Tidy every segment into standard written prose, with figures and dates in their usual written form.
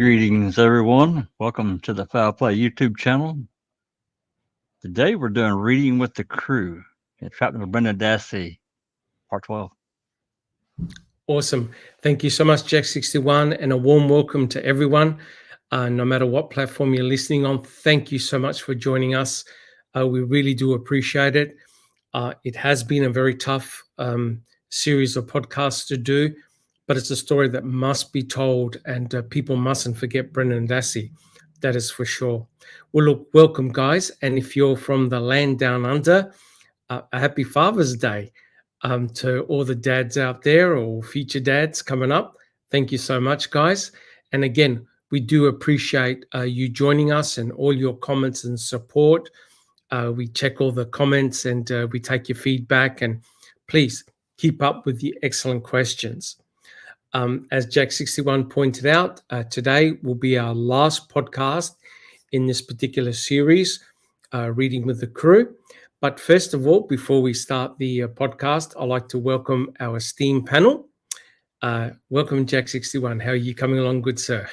Greetings, everyone. Welcome to the Foul Play YouTube channel. Today we're doing Reading with the Crew. Entrapment with Brendan Dassey, Part 12. Awesome. Thank you so much, Jack61, and a warm welcome to everyone. No matter what platform you're listening on, thank you so much for joining us. We really do appreciate it. It has been a very tough series of podcasts to do, but it's a story that must be told, and people mustn't forget Brendan Dassey. That is for sure. Well, look, welcome, guys. And if you're from the land down under, a happy Father's Day to all the dads out there or future dads coming up. Thank you so much, guys. And again, we do appreciate you joining us and all your comments and support. We check all the comments and we take your feedback, and please keep up with the excellent questions. As Jack61 pointed out, today will be our last podcast in this particular series, Reading with the Crew. But first of all, before we start the podcast, I'd like to welcome our esteemed panel. Welcome, Jack61. How are you coming along, good sir?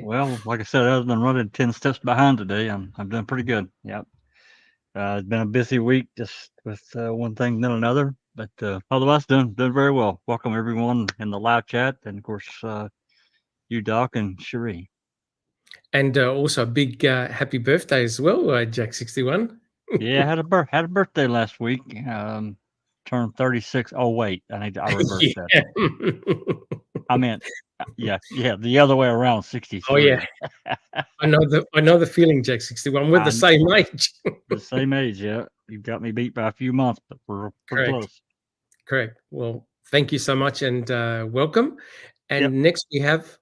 Well, like I said, I've been running 10 steps behind today. I'm doing pretty good. Yep. It's been a busy week, just with one thing then another. But otherwise, doing very well. Welcome everyone in the live chat, and of course, you, Doc, and Cherie. And also a big happy birthday as well, Jack61. Yeah, I had a birthday last week. Turned 36. Oh wait, I reversed that. I meant, yeah, the other way around, 63. Oh yeah, I know the feeling, Jack61. We're the same age. The same age, yeah. You got me beat by a few months, but we're pretty close. Correct. Well, thank you so much, and welcome. And next we have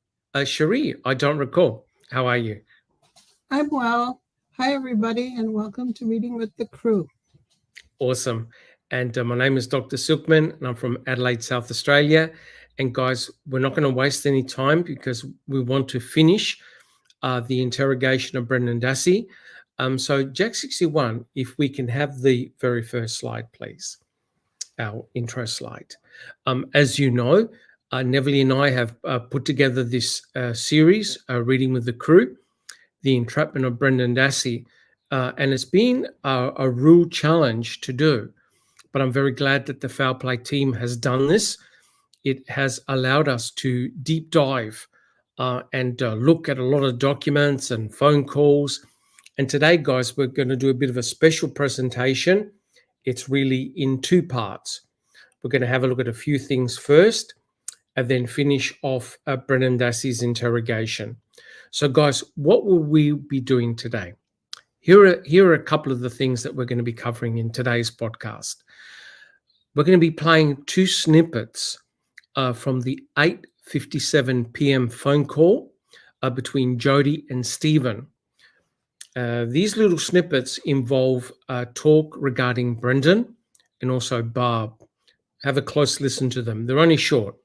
Cherie. I don't recall. How are you? I'm well. Hi, everybody, and welcome to Reading with the Crew. Awesome. And my name is Dr. Silkman, and I'm from Adelaide, South Australia. And guys, we're not going to waste any time because we want to finish the interrogation of Brendan Dassey. So Jack61, if we can have the very first slide, please. Our intro slide. As you know, Neville and I have put together this series, Reading with the Crew, the Entrapment of Brendan Dassey, and it's been a real challenge to do. But I'm very glad that the Foul Play team has done this. It has allowed us to deep dive and look at a lot of documents and phone calls. And today, guys, we're going to do a bit of a special presentation. It's really in two parts. We're going to have a look at a few things first and then finish off Brendan Dassey's interrogation. So, guys, what will we be doing today? Here are a couple of the things that we're going to be covering in today's podcast. We're going to be playing two snippets from the 8:57 p.m. phone call between Jody and Stephen. These little snippets involve talk regarding Brendan and also Barb. Have a close listen to them. They're only short.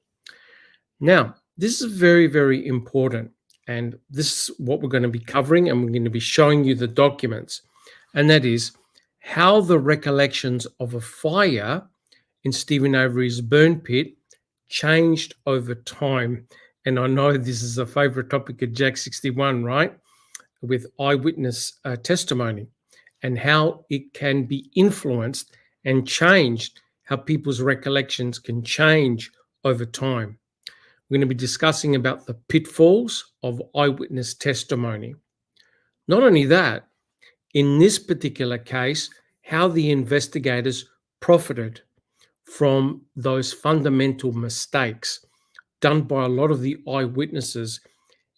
Now, this is very, very important. And this is what we're going to be covering, and we're going to be showing you the documents. And that is how the recollections of a fire in Stephen Avery's burn pit changed over time. And I know this is a favorite topic of Jack61, right? With eyewitness testimony and how it can be influenced and changed, how people's recollections can change over time. We're going to be discussing about the pitfalls of eyewitness testimony. Not only that, in this particular case, how the investigators profited from those fundamental mistakes done by a lot of the eyewitnesses,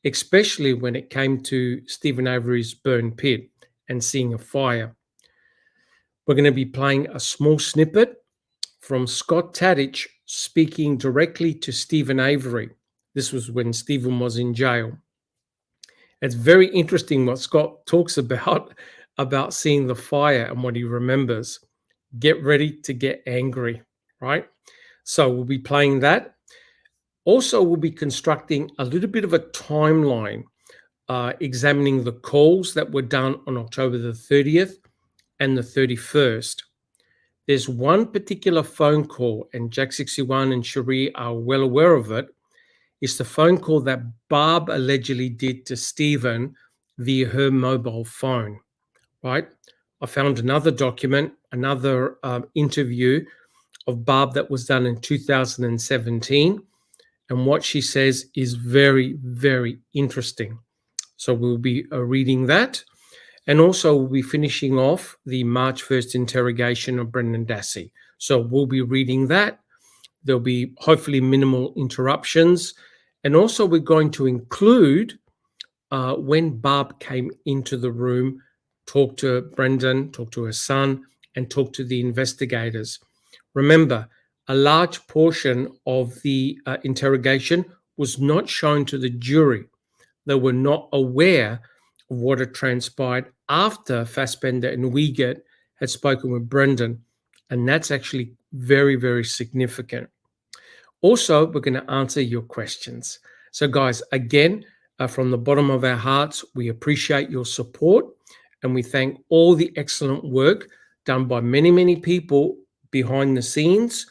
especially when it came to Stephen Avery's burn pit and seeing a fire. We're going to be playing a small snippet from Scott Tadich speaking directly to Stephen Avery. This was when Stephen was in jail. It's very interesting what Scott talks about seeing the fire and what he remembers. Get ready to get angry, right? So we'll be playing that. Also, we'll be constructing a little bit of a timeline, examining the calls that were done on October the 30th and the 31st. There's one particular phone call, and Jack61 and Cherie are well aware of it. is the phone call that Barb allegedly did to Stephen via her mobile phone, right? I found another document, another interview of Barb that was done in 2017. And what she says is very, very interesting. So we'll be reading that. And also we'll be finishing off the March 1st interrogation of Brendan Dassey. So we'll be reading that. There'll be hopefully minimal interruptions. And also we're going to include when Barb came into the room, talked to Brendan, talked to her son, and talked to the investigators. Remember, a large portion of the interrogation was not shown to the jury. They were not aware of what had transpired after Fassbender and Wiegert had spoken with Brendan. And that's actually very, very significant. Also, we're going to answer your questions. So guys, again, from the bottom of our hearts, we appreciate your support and we thank all the excellent work done by many, many people behind the scenes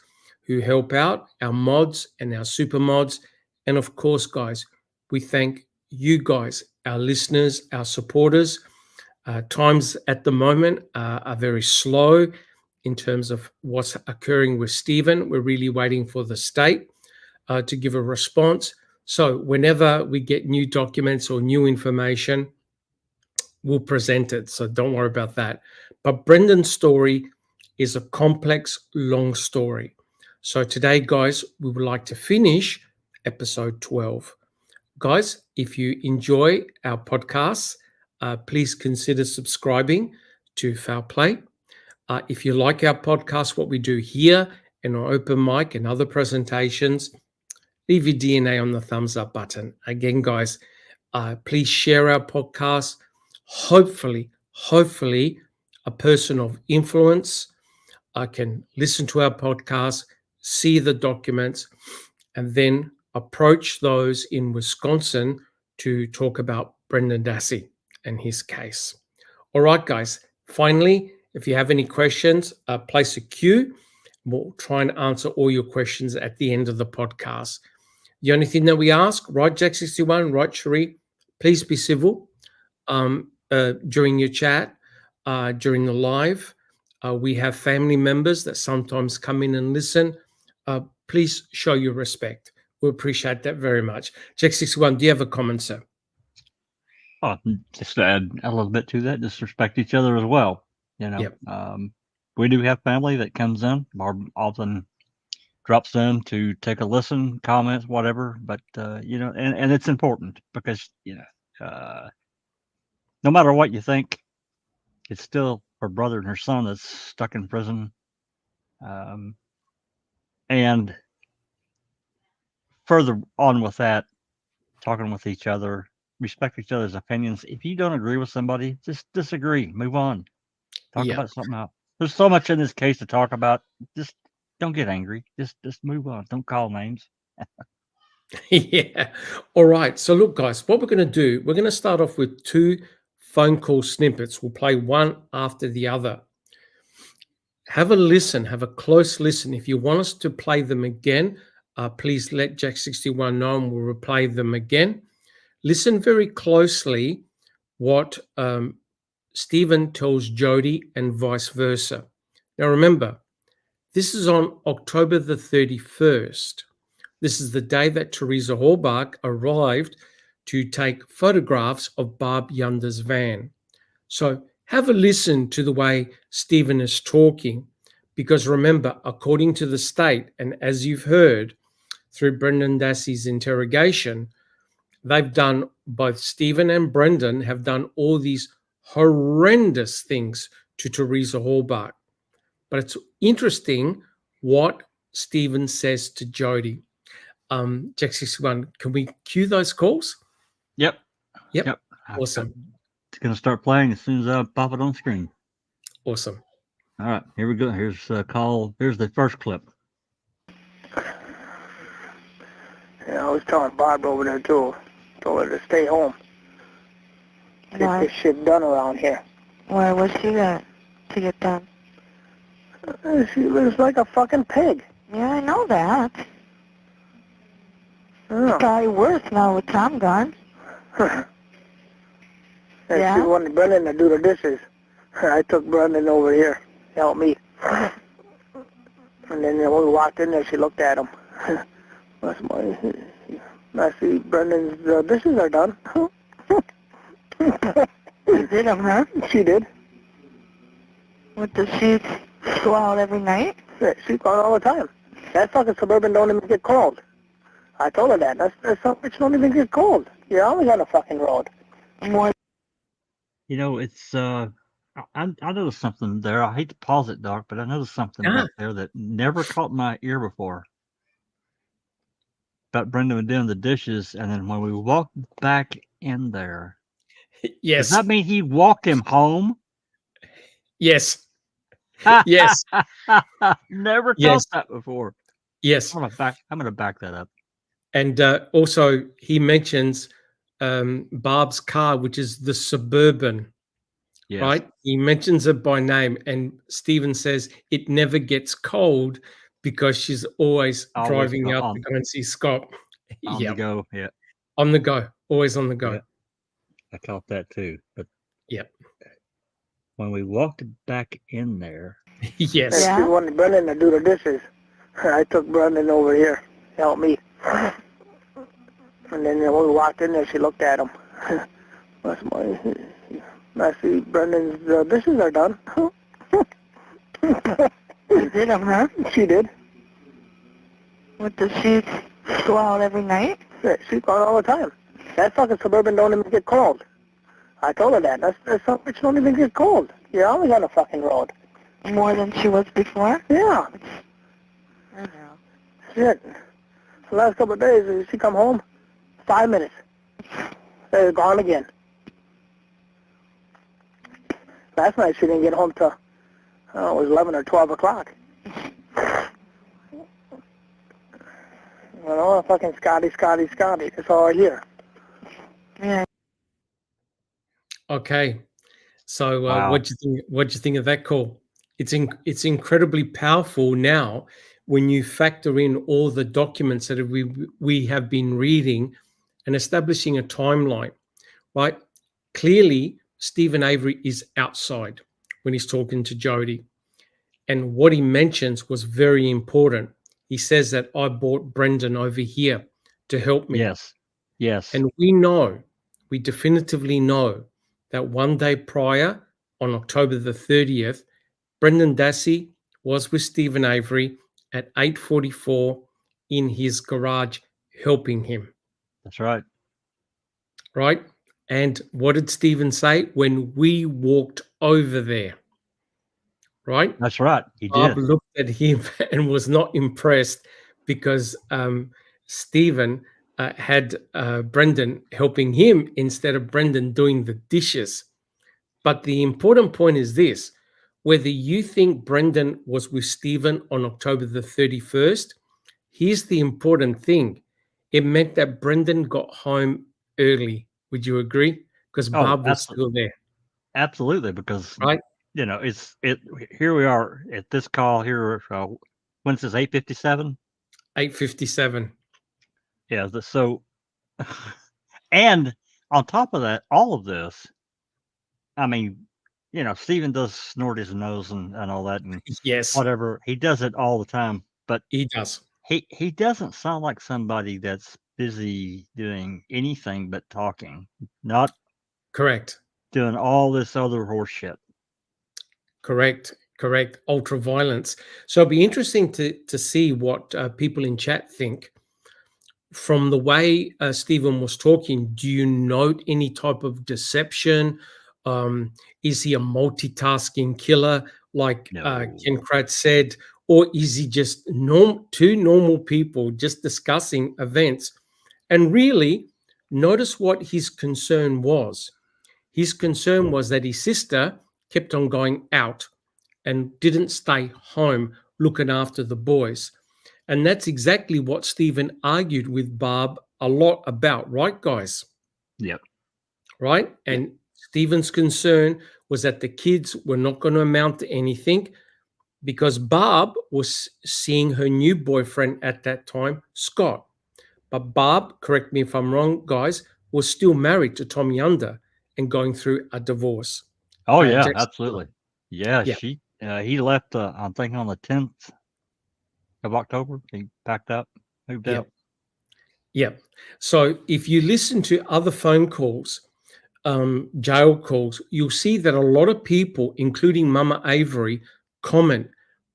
who help out, our mods and our super mods. And of course, guys, we thank you guys, our listeners, our supporters. Times at the moment are very slow in terms of what's occurring with Stephen. We're really waiting for the state to give a response. So whenever we get new documents or new information, we'll present it. So don't worry about that. But Brendan's story is a complex, long story. So today, guys, we would like to finish episode 12. Guys, if you enjoy our podcasts, please consider subscribing to Foul Play. If you like our podcast, what we do here in our open mic and other presentations, leave your DNA on the thumbs up button. Again, guys, please share our podcast. Hopefully, a person of influence can listen to our podcast, see the documents, and then approach those in Wisconsin to talk about Brendan Dassey and his case. All right, guys. Finally, if you have any questions, place a queue. We'll try and answer all your questions at the end of the podcast. The only thing that we ask, right, Jack61, right, Cherie, please be civil during your chat, during the live. We have family members that sometimes come in and listen. Please show your respect. We appreciate that very much. Jack61, do you have a comment, sir? Oh, just to add a little bit to that, just respect each other as well. You know, Yep. We do have family that comes in, or often drops in to take a listen, comments, whatever. But you know, and it's important because no matter what you think, it's still her brother and her son that's stuck in prison. And further on with that, talking with each other, respect each other's opinions. If you don't agree with somebody, just disagree, move on, talk about something else. There's so much in this case to talk about. Just don't get angry. Just move on. Don't call names. Yeah. All right. So look, guys, what we're going to do, we're going to start off with 2 phone call snippets. We'll play one after the other. Have a listen, have a close listen. If you want us to play them again, please let Jack61 know and we'll replay them again. Listen very closely what Stephen tells Jody and vice versa. Now remember, this is on October the 31st. This is the day that Teresa Hallbach arrived to take photographs of Barb Yunder's van. So have a listen to the way Stephen is talking, because remember, according to the state, and as you've heard through Brendan Dassey's interrogation, they've done, both Stephen and Brendan have done all these horrendous things to Teresa Hallbach. But it's interesting what Stephen says to Jody. Jack61, can we cue those calls? Yep. Awesome. It's going to start playing as soon as I pop it on screen. Awesome. All right, here we go. Here's a call. Here's the first clip. Yeah, I was telling Barb over there too. Told her to stay home. Get this shit done around here. Why? What's she got to get done? She lives like a fucking pig. Yeah, I know that. Oh. Probably worse now with Tom gone. And Yeah? she wanted Brendan to do the dishes. I took Brendan over here to help me. And then when we walked in there, she looked at him. I see Brendan's dishes are done. You did them, huh? She did. With the sheets go out every night? Yeah, she gone all the time. That fucking Suburban don't even get cold. I told her that. That some bitch don't even get cold. You're always on the fucking road. More. You know, it's I noticed something there. I hate to pause it, Doc, but I noticed something back there that never caught my ear before. About Brendan doing the dishes, and then when we walked back in there, Yes. does that mean he walked him home? Yes. Yes. Never Yes. caught that before. Yes. I'm gonna back that up. And also, he mentions Barb's car, which is the Suburban, Yes. right? He mentions it by name, and Stephen says it never gets cold because she's always driving out to go and see Scott. On the go, yeah. On the go, always on the go. Yeah. I caught that too. But yeah, when we walked back in there, yes, and she wanted Brendan to do the dishes. I took Brendan over here to help me. And then when we walked in there, she looked at him. I see Brendan's dishes are done. You did them, huh? She did. With the sheets go out every night? Yeah, she gone all the time. That fucking Suburban don't even get cold. I told her that. That some bitch don't even get cold. You're always on the fucking road. More than she was before? Yeah. I know. Shit. The last couple of days, she come home, 5 minutes. They're gone again. Last night she didn't get home till, it was 11 or 12 o'clock. You know, fucking Scotty. That's all I hear. Yeah. Okay. So, Wow. what do you think of that call? It's incredibly powerful now when you factor in all the documents that we have been reading and establishing a timeline, right? Clearly, Stephen Avery is outside when he's talking to Jody, and what he mentions was very important. He says that I brought Brendan over here to help me. Yes. And we definitively know that one day prior, on October the 30th, Brendan Dassey was with Stephen Avery at 8:44 in his garage helping him. That's right. Right? And what did Stephen say when we walked over there? Right? That's right. He Bob did. looked at him and was not impressed because Stephen had Brendan helping him instead of Brendan doing the dishes. But the important point is this: whether you think Brendan was with Stephen on October the 31st, here's the important thing. It meant that Brendan got home early. Would you agree? Because Bob was still there. Absolutely, because right? You know, here we are at this call here. When's this? 8:57. 8:57. Yeah. So, and on top of that, all of this, I mean, you know, Stephen does snort his nose and all that, and yes, whatever. He does it all the time, but he does. He doesn't sound like somebody that's busy doing anything but talking, not correct, doing all this other horse shit. Correct. Ultra violence. So it'll be interesting to see what people in chat think. From the way Stephen was talking, do you note any type of deception? Is he a multitasking killer, like Ken Kratz said, or is he just two normal people just discussing events? And really, notice what his concern was. His concern was that his sister kept on going out and didn't stay home looking after the boys. And that's exactly what Stephen argued with Barb a lot about, right, guys? Yep. Right? And Stephen's concern was that the kids were not going to amount to anything because Barb was seeing her new boyfriend at that time, Scott. But Barb, correct me if I'm wrong, guys, was still married to Tommy Under and going through a divorce. Oh yeah, Jackson- absolutely. Yeah, Yeah. he left. I'm thinking on the 10th of October. He packed up, moved Yeah. out. Yeah. So if you listen to other phone calls, jail calls, you'll see that a lot of people, including Mama Avery, comment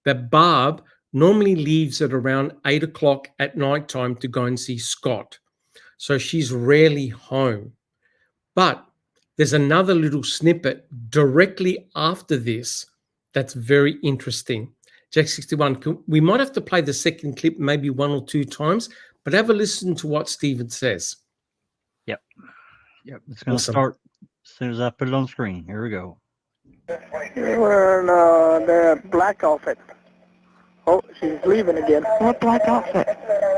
that Barb normally leaves at around 8 o'clock at night time to go and see Scott. So she's rarely home. But there's another little snippet directly after this that's very interesting. Jack 61, we might have to play the second clip maybe 1 or 2 times, but have a listen to what Stephen says. Yep. It's going to Awesome. start as soon as I put it on screen. Here we go. They were in the black outfit. Oh, she's leaving again. What black outfit?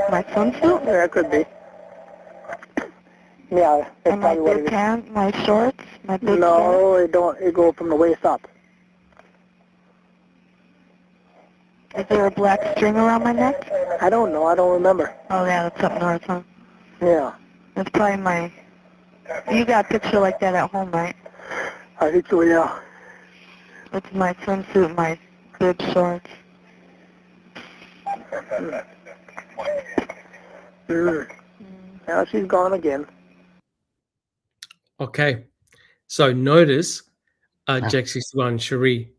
My swimsuit? Yeah, it could be. Yeah, that's And my probably what bib it is. pants? My shorts? My bib pants? No, it don't. It go from the waist up. Is there a black string around my neck? I don't know. I don't remember. Oh yeah, that's up north, huh? Yeah, That's probably my... You got a picture like that at home, right? I think so. Yeah. It's my swimsuit, my bib shorts. Now she's gone again. Okay. So notice, Jack 61, Cherie,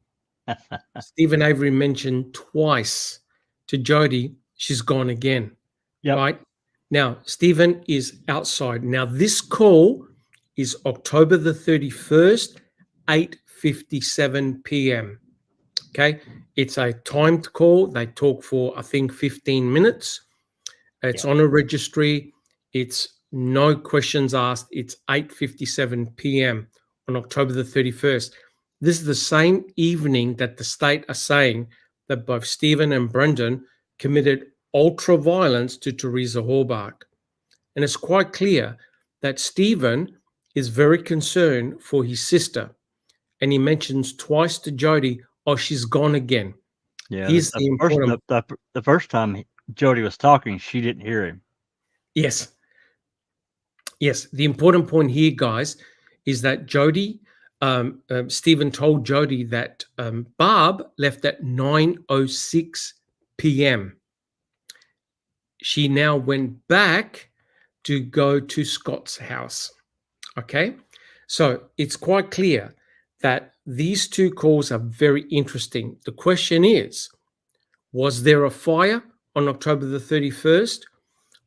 Stephen Avery mentioned twice to Jody, she's gone again. Yep. Right? Now, Stephen is outside. Now, this call is October the 31st, 8:57 p.m. Okay? It's a timed call. They talk for, I think, 15 minutes. It's on a registry. It's no questions asked. It's 8:57 p.m. on October the 31st. This is the same evening that the state are saying that both Stephen and Brendan committed ultra violence to Teresa Horbach. And it's quite clear that Stephen is very concerned for his sister. And he mentions twice to Jody, oh, she's gone again. Yeah. Here's the important... The first time Jody was talking, she didn't hear him. Yes. Yes. The important point here, guys, is that Jody, Stephen told Jody that Barb left at 9:06 p.m. She now went back to go to Scott's house. Okay. So it's quite clear that these two calls are very interesting. The question is, was there a fire on October the 31st?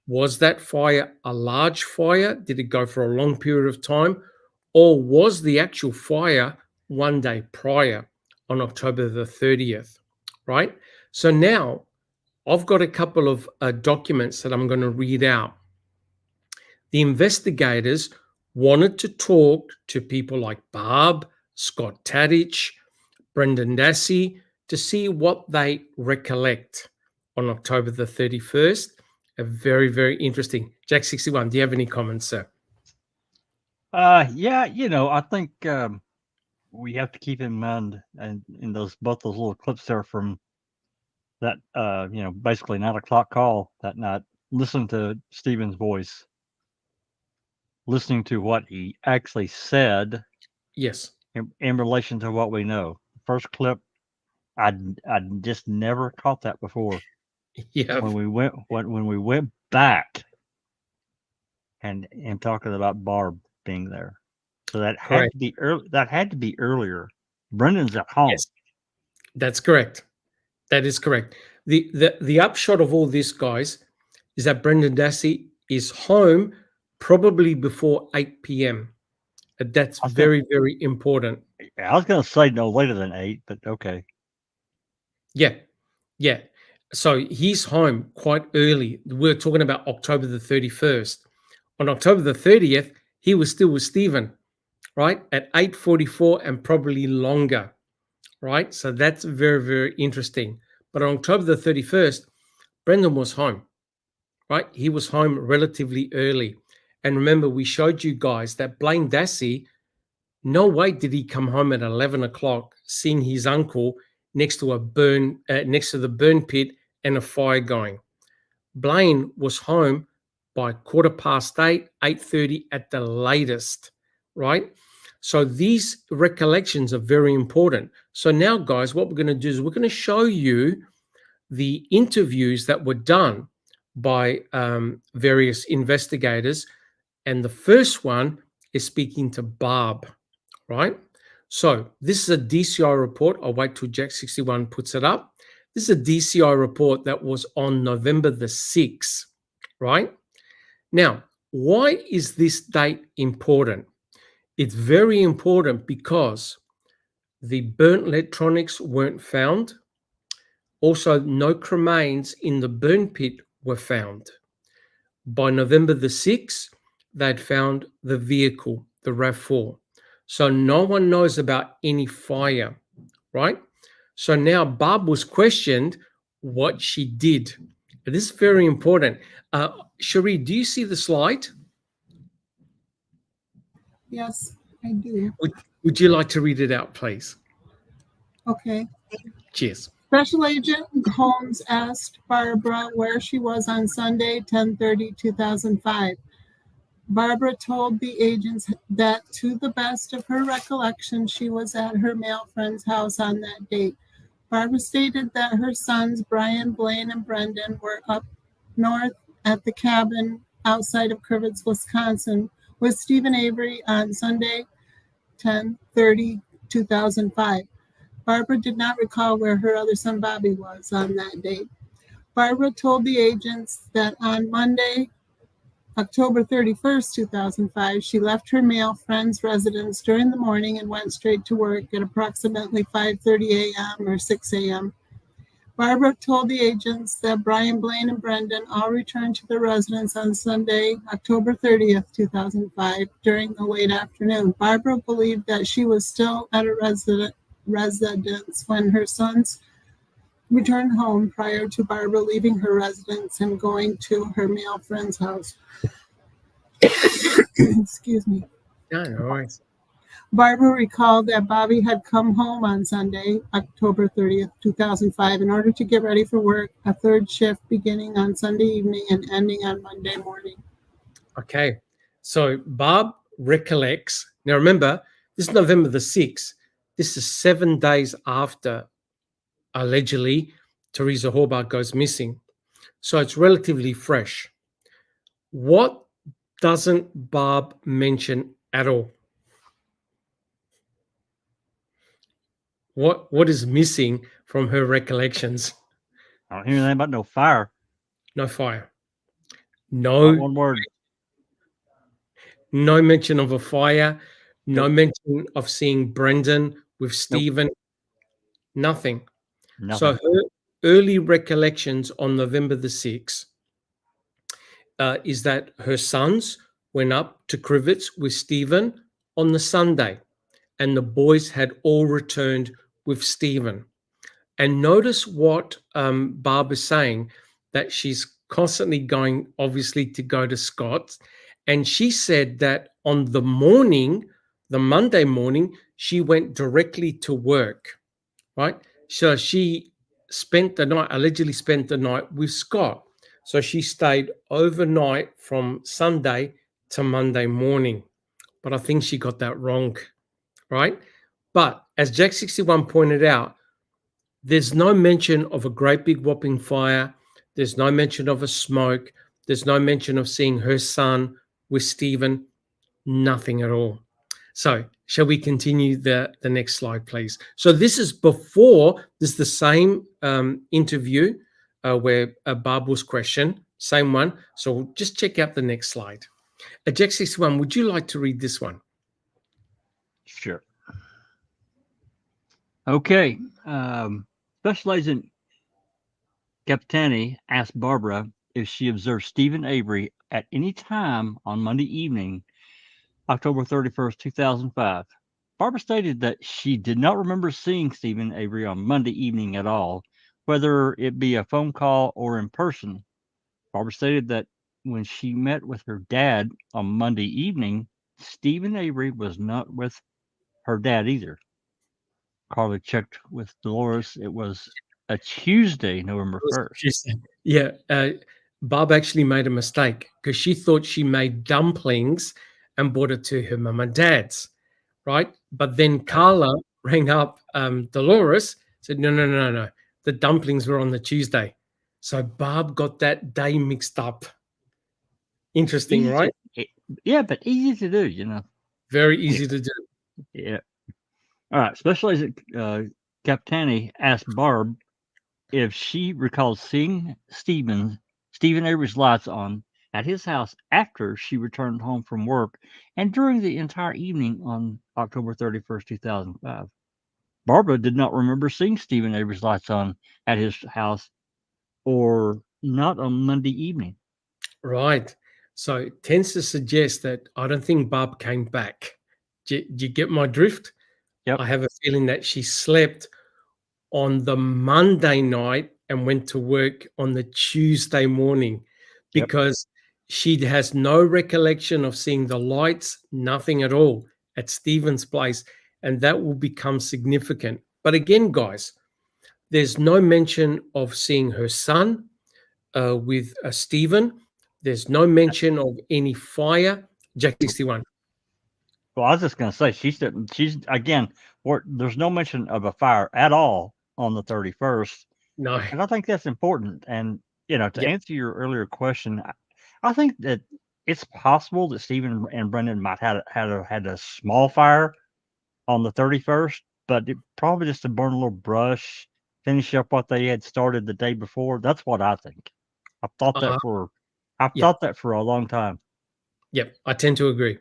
Was that fire a large fire? Did it go for a long period of time? Or was the actual fire one day prior on October the 30th, right? So now I've got a couple of documents that I'm going to read out. The investigators wanted to talk to people like Barb, Scott Tadich, Brendan Dassey, to see what they recollect on October the 31st. Very, very interesting. Jack 61, do you have any comments, sir? Yeah, I think we have to keep in mind, and in both those little clips there from that, basically 9 o'clock call that night, listen to Stephen's voice, listening to what he actually said. Yes. In relation to what we know. First clip, I just never caught that before. Yeah. When we went back and talking about Barb being there, so that had Correct. to be early. That had to be earlier. Brendan's at home. Yes, that's correct. That is correct. The upshot of all this, guys, is that Brendan Dassey is home probably before 8 p.m. That's very, very important. I was going to say no later than 8, but okay. Yeah, yeah. So he's home quite early. We're talking about October the 31st. On October the 30th, he was still with Stephen, right? At 8:44 and probably longer, right? So that's very, very interesting. But on October the 31st, Brendan was home, right? He was home relatively early. And remember, we showed you guys that Blaine Dassey, no way did he come home at 11 o'clock, seeing his uncle next to the burn pit and a fire going. Blaine was home by 8:15, 8:30 at the latest, right? So these recollections are very important. So now, guys, what we're going to do is we're going to show you the interviews that were done by various investigators. And the first one is speaking to Barb, right? So this is a DCI report. I'll wait till Jack 61 puts it up. This is a DCI report that was on November the 6th, right? Now, why is this date important? It's very important because the burnt electronics weren't found. Also, no cremains in the burn pit were found. By November the 6th, they'd found the vehicle, the RAV4. So no one knows about any fire, right? So now Barb was questioned what she did. This is very important. Cherie, do you see the slide? Yes, I do. Would you like to read it out, please? Okay. Cheers. Special Agent Holmes asked Barbara where she was on Sunday, 10/30/2005. Barbara told the agents that, to the best of her recollection, she was at her male friend's house on that date. Barbara stated that her sons, Brian, Blaine, and Brendan, were up north at the cabin outside of Crivitz, Wisconsin, with Stephen Avery on Sunday, 10/30/2005. Barbara did not recall where her other son, Bobby, was on that date. Barbara told the agents that on Monday, October 31st, 2005, she left her male friend's residence during the morning and went straight to work at approximately 5:30 a.m. or 6 a.m. Barbara told the agents that Brian, Blaine, and Brendan all returned to their residence on Sunday, October 30th, 2005, during the late afternoon. Barbara believed that she was still at a residence when her sons returned home prior to Barbara leaving her residence and going to her male friend's house. Excuse me. No worries. Barbara recalled that Bobby had come home on Sunday, October 30th, 2005, in order to get ready for work, a third shift beginning on Sunday evening and ending on Monday morning. Okay. So Barb recollects. Now remember, this is November the 6th. This is 7 days after, allegedly, Teresa Hobart goes missing. So it's relatively fresh. What doesn't Barb mention at all? What is missing from her recollections? I don't hear anything about no fire. No fire. Not one word. No mention of a fire. No mention of seeing Brendan with Stephen. Nothing. So her early recollections on November the 6th is that her sons went up to Crivitz with Stephen on the Sunday, and the boys had all returned with Stephen. And notice what Barb is saying, that she's constantly going, obviously, to go to Scott's. And she said that on the morning, the Monday morning, she went directly to work, right? So she spent the night, allegedly spent the night with Scott. So she stayed overnight from Sunday to Monday morning. But I think she got that wrong, right? But as Jack 61 pointed out, there's no mention of a great big whopping fire. There's no mention of a smoke. There's no mention of seeing her son with Stephen. Nothing at all. So shall we continue the next slide, please? So this is before, this is the same interview where Barb was questioned, same one. So just check out the next slide. Jack 61, would you like to read this one? Sure. Okay. Special Agent Capitani asked Barbara if she observed Stephen Avery at any time on Monday evening, October 31st, 2005. Barbara stated that she did not remember seeing Stephen Avery on Monday evening at all, whether it be a phone call or in person. Barbara stated that when she met with her dad on Monday evening, Stephen Avery was not with her dad either. Carly checked with Dolores. It was a Tuesday, November 1st. Yeah. Barb actually made a mistake because she thought she made dumplings and brought it to her mum and dad's, right? But then Carla rang up Dolores, said, no. The dumplings were on the Tuesday. So Barb got that day mixed up. Interesting, Easy right? Yeah, but easy to do, you know. Very easy to do. Yeah. All right. Special Agent Capitani asked Barb if she recalls seeing Stephen Avery's lights on at his house after she returned home from work and during the entire evening on October 31st, 2005. Barbara did not remember seeing Stephen Avery's lights on at his house or not on Monday evening. Right. So it tends to suggest that I don't think Barb came back. Do you get my drift? Yep. I have a feeling that she slept on the Monday night and went to work on the Tuesday morning because she has no recollection of seeing the lights, nothing at all at Stephen's place. And that will become significant. But again, guys, there's no mention of seeing her son with Stephen. There's no mention of any fire. Jack 61. Well, I was just going to say she's again. There's no mention of a fire at all on the 31st, No. and I think that's important. And to answer your earlier question, I think that it's possible that Stephen and Brendan might have had a small fire on the 31st, but it probably just to burn a little brush, finish up what they had started the day before. That's what I think. I've thought that for a long time. Yep, I tend to agree.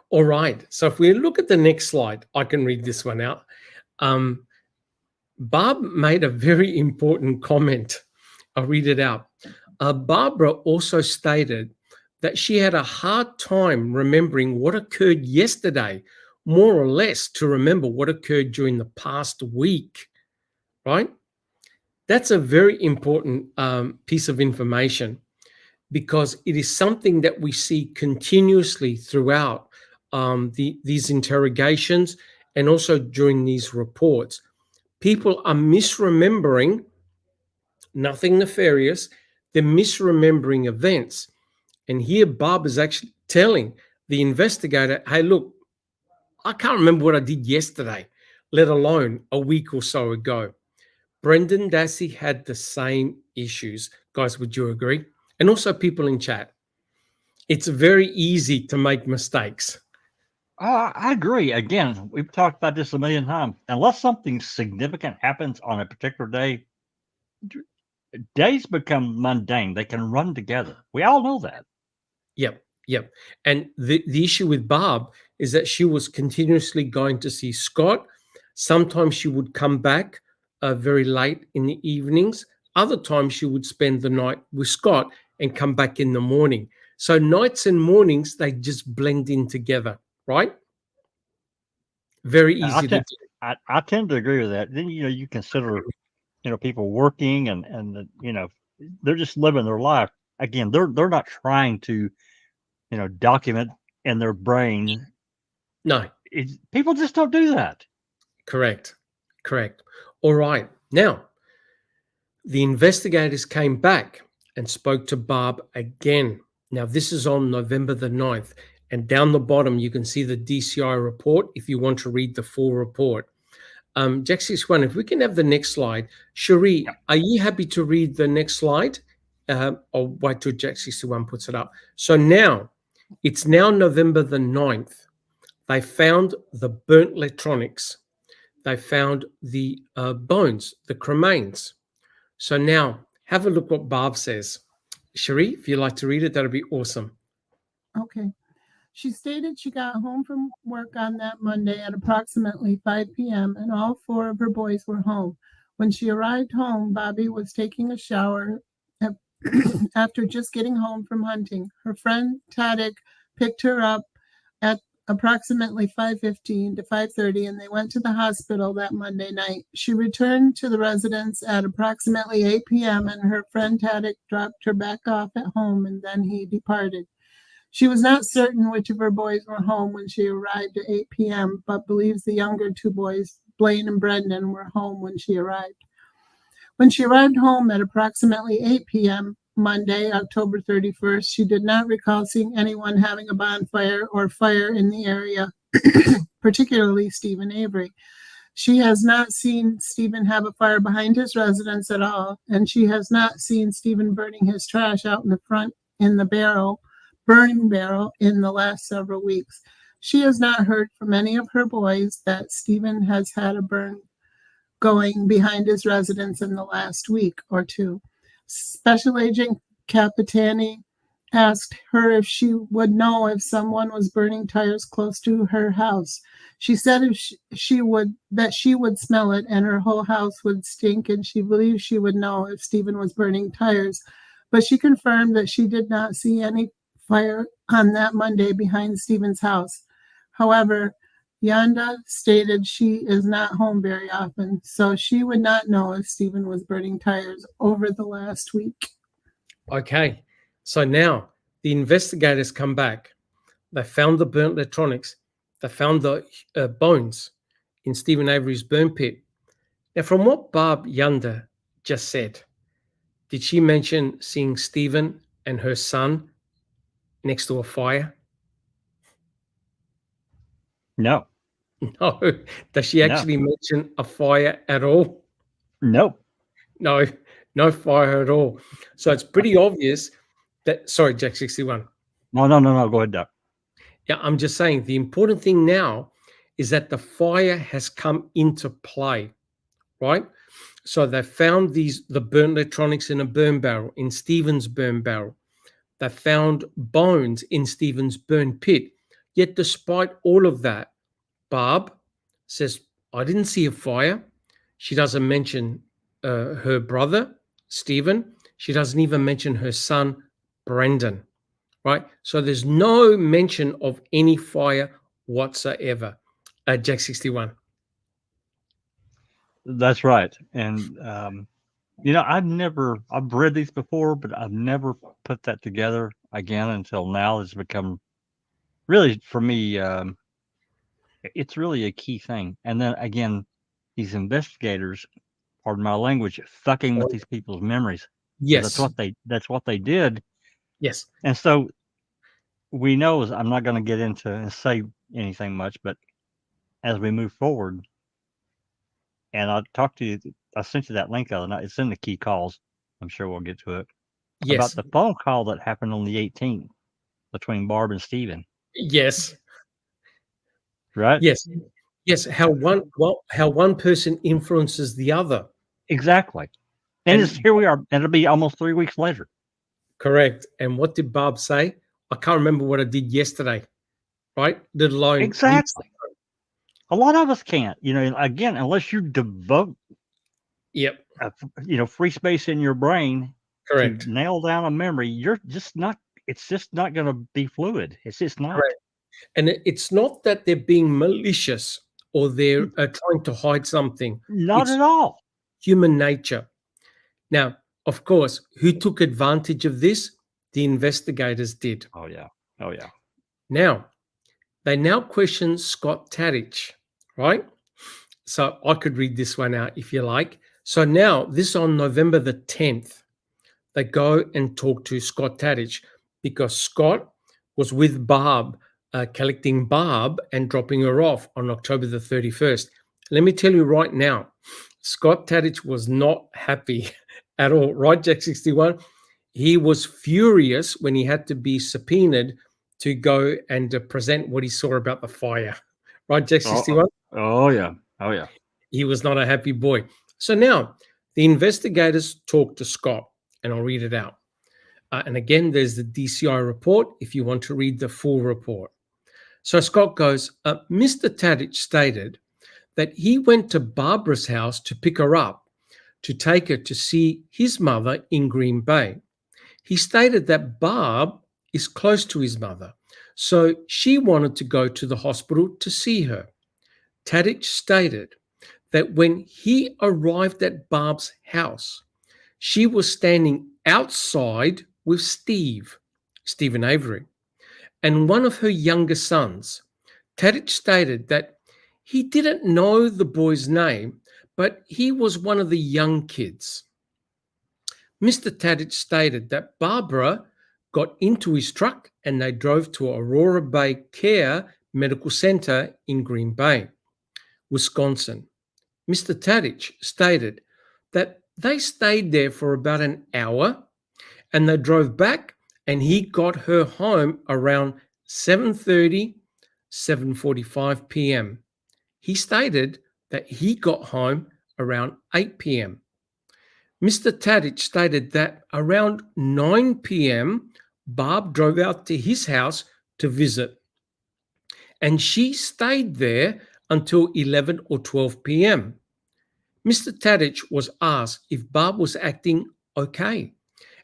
All right. So if we look at the next slide, I can read this one out. Barb made a very important comment. I'll read it out. Barbara also stated that she had a hard time remembering what occurred yesterday, more or less to remember what occurred during the past week, right? That's a very important piece of information because it is something that we see continuously throughout these interrogations and also during these reports. People are misremembering, nothing nefarious, they're misremembering events. And here Bob is actually telling the investigator, hey, look, I can't remember what I did yesterday, let alone a week or so ago. Brendan Dassey had the same issues. Guys, would you agree? And also people in chat. It's very easy to make mistakes. I agree. Again, we've talked about this a million times. Unless something significant happens on a particular day, days become mundane. They can run together. We all know that. Yep. And the issue with Barb is that she was continuously going to see Scott. Sometimes she would come back very late in the evenings. Other times she would spend the night with Scott and come back in the morning. So nights and mornings, they just blend in together, right? Very easy to do. I tend to agree with that. Then, you consider, people working and they're just living their life. Again, they're not trying to, document in their brain. No. People just don't do that. Correct. All right. Now, the investigators came back and spoke to Barb again. Now, this is on November the 9th. And down the bottom, you can see the DCI report if you want to read the full report. Jack 61, if we can have the next slide. Cherie, are you happy to read the next slide? I'll wait till Jack 61 puts it up. So now, it's now November the 9th. They found the burnt electronics. They found the bones, the cremains. So now, have a look what Barb says. Cherie, if you'd like to read it, that'd be awesome. Okay. She stated she got home from work on that Monday at approximately 5 p.m. and all four of her boys were home. When she arrived home, Bobby was taking a shower after just getting home from hunting. Her friend Tadek picked her up at approximately 5:15 to 5:30, and they went to the hospital that Monday night. She returned to the residence at approximately 8 p.m., and her friend Tadek dropped her back off at home, and then he departed. She was not certain which of her boys were home when she arrived at 8 p.m., but believes the younger two boys, Blaine and Brendan, were home when she arrived. When she arrived home at approximately 8 p.m. Monday, October 31st, she did not recall seeing anyone having a bonfire or fire in the area, particularly Stephen Avery. She has not seen Stephen have a fire behind his residence at all, and she has not seen Stephen burning his trash out in the front in the burning barrel in the last several weeks. She has not heard from any of her boys that Stephen has had a burn going behind his residence in the last week or two. Special Agent Capitani asked her if she would know if someone was burning tires close to her house. She said if she would smell it and her whole house would stink, and she believed she would know if Stephen was burning tires. But she confirmed that she did not see any fire on that Monday behind Stephen's house. However, Yanda stated she is not home very often, so she would not know if Stephen was burning tires over the last week. Okay, so now the investigators come back. They found the burnt electronics. They found the bones in Stephen Avery's burn pit. Now, from what Barb Yanda just said, did she mention seeing Stephen and her son next to a fire? No. No. Does she actually mention a fire at all? Nope. No, no fire at all. So it's pretty obvious that, sorry, Jack 61. No. Go ahead, Doc. Yeah, I'm just saying the important thing now is that the fire has come into play, right? So they found the burnt electronics in a burn barrel, in Stephen's burn barrel. They found bones in Stephen's burn pit. Yet despite all of that, Barb says, I didn't see a fire. She doesn't mention her brother, Stephen. She doesn't even mention her son, Brendan, right? So there's no mention of any fire whatsoever. Jack 61. That's right. And, I've read these before, but I've never put that together again until now. It's become really, for me, it's really a key thing. And then again, these investigators, pardon my language, fucking with these people's memories. Yes. That's what they did. Yes. And so we know, I'm not going to get into and say anything much, but as we move forward, and I talked to you, I sent you that link the other night. It's in the key calls. I'm sure we'll get to it. Yes. About the phone call that happened on the 18th between Barb and Stephen. Yes. Right? Yes. Yes. How one person influences the other. Exactly. And here we are, and it'll be almost 3 weeks later. Correct. And what did Barb say? I can't remember what I did yesterday. Right? Let alone exactly. A lot of us can't, again, unless you devote free space in your brain Correct. to nail down a memory, you're just not, it's just not going to be fluid. It's just not. Correct. And it's not that they're being malicious or they're trying to hide something. Not at all. Human nature. Now, of course, who took advantage of this? The investigators did. Oh, yeah. Now, they now question Scott Tadich, right? So I could read this one out if you like. So now, this on November the 10th, they go and talk to Scott Tadich because Scott was with Barb, collecting Barb and dropping her off on October the 31st. Let me tell you right now, Scott Tadich was not happy at all, right, Jack 61? He was furious when he had to be subpoenaed to go and present what he saw about the fire. Right, Jack 61? Oh, yeah. He was not a happy boy. So now the investigators talk to Scott, and I'll read it out. And again, there's the DCI report if you want to read the full report. So Scott goes, Mr. Tadich stated that he went to Barbara's house to pick her up, to take her to see his mother in Green Bay. He stated that Barb is close to his mother, so she wanted to go to the hospital to see her. Tadich stated that when he arrived at Barb's house, she was standing outside with Stephen Avery, and one of her younger sons. Tadich stated that he didn't know the boy's name, but he was one of the young kids. Mr. Tadich stated that Barbara got into his truck and they drove to Aurora Bay Care Medical Center in Green Bay, Wisconsin. Mr. Tadich stated that they stayed there for about an hour and they drove back, and he got her home around 7:30, 7:45 p.m. He stated that he got home around 8 p.m. Mr. Tadich stated that around 9 p.m., Barb drove out to his house to visit, and she stayed there until 11 or 12 p.m. Mr. Tadich was asked if Barb was acting okay,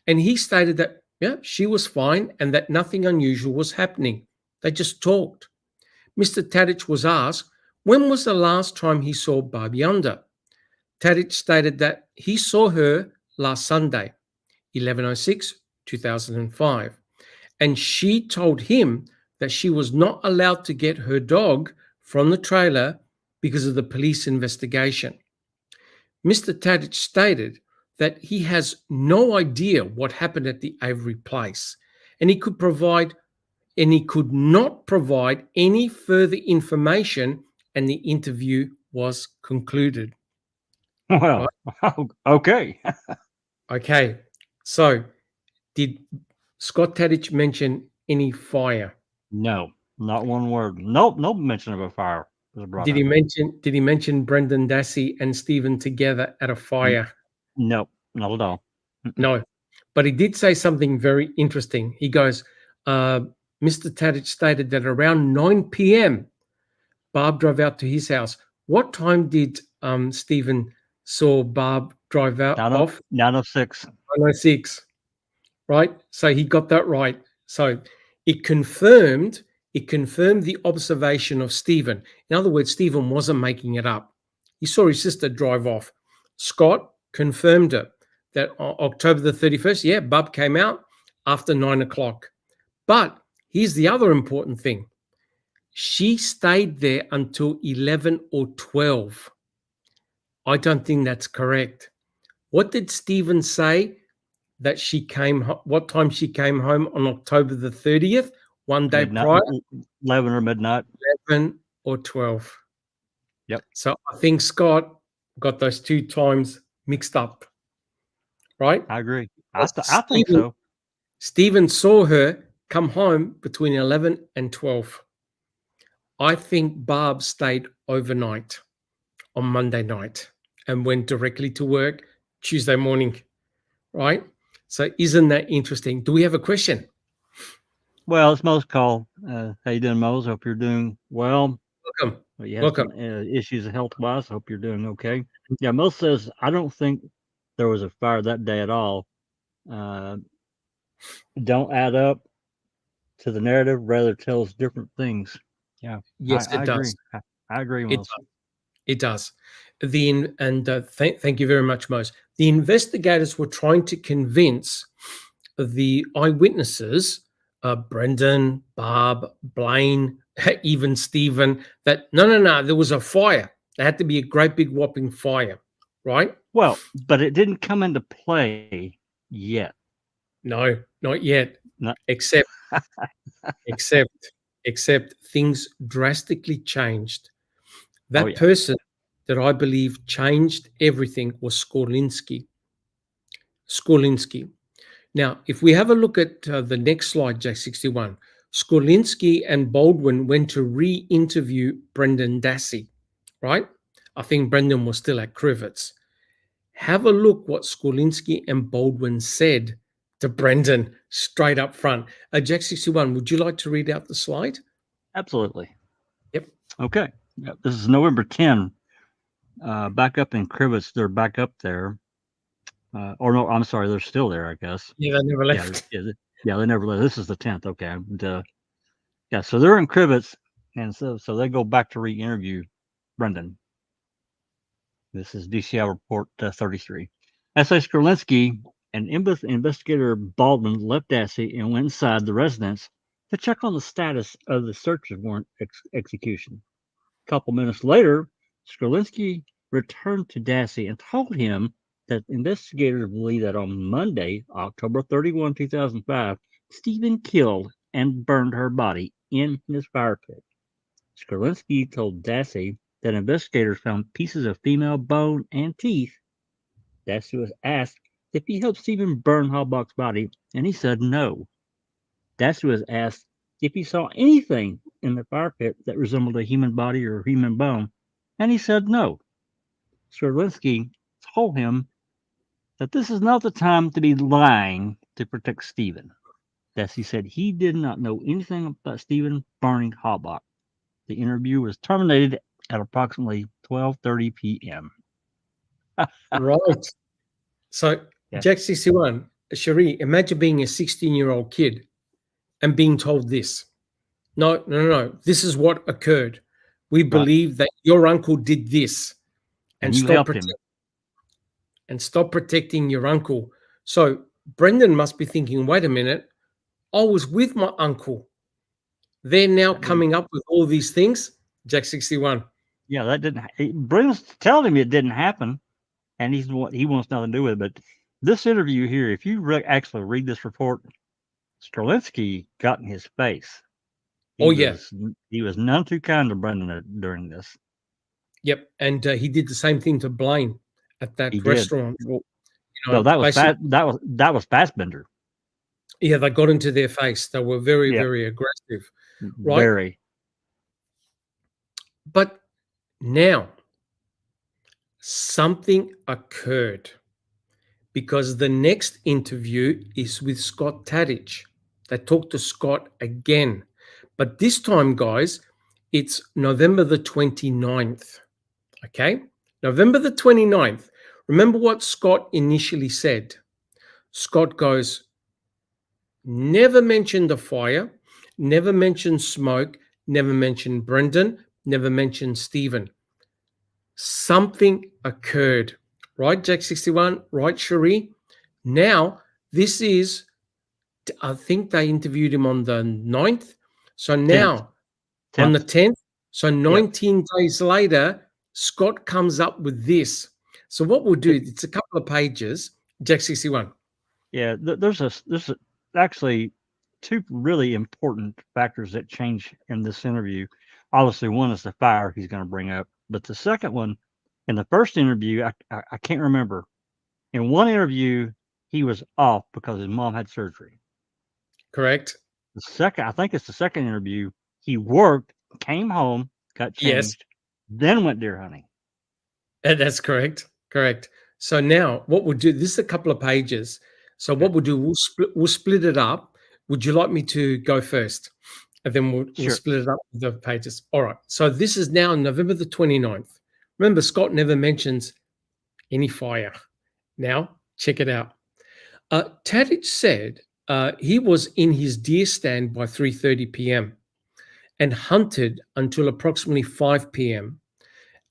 and he stated that, yeah, she was fine and that nothing unusual was happening. They just talked. Mr. Tadich was asked, when was the last time he saw Barb Yonder? Tadich stated that he saw her last Sunday, 11/06, 2005, and she told him that she was not allowed to get her dog from the trailer because of the police investigation. Mr. Tadich stated that he has no idea what happened at the Avery place, and he could not provide any further information, and the interview was concluded. Well, okay. Okay, so did Scott Tadich mention any fire? No, not one word. Nope, no mention of a fire was brought Did up. he mention Brendan Dassey and Stephen together at a fire? Nope, not at all. No, but he did say something very interesting. He goes, Mr. Tadich stated that around 9 p.m., Barb drove out to his house. What time did Stephen saw Barb drive out off? 9:06. 9:06, right? So he got that right. So it confirmed the observation of Stephen. In other words, Stephen wasn't making it up. He saw his sister drive off. Scott confirmed it, that on October the 31st, yeah, Barb came out after 9 o'clock. But here's the other important thing. She stayed there until 11 or 12. I don't think that's correct. What did Stephen say that she came, what time she came home on October the 30th? One day prior? 11 or midnight. 11 or 12. Yep. So I think Scott got those two times mixed up, right? I agree. I think so. Stephen saw her come home between 11 and 12. I think Barb stayed overnight on Monday night and went directly to work Tuesday morning, right? So isn't that interesting? Do we have a question? Well, it's Mo's call. How you doing, Mose? Hope you're doing well. Welcome. You have Welcome. some issues health-wise. Hope you're doing okay. Yeah, Mo says, I don't think there was a fire that day at all. Don't add up to the narrative, rather tells different things. Yeah. Yes, I it does. Agree. I agree, Mo. It does. Thank you very much, Mose. The investigators were trying to convince the eyewitnesses, Brendan, Barb, Blaine, even Stephen, that no, there was a fire. There had to be a great big whopping fire, right? Well, but it didn't come into play yet. No, not yet. No. Except things drastically changed. That person that I believe changed everything was Skorlinski. Now, if we have a look at the next slide, J61, Skorlinski and Baldwin went to re-interview Brendan Dassey, right? I think Brendan was still at Crivets. Have a look what Skorlinski and Baldwin said to Brendan straight up front. J61, would you like to read out the slide? Absolutely. Yep. Okay. Yep. This is November 10. Back up in Crivets, they're back up there. Or no, I'm sorry, they're still there, I guess. Yeah, they never left. Yeah, they never left. This is the 10th. Okay. And, yeah, so they're in Crivets, and so they go back to re-interview Brendan. This is DCI report 33. S.A. Skorlinski and investigator Baldwin left Dassey and went inside the residence to check on the status of the search warrant execution. A couple minutes later, Skorlinski returned to Dassey and told him that investigators believe that on Monday, October 31, 2005, Stephen killed and burned her body in his fire pit. Skrlinski told Dassey that investigators found pieces of female bone and teeth. Dassey was asked if he helped Stephen burn Halbach's body, and he said no. Dassey was asked if he saw anything in the fire pit that resembled a human body or human bone, and he said no. Skrlinski told him that this is not the time to be lying to protect Stephen. Dassey said he did not know anything about Stephen burning Halbach. The interview was terminated at approximately 12:30 p.m. Right. So, Yeah. Jack 61, Cherie, imagine being a 16-year-old kid and being told this. No. This is what occurred. We believe that your uncle did this, And you helped him. Stop protecting your uncle. So Brendan must be thinking, wait a minute, I was with my uncle. They're now coming up with all these things. Jack 61. Yeah, that didn't. Brendan's telling him it didn't happen, and he wants nothing to do with it. But this interview here, if you actually read this report, Skrlinski got in his face. He was none too kind to Brendan during this. Yep, and he did the same thing to Blaine at that restaurant. Well, no, that was Fassbender. Yeah, they got into their face. They were very, very aggressive. Right? Very. But now something occurred, because the next interview is with Scott Tadich. They talked to Scott again. But this time, guys, it's November the 29th. Okay? November the 29th. Remember what Scott initially said. Scott goes, never mentioned the fire, never mentioned smoke, never mentioned Brendan, never mentioned Stephen. Something occurred. Right, Jack 61? Right, Cherie? Now, this is, I think they interviewed him on the 9th. So now, 10th. On the 10th, so 19 days later, Scott comes up with this. So what we'll do, it's a couple of pages, Jack 61. Yeah, there's actually two really important factors that change in this interview. Obviously, one is the fire he's going to bring up, but the second one, in the first interview, I can't remember. In one interview, he was off because his mom had surgery. Correct. The second, I think it's the second interview, he worked, came home, got changed, then went deer hunting. That's correct. Correct. So now what we'll do, this is a couple of pages. So what we'll do, we'll split it up. Would you like me to go first? And then we'll split it up with the pages. All right. So this is now November the 29th. Remember, Scott never mentions any fire. Now, check it out. Tadich said he was in his deer stand by 3:30 p.m. and hunted until approximately 5 p.m.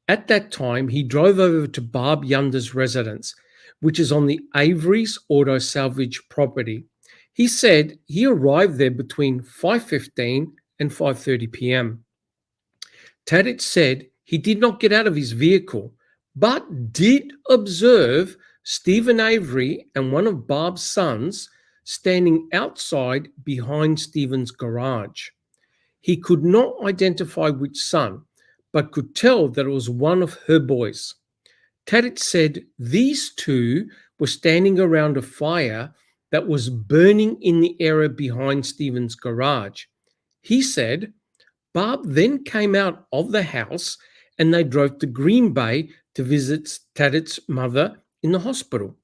At that time, he drove over to Barb Yunder's residence, which is on the Avery's auto salvage property. He said he arrived there between 5:15 and 5:30 p.m. Tadich said he did not get out of his vehicle, but did observe Stephen Avery and one of Barb's sons standing outside behind Stephen's garage. He could not identify which son, but could tell that it was one of her boys. Tadich said these two were standing around a fire that was burning in the area behind Stephen's garage. He said Barb then came out of the house and they drove to Green Bay to visit Tadich's mother in the hospital.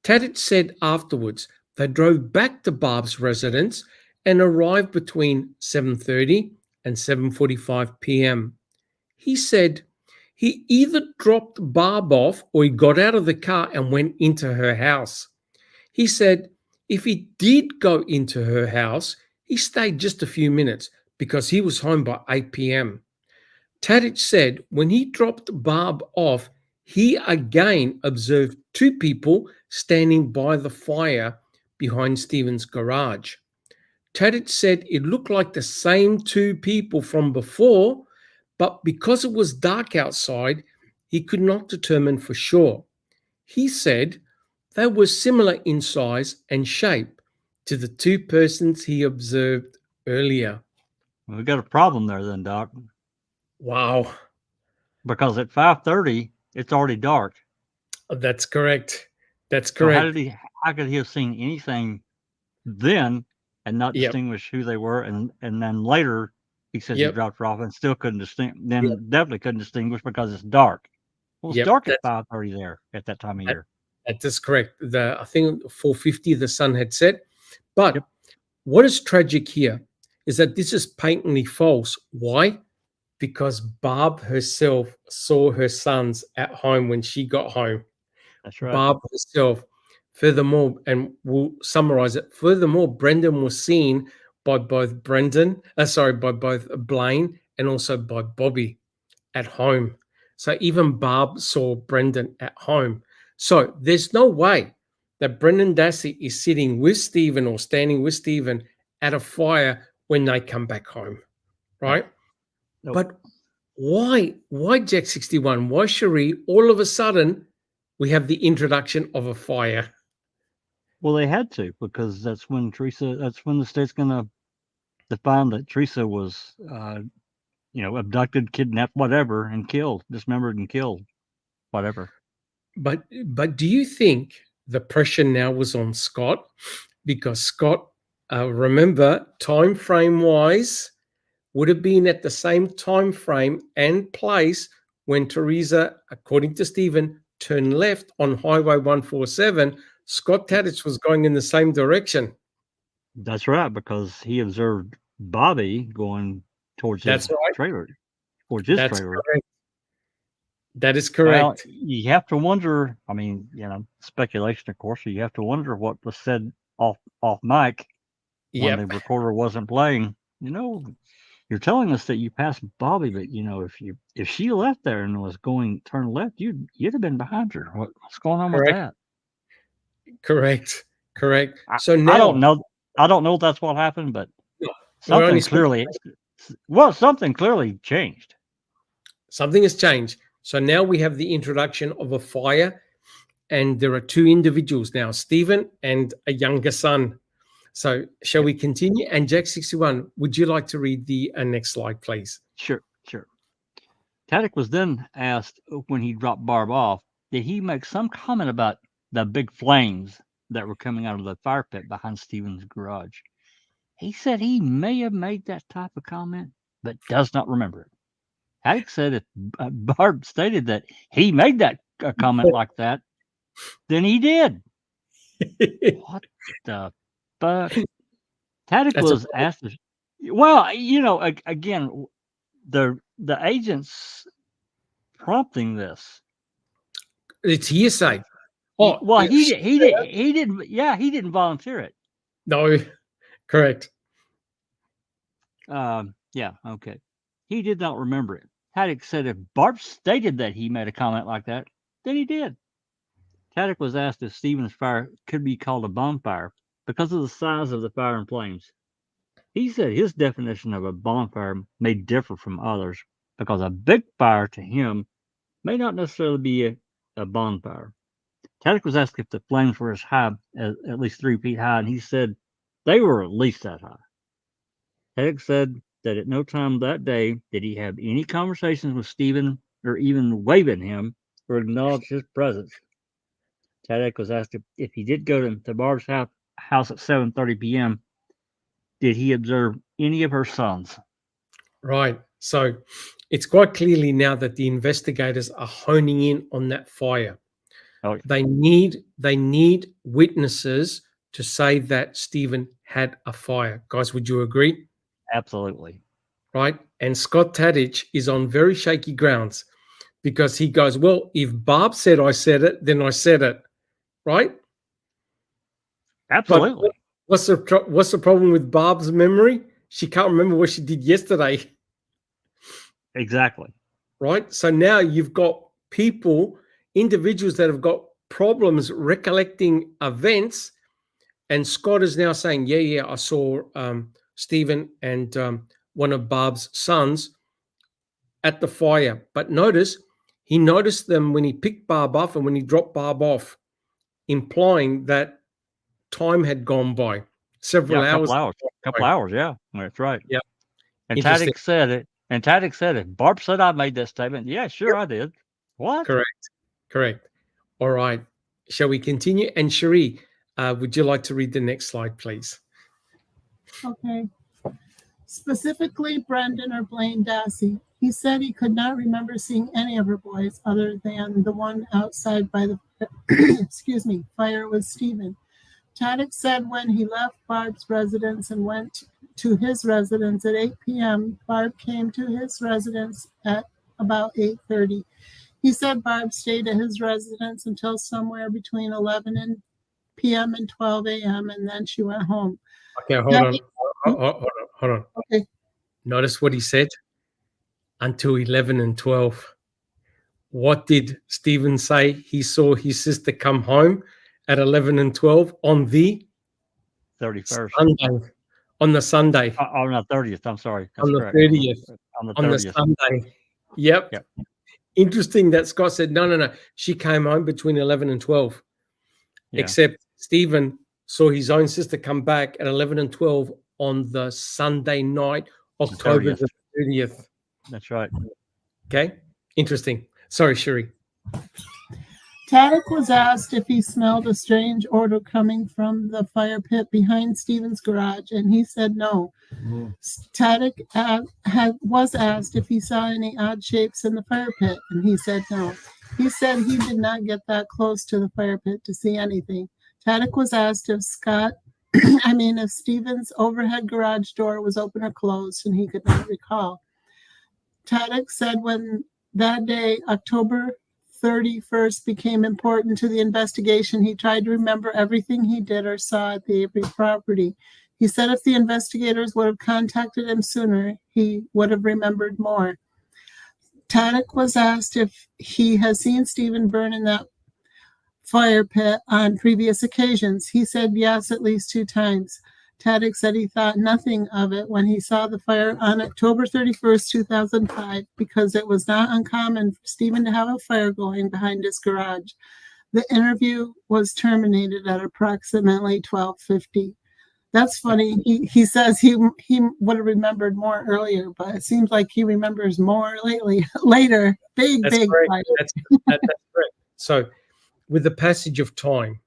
Tadich said afterwards they drove back to Barb's residence and arrived between 7:30 and 7:45 p.m. He said he either dropped Barb off or he got out of the car and went into her house. He said if he did go into her house, he stayed just a few minutes because he was home by 8 p.m. Tadich said when he dropped Barb off, he again observed two people standing by the fire behind Stephen's garage. Tadich said it looked like the same two people from before, but because it was dark outside, he could not determine for sure. He said they were similar in size and shape to the two persons he observed earlier. We got a problem there then, Doc, Wow, because at 5:30 it's already dark. that's correct. That's So correct. how could he have seen anything then and not Yep. distinguish who they were? And then later he says he Yep. dropped her off and still couldn't distinguish. Then Yep. definitely couldn't distinguish because it's dark. Well, it's Yep, dark at 5:30 there at that time of that- year. That is correct. I think 4:50 the sun had set. But Yep. what is tragic here is that this is patently false. Why? Because Barb herself saw her sons at home when she got home. That's right. Barb herself. Furthermore, and we'll summarize it. Furthermore, Brendan was seen by both by both Blaine and also by Bobby at home. So even Barb saw Brendan at home. So there's no way that Brendan Dassey is sitting with Stephen or standing with Stephen at a fire when they come back home, right? Nope. But why Jack 61? Why Cherie? All of a sudden, we have the introduction of a fire. Well, they had to, because that's when the state's going to define that Teresa was, abducted, kidnapped, whatever, and killed, dismembered and killed, whatever. But do you think the pressure now was on Scott? Because Scott, remember, time frame wise, would have been at the same time frame and place when Teresa, according to Stephen, turned left on Highway 147. Scott Tadich was going in the same direction. That's right, because he observed Bobby going towards That's his right. trailer. Towards his That's trailer. correct. That is Well, correct. you have to wonder. I mean, speculation, of course. You have to wonder what was said off mic when Yep. the recorder wasn't playing. You're telling us that you passed Bobby, but if she left there and was going turn left, you'd have been behind her. What's going on Correct. with that? Correct. I, So I now don't know. I don't know if that's what happened, but No, we're only something clearly changed. something has changed. So now we have the introduction of a fire, and there are two individuals now, Stephen and a younger son. So shall we continue? And Jack 61, would you like to read the next slide, please? Sure. Taddick was then asked when he dropped Barb off, did he make some comment about the big flames that were coming out of the fire pit behind Stephen's garage? He said he may have made that type of comment, but does not remember it. Taddick said if Barb stated that he made that comment like that, then he did. What the fuck? Taddick was asked. Well, again, the agents prompting this. It's hearsay. Oh, Well, he didn't. Yeah, he didn't volunteer it. No, correct. Yeah, okay. He did not remember it. Taddick said if Barb stated that he made a comment like that, then he did. Taddick was asked if Stephen's fire could be called a bonfire because of the size of the fire and flames. He said his definition of a bonfire may differ from others because a big fire to him may not necessarily be a bonfire. Taddick was asked if the flames were as high as at least 3 feet high, and he said they were at least that high. Taddick said that at no time that day did he have any conversations with Stephen or even wave at him or acknowledge his presence. Taddick was asked if he did go to Barb's house at 7:30 p.m., did he observe any of her sons? Right. So it's quite clearly now that the investigators are honing in on that fire. Oh, yeah. They need witnesses to say that Stephen had a fire. Guys, would you agree? Absolutely. Right. And Scott Tadich is on very shaky grounds because he goes, well, if Barb said I said it, then I said it. Right. Absolutely. But what's the problem with Barb's memory? She can't remember what she did yesterday. Exactly. Right. So now you've got individuals that have got problems recollecting events. And Scott is now saying, yeah, I saw Stephen and one of Barb's sons at the fire. But notice He noticed them when he picked Barb off and when he dropped Barb off, implying that time had gone by. Several Yeah, a hours. couple hours. Yeah, that's right. Yep. And Interesting. Taddick said it. And Taddick said it. Barb said I made that statement. Yeah, sure, I did. What? Correct. All right. Shall we continue? And Cherie, would you like to read the next slide, please? Okay. Specifically, Brendan or Blaine Dassey. He said he could not remember seeing any of her boys other than the one outside by the fire with Stephen. Taddick said when he left Barb's residence and went to his residence at 8 p.m., Barb came to his residence at about 8:30. He said Barb stayed at his residence until somewhere between 11 p.m. and 12 a.m., and then she went home. Okay, hold on. Okay. Notice what he said. Until 11 and 12. What did Stephen say? He saw his sister come home at 11 and 12 on the 31st. Sunday. On the Sunday. On the 30th. I'm sorry. On the 30th. On the 30th. On the Sunday. Yep. Interesting that Scott said, no. She came home between 11 and 12. Yeah. Except Stephen saw his own sister come back at 11 and 12 on the Sunday night, October the 30th. That's right. Okay. Interesting. Sorry, Cherie. Taddick was asked if he smelled a strange odor coming from the fire pit behind Stephen's garage, and he said no. Taddick was asked if he saw any odd shapes in the fire pit, and he said no. He said he did not get that close to the fire pit to see anything. Taddick was asked if if Stephen's overhead garage door was open or closed, and he could not recall. Taddick said when that day, October 31st, became important to the investigation, he tried to remember everything he did or saw at the Avery property. He said if the investigators would have contacted him sooner, he would have remembered more. Taddick was asked if he has seen Stephen burn in that fire pit on previous occasions. He said yes, at least 2 times. Taddick said he thought nothing of it when he saw the fire on October 31st, 2005, because it was not uncommon for Stephen to have a fire going behind his garage. The interview was terminated at approximately 12:50. That's funny. He says he would have remembered more earlier, but it seems like he remembers more later. Big. That's correct. So with the passage of time,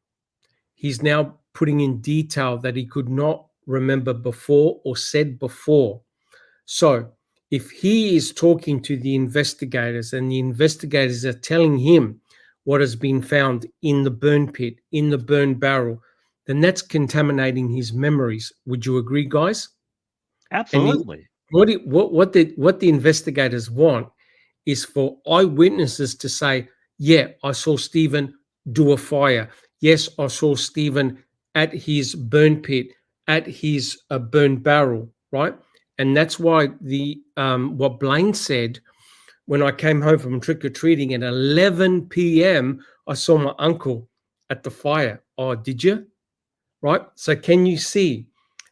he's now putting in detail that he could not remember before or said before. So if he is talking to the investigators and the investigators are telling him what has been found in the burn pit, in the burn barrel, then that's contaminating his memories. Would you agree, guys? Absolutely. What the investigators want is for eyewitnesses to say, yeah, I saw Stephen do a fire. Yes, I saw Stephen at his burn pit, at his burn barrel, right? And that's why what Blaine said, when I came home from trick-or-treating at 11 p.m., I saw my uncle at the fire. Oh, did you? Right? So can you see?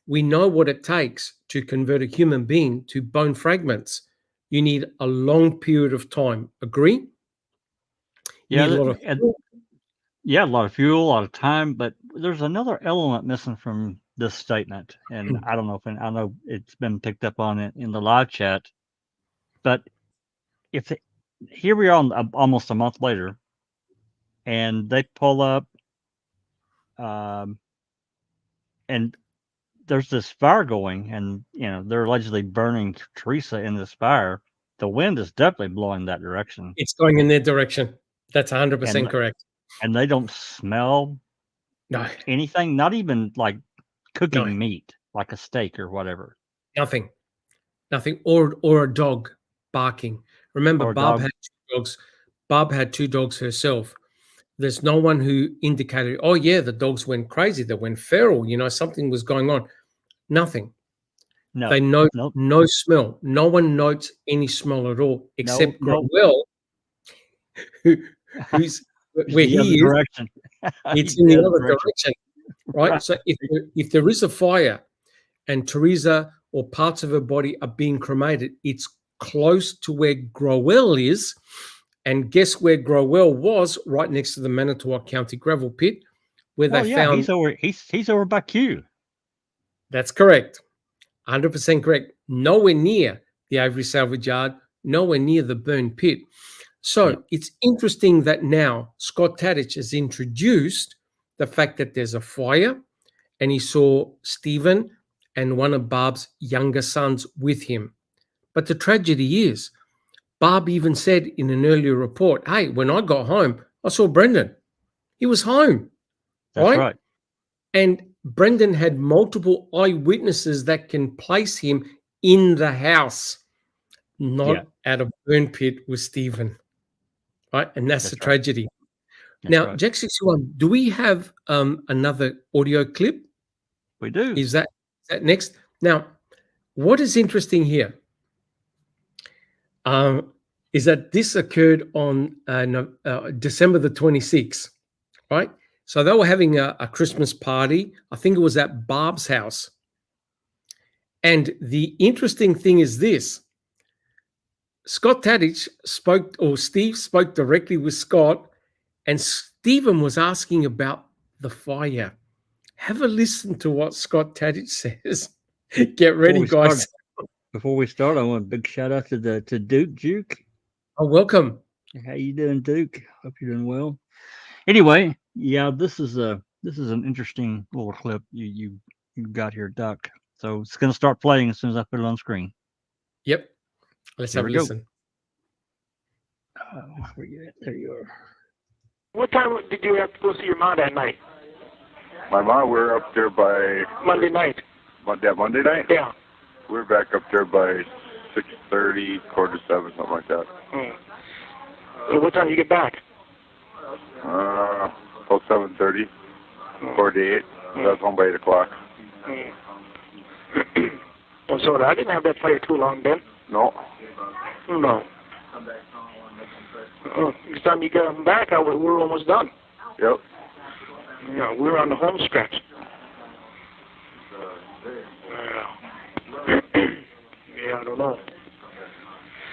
We know what it takes to convert a human being to bone fragments. You need a long period of time. Agree? Yeah, a lot of fuel, a lot of time, but there's another element missing from this statement, and I don't know I know it's been picked up on it in the live chat, but here we are almost a month later, and they pull up, and there's this fire going, and they're allegedly burning Teresa in this fire. The wind is definitely blowing that direction. It's going in their direction. That's 100% correct. And they don't smell anything, not even like cooking meat, like a steak or whatever. Nothing. Or a dog barking. Remember, Barb had 2 dogs. Barb had 2 dogs herself. There's no one who indicated, oh yeah, the dogs went crazy. They went feral. Something was going on. Nothing. No. They note no smell. No one notes any smell at all, except Growell, who's where he is. Direction. It's in the other direction, right? So if there is a fire and Teresa or parts of her body are being cremated, it's close to where Growell is, And guess where Growell was? Right next to the Manitowoc County gravel pit, where Oh they yeah, found. he's over by Q. That's correct. 100% correct. Nowhere near the Avery salvage yard, nowhere near the burn pit. So Yep. it's interesting that now Scott Tadich has introduced the fact that there's a fire and he saw Stephen and one of Barb's younger sons with him. But the tragedy is, Barb even said in an earlier report, hey, when I got home, I saw Brendan. He was home. That's right. And Brendan had multiple eyewitnesses that can place him in the house, not at a burn pit with Stephen. Right? And that's the right. tragedy. That's Now, right. Jack 61, do we have another audio clip? We do. Is that next? Now, what is interesting here is that this occurred on December the 26th, right? So they were having a Christmas party. I think it was at Barb's house. And the interesting thing is this. Scott Tadich Steve spoke directly with Scott, and Stephen was asking about the fire. Have a listen to what Scott Tadich says. Get ready, guys. Before we start, I want a big shout out to Duke. Oh, welcome. How you doing, Duke? Hope you're doing well. Anyway, yeah, this is an interesting little clip you got here, Duck. So it's going to start playing as soon as I put it on screen. Yep. Let's have a listen. Where you at? There you are. What time did you have to go see your mom that night? My mom, we're up there by Monday night. Monday night? Yeah. We're back up there by 6:30, 6:45, something like that. So what time do you get back? About 7:30, 48. I was home by 8 o'clock. Well, so I didn't have that fire too long then. No. No. Next time you got back, we were almost done. Yep. Yeah, we were on the home stretch. Yeah, I don't know.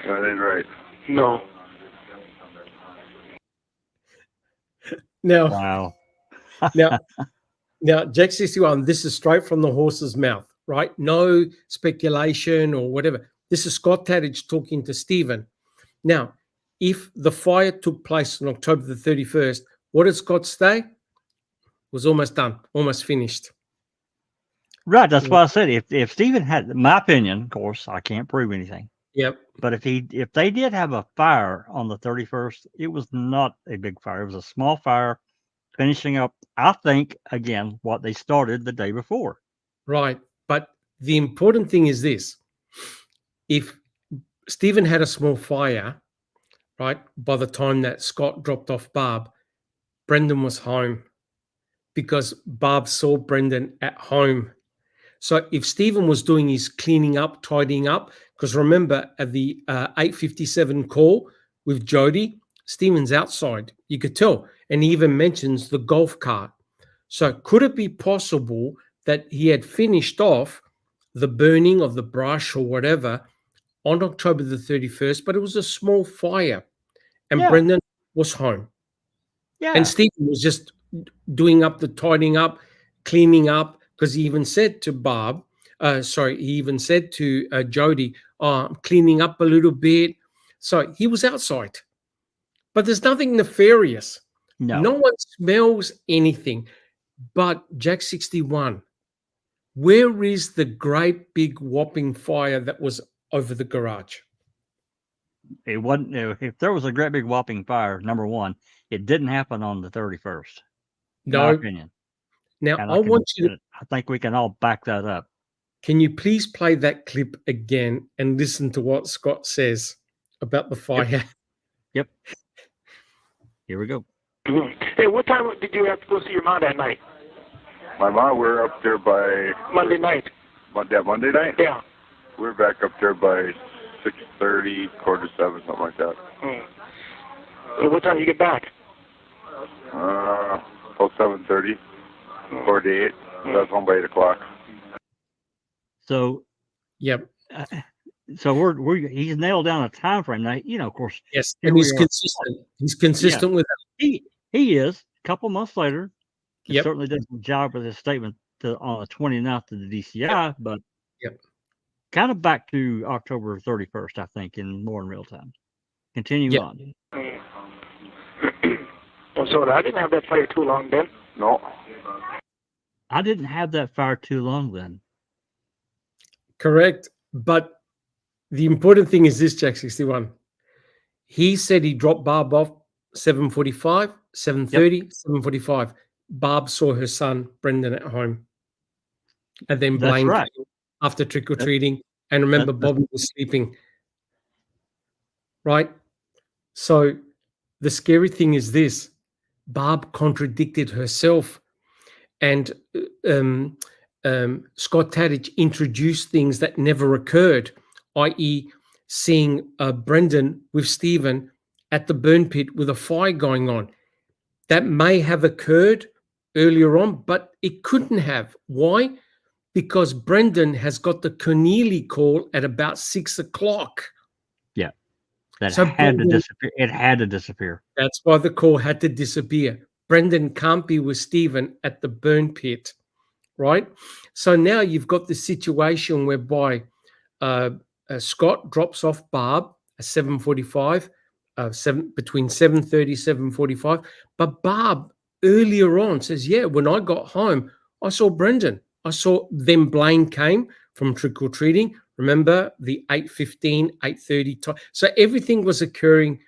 That ain't right. No. Now, wow. now, Jack 61, this is straight from the horse's mouth, right? No speculation or whatever. This is Scott Tadich talking to Stephen. Now, if the fire took place on October the 31st, what did Scott say? It was almost done, almost finished. Right. That's why I said if Stephen had, my opinion, of course, I can't prove anything. Yep. But if they did have a fire on the 31st, it was not a big fire. It was a small fire finishing up, I think, again, what they started the day before. Right. But the important thing is this. If Stephen had a small fire, right, by the time that Scott dropped off Barb, Brendan was home because Barb saw Brendan at home. So if Stephen was doing his cleaning up, tidying up, because remember at the 8:57 call with Jody, Stephen's outside. You could tell. And he even mentions the golf cart. So could it be possible that he had finished off the burning of the brush or whatever on October the 31st, but it was a small fire and Brendan was home. Yeah. And Stephen was just doing up the tidying up, cleaning up, because he even said to Jody, I'm cleaning up a little bit. So he was outside. But there's nothing nefarious. No one smells anything. But Jack 61, where is the great big whopping fire that was over the garage? It wasn't. If there was a great big whopping fire, number one, it didn't happen on the 31st. No. My opinion. Now, And I think we can all back that up. Can you please play that clip again and listen to what Scott says about the fire? Yep. Here we go. Hey, what time did you have to go see your mom that night? My mom, we're up there by Monday night. Monday night? Yeah. We're back up there by 6:30, 6:45, something like that. So what time do you get back? About 7:30, 48. I was home by 8 o'clock. So, yep. So he's nailed down a time frame. Now, of course, Yes, here and he's we are. consistent. He's consistent with that. He is. A couple months later, he Yep. certainly did a job with his statement on the 29th of the DCI, but Yep. kind of back to October 31st, I think, more in real time. Continue on. Oh, so I didn't have that fire too long then. No. I didn't have that fire too long then. Correct. But the important thing is this, Jack 61. He said he dropped Barb off 7:45, 7:30, 7:45. Barb saw her son, Brendan, at home. And then That's Blaine right. came after trick-or-treating. And remember, Bobby was sleeping. Right? So the scary thing is this. Barb contradicted herself. And Scott Tadich introduced things that never occurred, i.e., seeing Brendan with Stephen at the burn pit with a fire going on. That may have occurred earlier on, but it couldn't have. Why? Because Brendan has got the Cornelia call at about 6 o'clock. Yeah. That So had to disappear. It had to disappear. That's why the call had to disappear. Brendan can't be with Stephen at the burn pit, right? So now you've got the situation whereby Scott drops off Barb at 7:45, between 7:30, 7:45. But Barb earlier on says, yeah, when I got home, I saw Brendan. I saw then Blaine came from trick-or-treating. Remember the 8:15, 8:30 time. So everything was occurring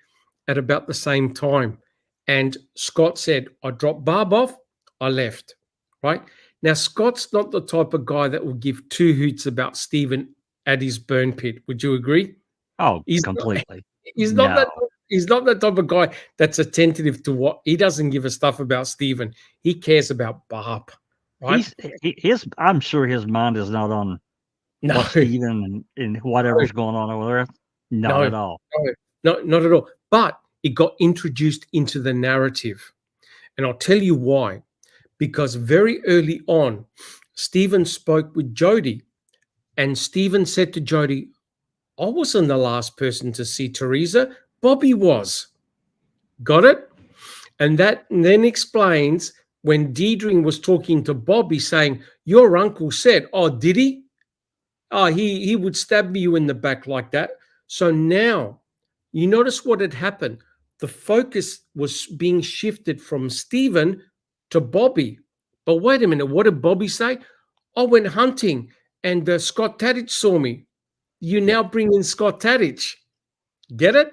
at about the same time. And Scott said, I dropped Barb off, I left, right? Now, Scott's not the type of guy that will give two hoots about Stephen at his burn pit. Would you agree? Oh, He's completely. He's not that type of guy that's attentive to what he doesn't give a stuff about Stephen. He cares about Barb, right? I'm sure his mind is not on Stephen and whatever's going on over there. Not at all. No, not at all. But it got introduced into the narrative. And I'll tell you why. Because very early on, Stephen spoke with Jody. And Stephen said to Jody, I wasn't the last person to see Teresa. Bobby was. Got it? And that then explains when Deidre was talking to Bobby saying, your uncle said, oh, did he? Oh, he would stab you in the back like that. So now you notice what had happened. The focus was being shifted from Stephen to Bobby. But wait a minute, what did Bobby say? I went hunting and Scott Tadich saw me. You now bring in Scott Tadich. Get it?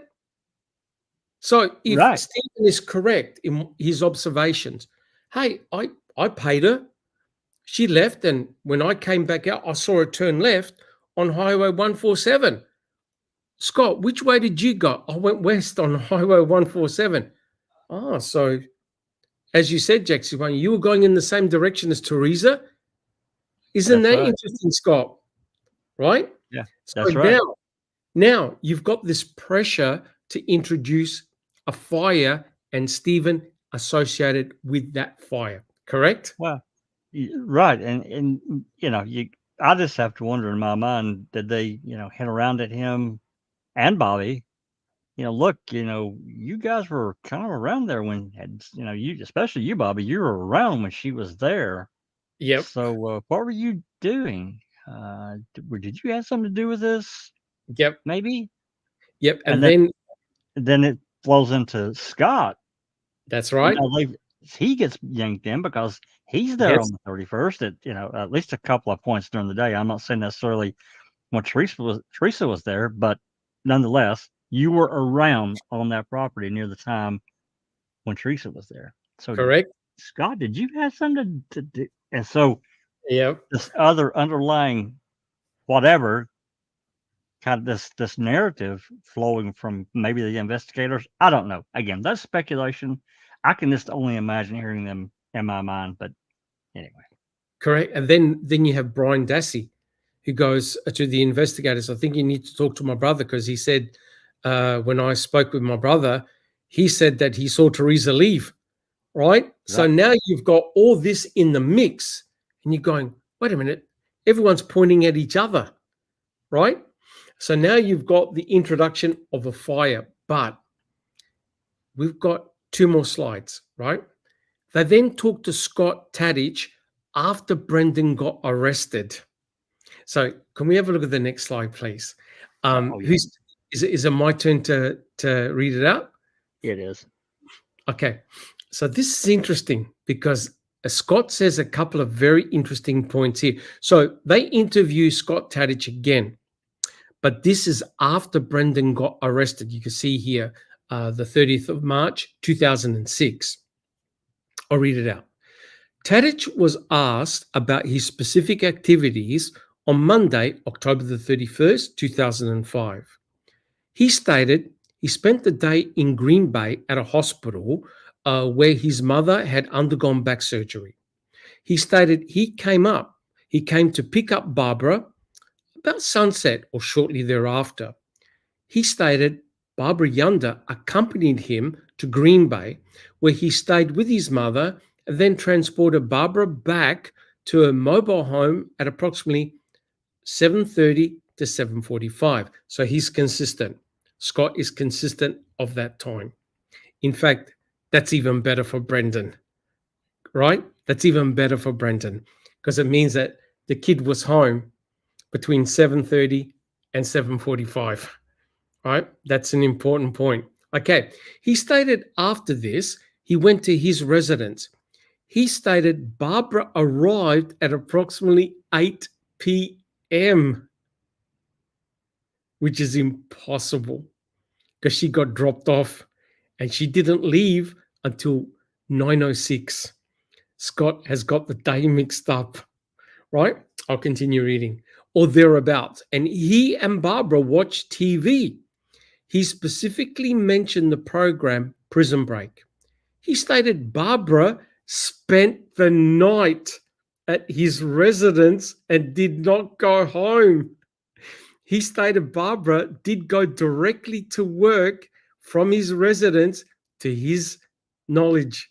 So if Stephen is correct in his observations, hey, I paid her. She left, and when I came back out, I saw her turn left on Highway 147. Scott, which way did you go? I went west on Highway 147. Oh, so as you said, Jackson, you were going in the same direction as Teresa? Isn't that interesting, Scott? Right? Yeah, that's right. Now you've got this pressure to introduce a fire and Stephen associated with that fire, correct? Well, right. And I just have to wonder in my mind, did they, hit around at him and Bobby? Look, you guys were kind of around there when, especially you, Bobby, you were around when she was there. Yep. So what were you doing? Did you have something to do with this? Yep. Maybe. Yep. And then it flows into Scott. That's right. He gets yanked in because he's there on the 31st at least a couple of points during the day. I'm not saying necessarily when Teresa was there, but nonetheless, you were around on that property near the time when Teresa was there. So correct. Scott, did you have something to do? And so this other underlying whatever kind of this narrative flowing from maybe the investigators. I don't know. Again, that's speculation. I can just only imagine hearing them in my mind. But anyway. Correct. And then you have Brendan Dassey, who goes to the investigators. I think you need to talk to my brother because he said when I spoke with my brother, he said that he saw Teresa leave. Right? So now you've got all this in the mix and you're going, wait a minute, everyone's pointing at each other. Right? So now you've got the introduction of a fire, but we've got 2 more slides, right? They then talked to Scott Tadich after Brendan got arrested. So can we have a look at the next slide, please? Oh, yeah. Is it my turn to read it out? It is. Okay. So this is interesting because Scott says a couple of very interesting points here. So they interview Scott Tadich again, but this is after Brendan got arrested. You can see here, the 30th of March, 2006. I'll read it out. Tadich was asked about his specific activities on Monday, October the 31st, 2005. He stated he spent the day in Green Bay at a hospital where his mother had undergone back surgery. He stated he came to pick up Barbara about sunset or shortly thereafter. He stated Barbara Yunder accompanied him to Green Bay, where he stayed with his mother and then transported Barbara back to her mobile home at approximately 7:30 to 7:45. So he's consistent. Scott is consistent of that time. In fact, that's even better for Brendan, right? That's even better for Brendan because it means that the kid was home between 7:30 and 7:45, right? That's an important point. Okay. He stated after this, he went to his residence. He stated Barbara arrived at approximately 8 p.m., which is impossible because she got dropped off and she didn't leave until 9:06. Scott has got the day mixed up, right? I'll continue reading. Or thereabouts. And he and Barbara watched TV. He specifically mentioned the program Prison Break. He stated Barbara spent the night at his residence and did not go home. He stated Barbara did go directly to work from his residence to his knowledge.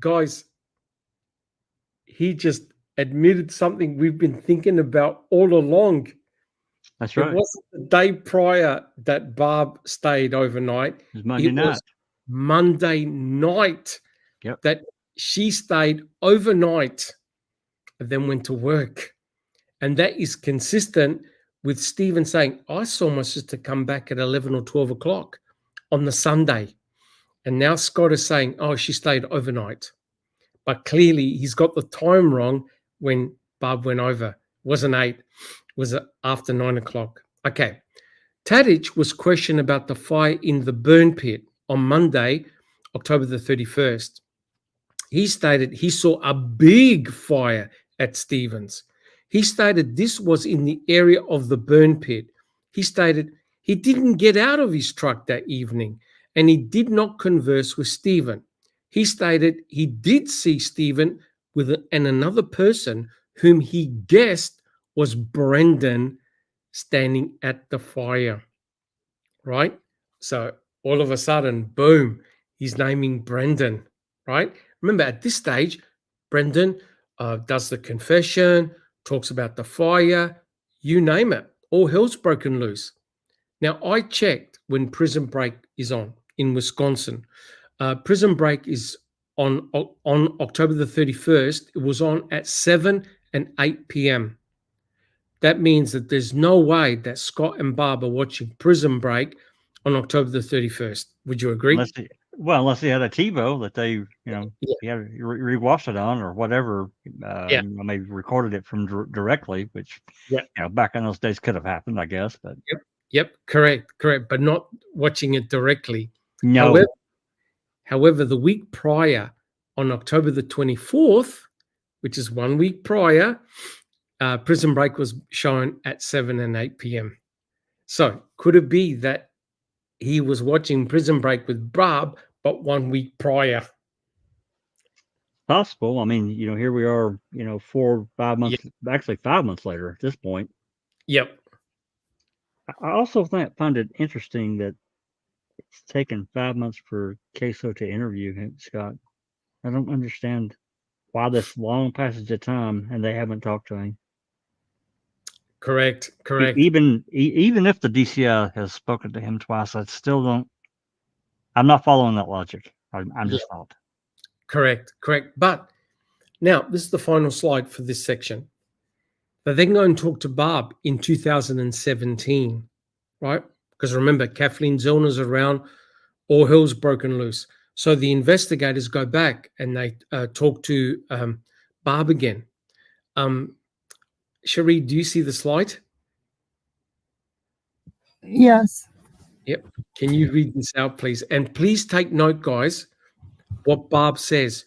Guys, he just admitted something we've been thinking about all along. That's It right. wasn't the day prior that Barb stayed overnight. It was Monday It night. was Monday night Yep. that she stayed overnight and then went to work. And that is consistent with Stephen saying, I saw my sister come back at 11 or 12 o'clock on the Sunday. And now Scott is saying, oh, she stayed overnight. But clearly he's got the time wrong when Barb went over. It wasn't 8, it was after 9 o'clock. Okay. Tadich was questioned about the fire in the burn pit on Monday, October the 31st. He stated he saw a big fire at Stevens. He stated this was in the area of the burn pit. He stated he didn't get out of his truck that evening and he did not converse with Stephen. He stated he did see Stephen with another person whom he guessed was Brendan standing at the fire, right? So all of a sudden, boom, he's naming Brendan, right? Remember, at this stage, Brendan does the confession, talks about the fire, you name it. All hell's broken loose. Now, I checked when Prison Break is on in Wisconsin. Prison Break is on October the 31st. It was on at 7 and 8 p.m. That means that there's no way that Scott and Barb are watching Prison Break on October the 31st. Would you agree? Unless he had a TiVo that they, he had rewatched it on or whatever. Yeah. Maybe recorded it from directly, which, back in those days could have happened, I guess. But Yep, correct. But not watching it directly. no. However, the week prior, on October the 24th, which is 1 week prior, Prison Break was shown at 7 and 8 p.m. So could it be that he was watching Prison Break with Barb, but 1 week prior? Possible. I mean, here we are, 4 or 5 months, actually 5 months later at this point. Yep. I also find it interesting that it's taken 5 months for Queso to interview him, Scott. I don't understand why this long passage of time and they haven't talked to him. Correct. Correct. Even if the DCI has spoken to him twice, I still don't. I'm not following that logic. I'm just not. Correct. But now this is the final slide for this section. They then go and talk to Barb in 2017, right? Because remember, Kathleen Zellner's around, all hell's broken loose. So the investigators go back and they talk to Barb again. Cherie, do you see the slide? Yes. Yep. Can you read this out, please? And please take note, guys, what Barb says,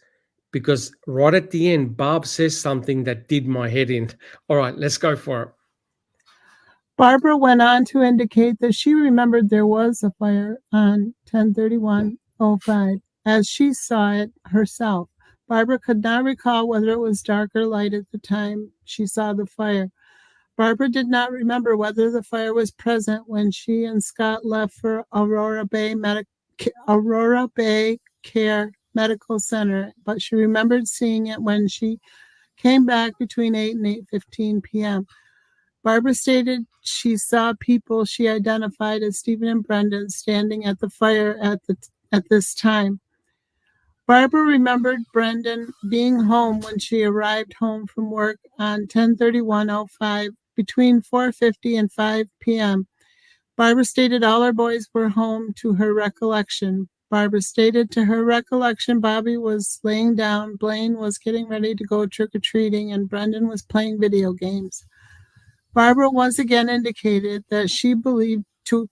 because right at the end, Barb says something that did my head in. All right, let's go for it. Barbara went on to indicate that she remembered there was a fire on 10/31/05 as she saw it herself. Barbara could not recall whether it was dark or light at the time she saw the fire. Barbara did not remember whether the fire was present when she and Scott left for Aurora Bay Care Medical Center, but she remembered seeing it when she came back between 8 and 8:15 p.m. Barbara stated she saw people she identified as Stephen and Brendan standing at the fire at this time. Barbara remembered Brendan being home when she arrived home from work on 10/31/05 between 4:50 and 5 p.m. Barbara stated all her boys were home to her recollection. Barbara stated to her recollection Bobby was laying down, Blaine was getting ready to go trick-or-treating, and Brendan was playing video games. Barbara once again indicated that she believed to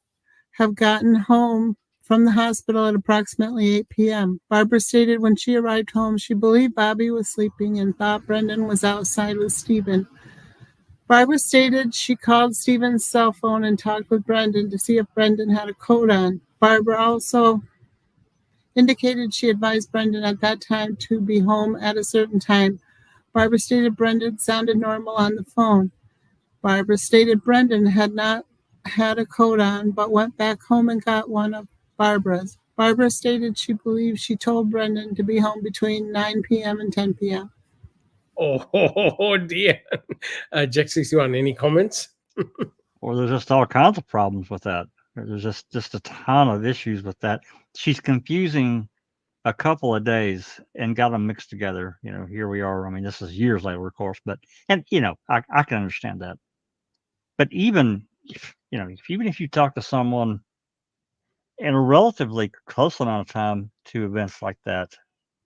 have gotten home from the hospital at approximately 8 p.m. Barbara stated when she arrived home, she believed Bobby was sleeping and thought Brendan was outside with Stephen. Barbara stated she called Stephen's cell phone and talked with Brendan to see if Brendan had a coat on. Barbara also indicated she advised Brendan at that time to be home at a certain time. Barbara stated Brendan sounded normal on the phone. Barbara stated Brendan had not had a coat on, but went back home and got one of Barbara's. Barbara stated she believed she told Brendan to be home between 9 p.m. and 10 p.m. Oh dear. Jack 61, any comments? Or there's just all kinds of problems with that. There's just a ton of issues with that. She's confusing a couple of days and got them mixed together. You know, here we are. I mean, this is years later, of course, but you know, I can understand that. But even if you talk to someone in a relatively close amount of time to events like that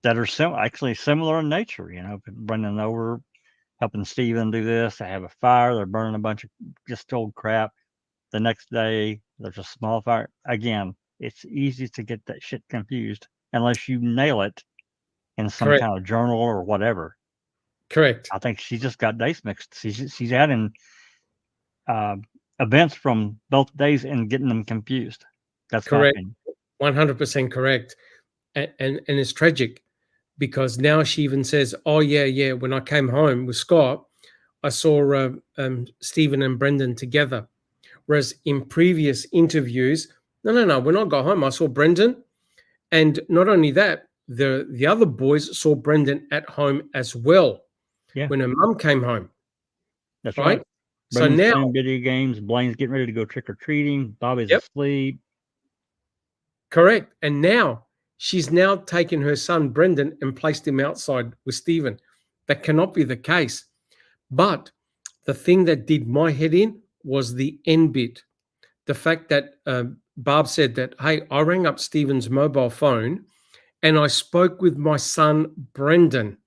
are actually similar in nature, you know, Brendan over helping Stephen do this, they have a fire, they're burning a bunch of just old crap. The next day, there's a small fire. Again, it's easy to get that shit confused unless you nail it in some Correct. kind of journal or whatever. Correct. I think she just got dates mixed. She's adding events from both days and getting them confused. That's correct. my opinion. 100% correct. And it's tragic because now she even says, oh, yeah, when I came home with Scott, I saw Stephen and Brendan together. Whereas in previous interviews, no, when I got home, I saw Brendan. And not only that, the other boys saw Brendan at home as well. Yeah. When her mum came home. That's right. right. So Brendan's now playing video games. Blaine's getting ready to go trick or treating. Bobby's Yep. asleep. Correct. And now she's now taken her son Brendan and placed him outside with Stephen. That cannot be the case. But the thing that did my head in was the end bit. The fact that Barb said that, hey, I rang up Stephen's mobile phone and I spoke with my son Brendan.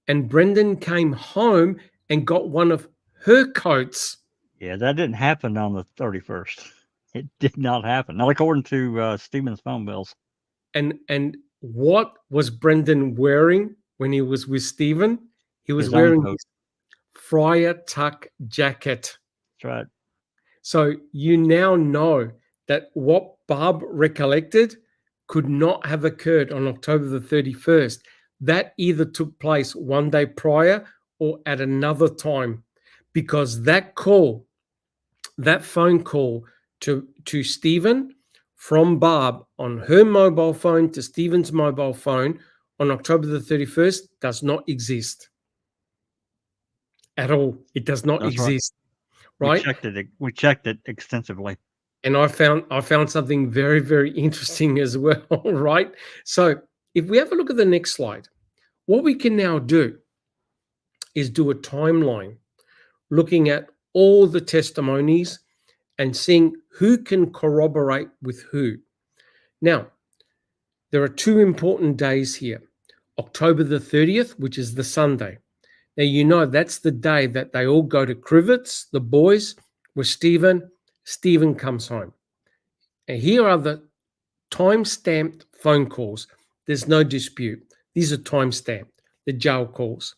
And Brendan came home and got one of her coats. Yeah, that didn't happen on the 31st. It did not happen. Not according to Stephen's phone bills. And what was Brendan wearing when he was with Stephen? He was His own wearing coat. his Friar Tuck jacket. That's right. So you now know that what Barb recollected could not have occurred on October the 31st. That either took place one day prior or at another time, because that call, that phone call to Stephen from Barb on her mobile phone to Stephen's mobile phone on October the 31st does not exist at all. It does not That's right. exist. right? We checked it extensively. And I found something very, very interesting as well, right? So if we have a look at the next slide, what we can now do is do a timeline, looking at all the testimonies and seeing who can corroborate with who. Now, there are two important days here. October the 30th, which is the Sunday. Now, you know that's the day that they all go to Crivets, the boys, with Stephen. Stephen comes home. And here are the time-stamped phone calls. There's no dispute. These are time-stamped, the jail calls.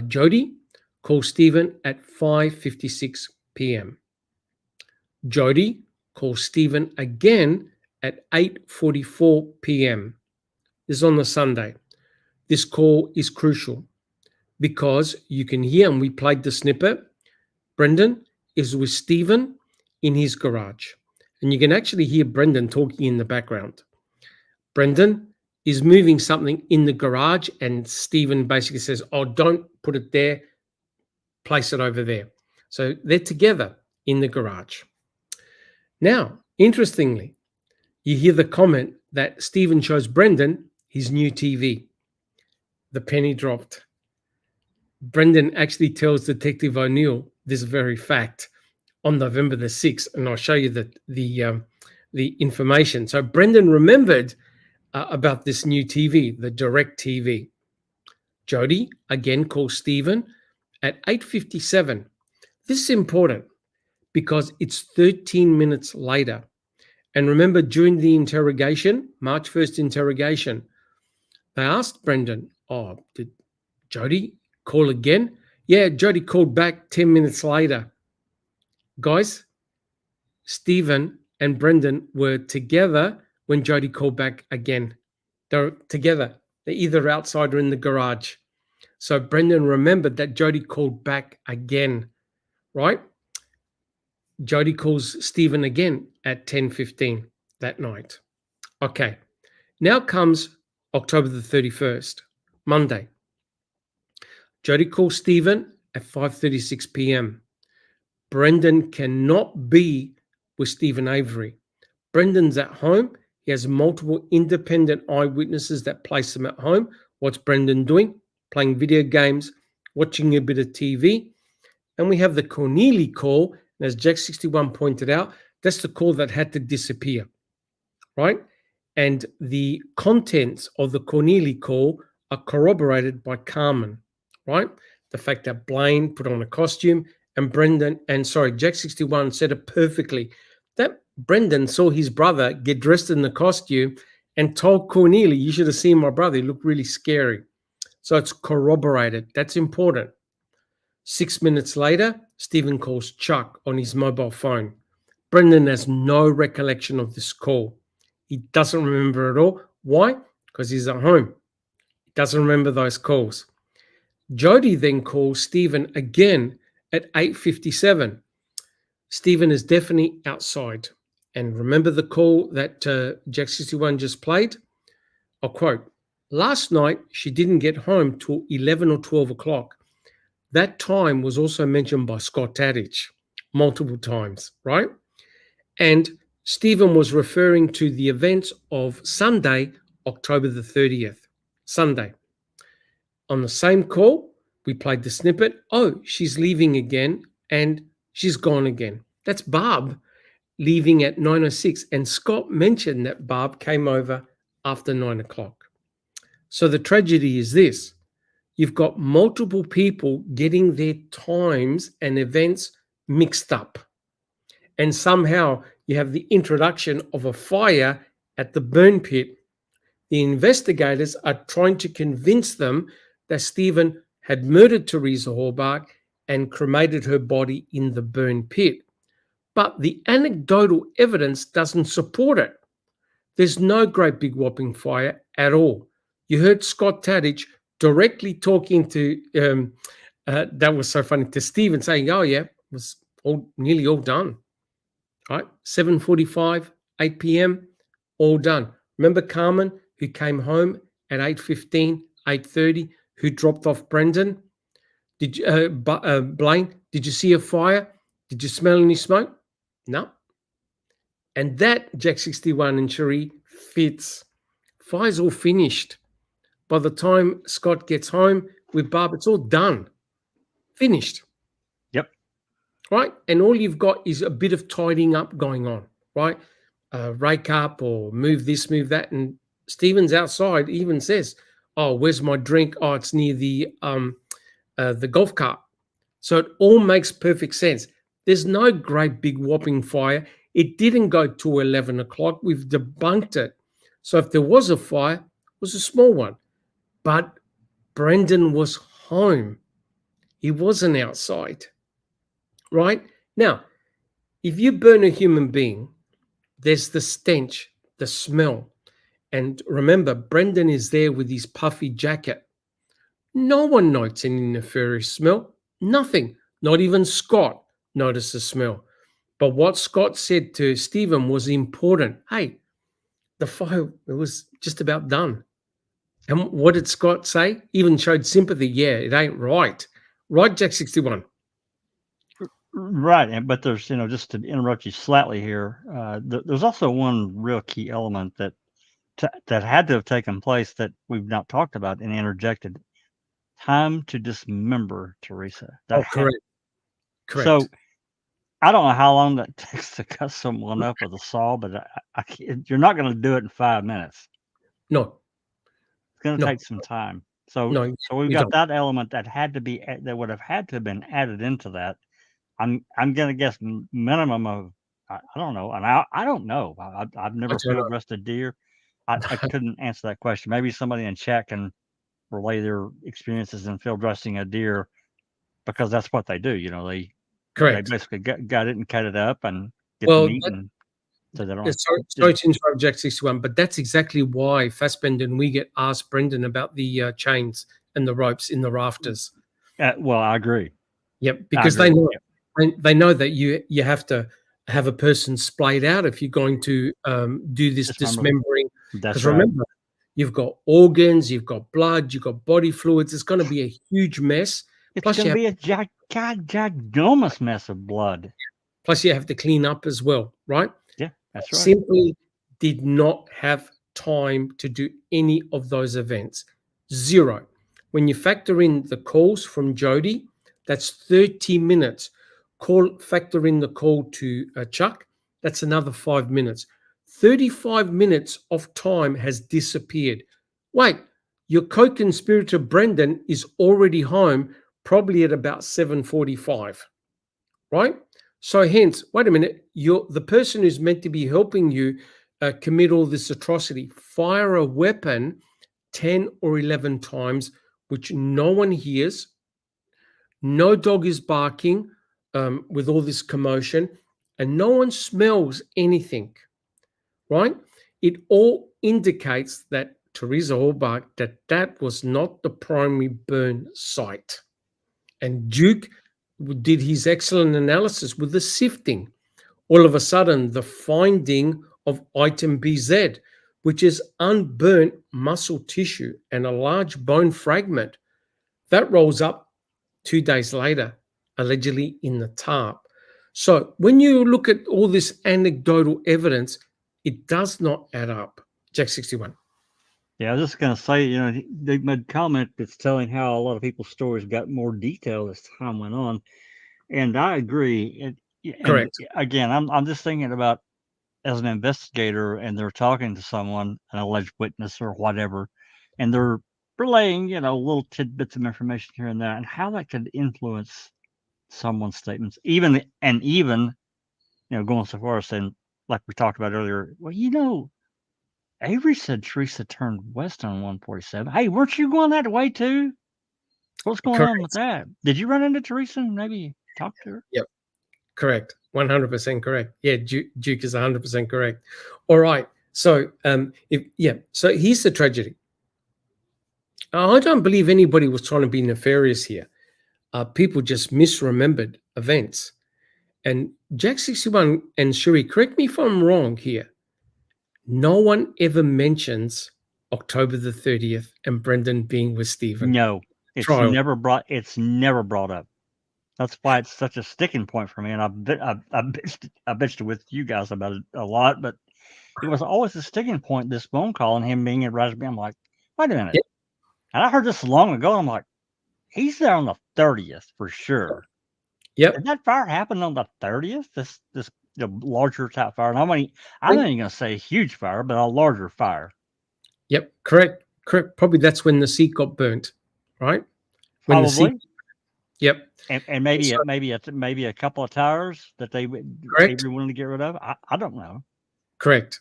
Jody calls Stephen at 5:56 p.m. Jody calls Stephen again at 8:44 p.m. This is on the Sunday. This call is crucial because you can hear, and we played the snippet, Brendan is with Stephen in his garage. And you can actually hear Brendan talking in the background. Brendan is moving something in the garage, and Stephen basically says, oh, don't put it there, place it over there. So they're together in the garage. Now, interestingly, you hear the comment that Stephen shows Brendan his new TV. The penny dropped. Brendan actually tells Detective O'Neill this very fact on November the 6th, and I'll show you the information. So Brendan remembered about this new TV, the Direct TV. Jody again calls Stephen at 8:57. This is important because it's 13 minutes later. And remember, during the interrogation, March 1st interrogation, they asked Brendan, oh, did Jody call again? Yeah, Jody called back 10 minutes later. Guys, Stephen and Brendan were together when Jody called back again. They're together. They're either outside or in the garage. So Brendan remembered that Jody called back again, right? Jody calls Stephen again at 10:15 that night. Okay, now comes October the 31st, Monday. Jody calls Stephen at 5:36 p.m. Brendan cannot be with Stephen Avery. Brendan's at home. He has multiple independent eyewitnesses that place him at home. What's Brendan doing? Playing video games, watching a bit of TV. And we have the Cornelie call. And as Jack 61 pointed out, that's the call that had to disappear, right? And the contents of the Cornelie call are corroborated by Carmen, right? The fact that Blaine put on a costume and Jack 61 said it perfectly, that Brendan saw his brother get dressed in the costume and told Cornelie, you should have seen my brother, he looked really scary. So it's corroborated. That's important. 6 minutes later, Stephen calls Chuck on his mobile phone. Brendan has no recollection of this call. He doesn't remember at all. Why? Because he's at home. He doesn't remember those calls. Jody then calls Stephen again at 8:57. Stephen is definitely outside. And remember the call that Jack 61 just played? I'll quote, last night she didn't get home till 11 or 12 o'clock. That time was also mentioned by Scott Tadich multiple times, right? And Stephen was referring to the events of Sunday, October the 30th, Sunday. On the same call, we played the snippet. Oh, she's leaving again and she's gone again. That's Barb leaving at 9:06. And Scott mentioned that Barb came over after 9 o'clock. So the tragedy is this. You've got multiple people getting their times and events mixed up. And somehow you have the introduction of a fire at the burn pit. The investigators are trying to convince them that Stephen had murdered Teresa Horbach and cremated her body in the burn pit. But the anecdotal evidence doesn't support it. There's no great big whopping fire at all. You heard Scott Tadich directly talking to, that was so funny, to Stephen saying, oh yeah, it was nearly all done, right? 7:45, 8 p.m., all done. Remember Carmen, who came home at 8:15, 8:30, who dropped off Brendan? Blaine, did you see a fire? Did you smell any smoke? No. And that, Jack 61 and Cherie, fits. Fire's all finished. By the time Scott gets home with Barb, it's all done. Finished. Yep. Right? And all you've got is a bit of tidying up going on, right? Rake up or move this, move that. And Stephen's outside even says, oh, where's my drink? Oh, it's near the golf cart. So it all makes perfect sense. There's no great big whopping fire. It didn't go to 11 o'clock. We've debunked it. So if there was a fire, it was a small one. But Brendan was home. He wasn't outside, right? Now, if you burn a human being, there's the stench, the smell. And remember, Brendan is there with his puffy jacket. No one notes any nefarious smell. Nothing. Not even Scott noticed the smell. But what Scott said to Stephen was important. Hey, the fire, it was just about done. And what did Scott say? Even showed sympathy. Yeah, it ain't right. Right, Jack 61. Right. But there's, just to interrupt you slightly here, there's also one real key element that had to have taken place that we've not talked about and interjected. Time to dismember Teresa. Correct. Correct. So I don't know how long that takes to cut someone up with a saw, but you're not going to do it in 5 minutes. No. It's going to take some time. So we've got that element that would have had to have been added into that. I'm going to guess minimum of, I don't know, an hour. I don't know. I've never field dressed a deer. I couldn't answer that question. Maybe somebody in chat can relay their experiences in field dressing a deer, because that's what they do. They basically got it and cut it up and get the meat. So they don't. Sorry to interrupt, Jack 61, but that's exactly why Fassbender and we get asked Brendan about the chains and the ropes in the rafters. Well, I agree. Yep, because they know that you have to have a person splayed out if you're going to do this dismembering. Because remember, you've got organs, you've got blood, you've got body fluids. It's going to be a huge mess. It's going to be a ginormous mess of blood. Plus, you have to clean up as well, right? Yeah, that's right. Simply did not have time to do any of those events. Zero. When you factor in the calls from Jody, that's 30 minutes. Factor in the call to Chuck, that's another 5 minutes. 35 minutes of time has disappeared. Wait, your co-conspirator Brendan is already home, probably at about 7:45, right? So hence, wait a minute, the person who's meant to be helping you commit all this atrocity, fire a weapon 10 or 11 times, which no one hears. No dog is barking with all this commotion, and no one smells anything, right? It all indicates that Teresa Hallbach, that was not the primary burn site. And Duke did his excellent analysis with the sifting. All of a sudden, the finding of item BZ, which is unburnt muscle tissue and a large bone fragment, that rolls up 2 days later, allegedly in the tarp. So when you look at all this anecdotal evidence, it does not add up. Jack 61. Yeah, I was just going to say, they made a comment that's telling how a lot of people's stories got more detail as time went on. And I agree. Correct. Again, I'm just thinking about, as an investigator, and they're talking to someone, an alleged witness or whatever, and they're relaying, little tidbits of information here and there, and how that could influence someone's statements. Even going so far as saying, like we talked about earlier, well, Avery said Teresa turned west on 147. Hey, weren't you going that way too? What's going on with that? Did you run into Teresa and maybe talk to her? Yep. Correct. 100% correct. Yeah, Duke is 100% correct. All right. So, so here's the tragedy. I don't believe anybody was trying to be nefarious here. People just misremembered events. And Jack 61 and Shuri, correct me if I'm wrong here. No one ever mentions October the 30th and Brendan being with Stephen. No, it's never brought up. That's why it's such a sticking point for me. And I bitched with you guys about it a lot, but it was always a sticking point, this phone call and him being at Raspberry. I'm like, wait a minute. Yep. And I heard this long ago. I'm like, he's there on the 30th for sure. Yep. Did that fire happen on the 30th? This larger type fire. And I'm not even going to say huge fire, but a larger fire. Yep. Correct. Probably that's when the seat got burnt, right? When Probably. Yep. And maybe maybe a couple of tires that Avery wanted to get rid of. I don't know. Correct.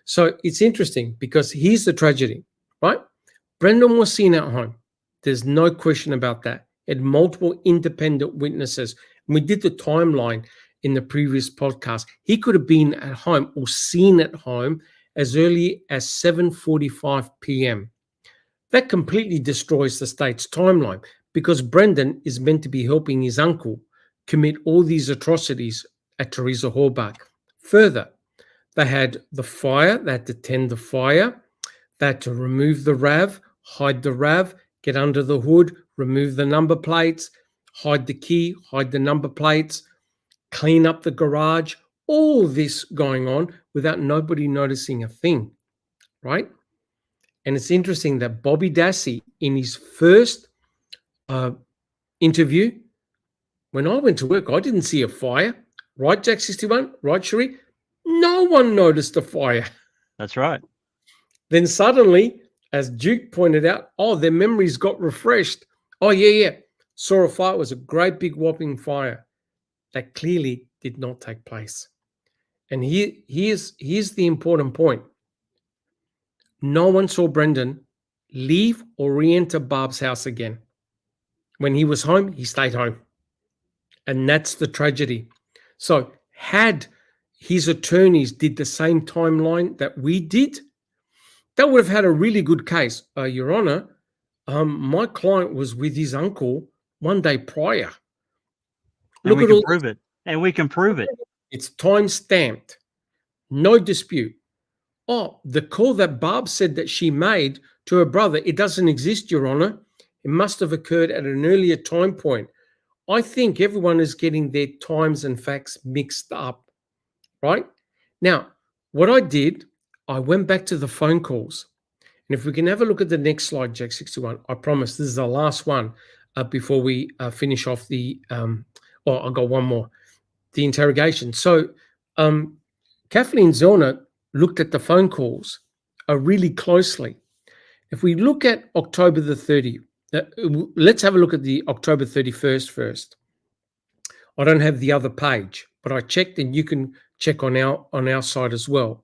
So it's interesting because here's the tragedy, right? Brendan was seen at home. There's no question about that. Had multiple independent witnesses. And we did the timeline in the previous podcast. He could have been at home or seen at home as early as 7:45 p.m. That completely destroys the state's timeline because Brendan is meant to be helping his uncle commit all these atrocities at Teresa Horbach. Further, they had the fire, they had to tend the fire, they had to remove the RAV, hide the RAV, get under the hood, remove the number plates, hide the key, hide the number plates, clean up the garage, all this going on without nobody noticing a thing, right? And it's interesting that Bobby Dassey, in his first interview, when I went to work, I didn't see a fire. Right, Jack 61? Right, Cherie? No one noticed a fire. That's right. Then suddenly, as Duke pointed out, their memories got refreshed. Oh, yeah. Saw a fire. It was a great big whopping fire. That clearly did not take place. And here's the important point. No one saw Brendan leave or re-enter Barb's house again. When he was home, he stayed home. And that's the tragedy. So had his attorneys did the same timeline that we did, that would have had a really good case. Your Honor, my client was with his uncle one day prior. And we can prove it. And we can prove it. It's time stamped. No dispute. The call that Barb said that she made to her brother, it doesn't exist, Your Honor. It must have occurred at an earlier time point. I think everyone is getting their times and facts mixed up, right? Now, what I did, I went back to the phone calls. And if we can have a look at the next slide, Jack 61, I promise this is the last one before we finish off the, I've got one more, the interrogation. So Kathleen Zellner looked at the phone calls really closely. If we look at October the 30th, let's have a look at the October 31st first. I don't have the other page, but I checked, and you can check on our side as well.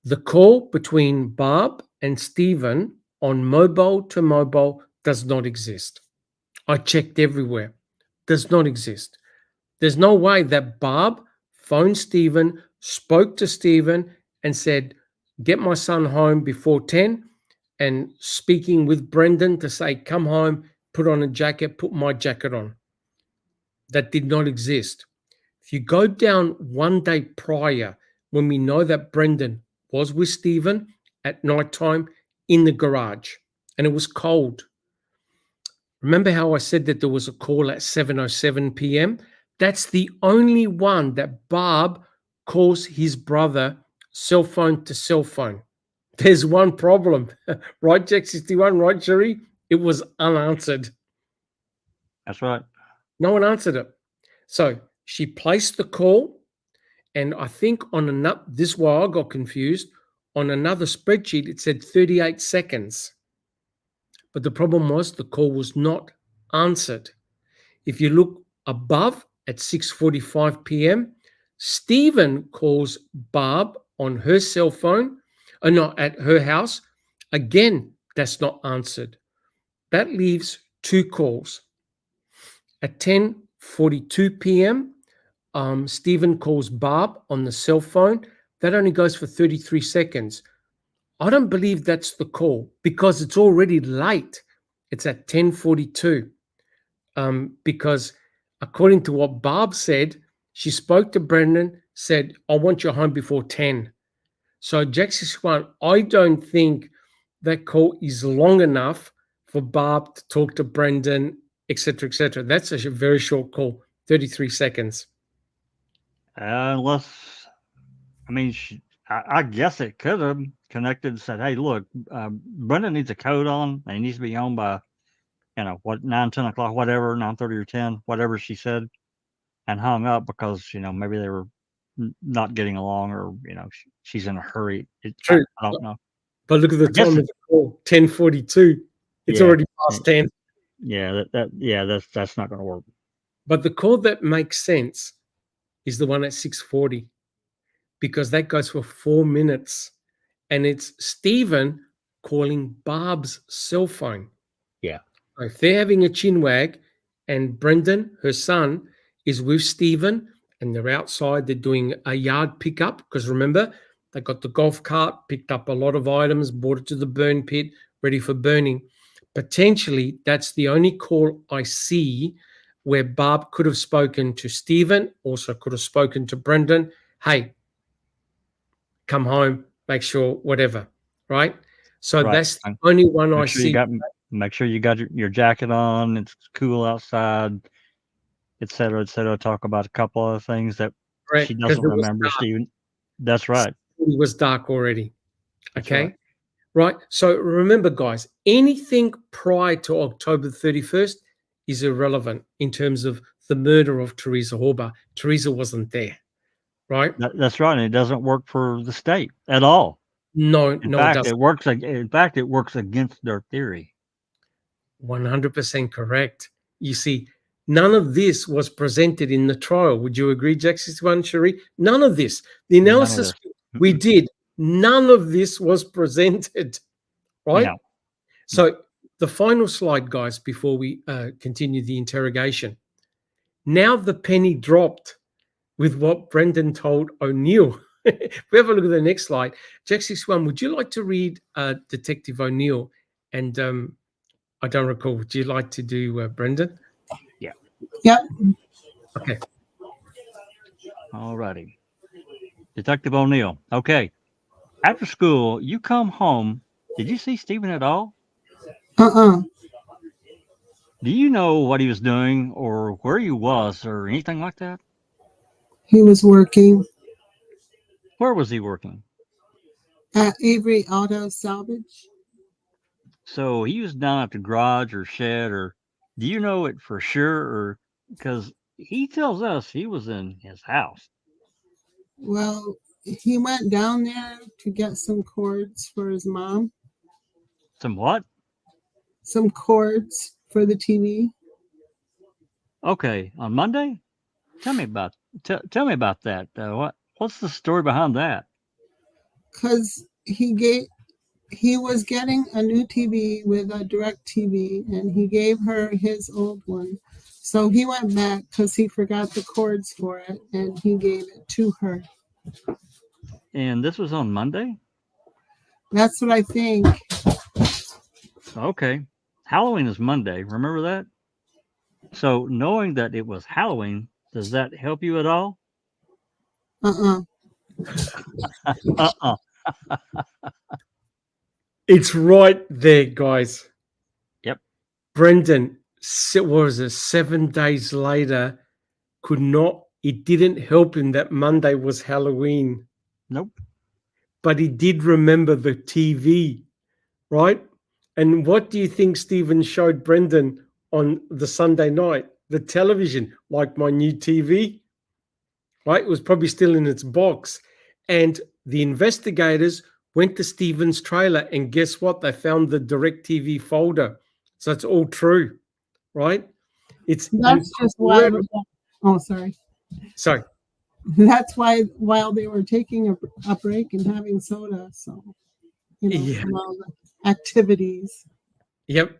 The call between Barb and Stephen on mobile to mobile does not exist. I checked everywhere. Does not exist. There's no way that Barb phoned Stephen, spoke to Stephen, and said, get my son home before 10, and speaking with Brendan to say, come home, put on a jacket, put my jacket on. That did not exist. If you go down one day prior, when we know that Brendan was with Stephen at nighttime in the garage, and it was cold. Remember how I said that there was a call at 7:07 p.m.? That's the only one that Barb calls his brother cell phone to cell phone. There's one problem. Right, Jack 61, right, Cherie? It was unanswered. That's right. No one answered it. So she placed the call, and I think on another, this is why I got confused, on another spreadsheet, it said 38 seconds. But the problem was the call was not answered. If you look above at 6:45 p.m., Stephen calls Barb on her cell phone, not at her house. Again, that's not answered. That leaves two calls. At 10:42 p.m., Stephen calls Barb on the cell phone. That only goes for 33 seconds. I don't believe that's the call because it's already late. It's at 10:42. Because according to what Barb said, she spoke to Brendan, said, I want you home before 10. So Jack 61, I don't think that call is long enough for Barb to talk to Brendan etc., etc. That's a very short call, 33 seconds. Unless, I mean, I guess it could have connected and said, hey, look, Brendan needs a coat on and he needs to be home by, 9, 10 o'clock, whatever, 9:30 or 10, whatever she said, and hung up because, maybe they were not getting along or, she's in a hurry. True. I don't know. But look at the I guess time of the call, 10:42. It's Yeah. already past 10. Yeah, that's not going to work. But the call that makes sense is the one at 6:40, because that goes for 4 minutes, and it's Stephen calling Barb's cell phone. Yeah. If they're having a chinwag and Brendan, her son, is with Stephen and they're outside, they're doing a yard pickup, because remember, they got the golf cart, picked up a lot of items, brought it to the burn pit, ready for burning. Potentially, that's the only call I see where Barb could have spoken to Stephen, also could have spoken to Brendan. Hey, come home, make sure, whatever, right? So Right. that's the only one I see. Make sure you got your jacket on. It's cool outside, et cetera, et cetera. Talk about a couple of things that Correct, she 'cause doesn't it was remember, dark. Stephen. That's right. It was dark already. That's Okay. Right. So remember, guys, anything prior to October 31st is irrelevant in terms of the murder of Teresa Horber. Teresa wasn't there. Right? That's right. And it doesn't work for the state at all. No, In it fact, doesn't. it works against their theory. 100% correct. You see, none of this was presented in the trial. Would you agree, Jack 61, Cherie? None of this. The analysis we did, none of this was presented, right? No. So the final slide, guys, before we continue the interrogation. Now the penny dropped with what Brendan told O'Neill. If we have a look at the next slide, Jack 61, would you like to read Detective O'Neill? And I don't recall. Would you like to do Brendan? Yeah. Yep. Okay. All righty. Detective O'Neill. Okay. After school, you come home. Did you see Stephen at all? Uh-uh. Do you know what he was doing or where he was or anything like that? He was working Where was he working? at Avery Auto Salvage. So he was down at the garage or shed, or do you know it for sure? Or because he tells us he was in his house. Well, he went down there to get some cords for his mom. Some what? Some cords for the TV. Okay, on Monday. Tell me about that. What's the story behind that? Because he was getting a new TV with a direct TV, and he gave her his old one. So he went back because he forgot the cords for it, and he gave it to her. And this was on Monday? That's what I think. Okay. Halloween is Monday. Remember that? So knowing that it was Halloween, does that help you at all? Uh-uh. Uh-uh. It's right there, guys. Yep. Brendan, what was it, 7 days later, it didn't help him that Monday was Halloween. Nope. But he did remember the TV, right? And what do you think Stephen showed Brendan on the Sunday night? The television, like my new TV, right? It was probably still in its box. And the investigators went to Stephen's trailer, and guess what? They found the DirecTV folder. So it's all true, right? That's just why. Oh, sorry. Sorry. That's why while they were taking a break and having soda, so Yeah. from all the activities. Yep.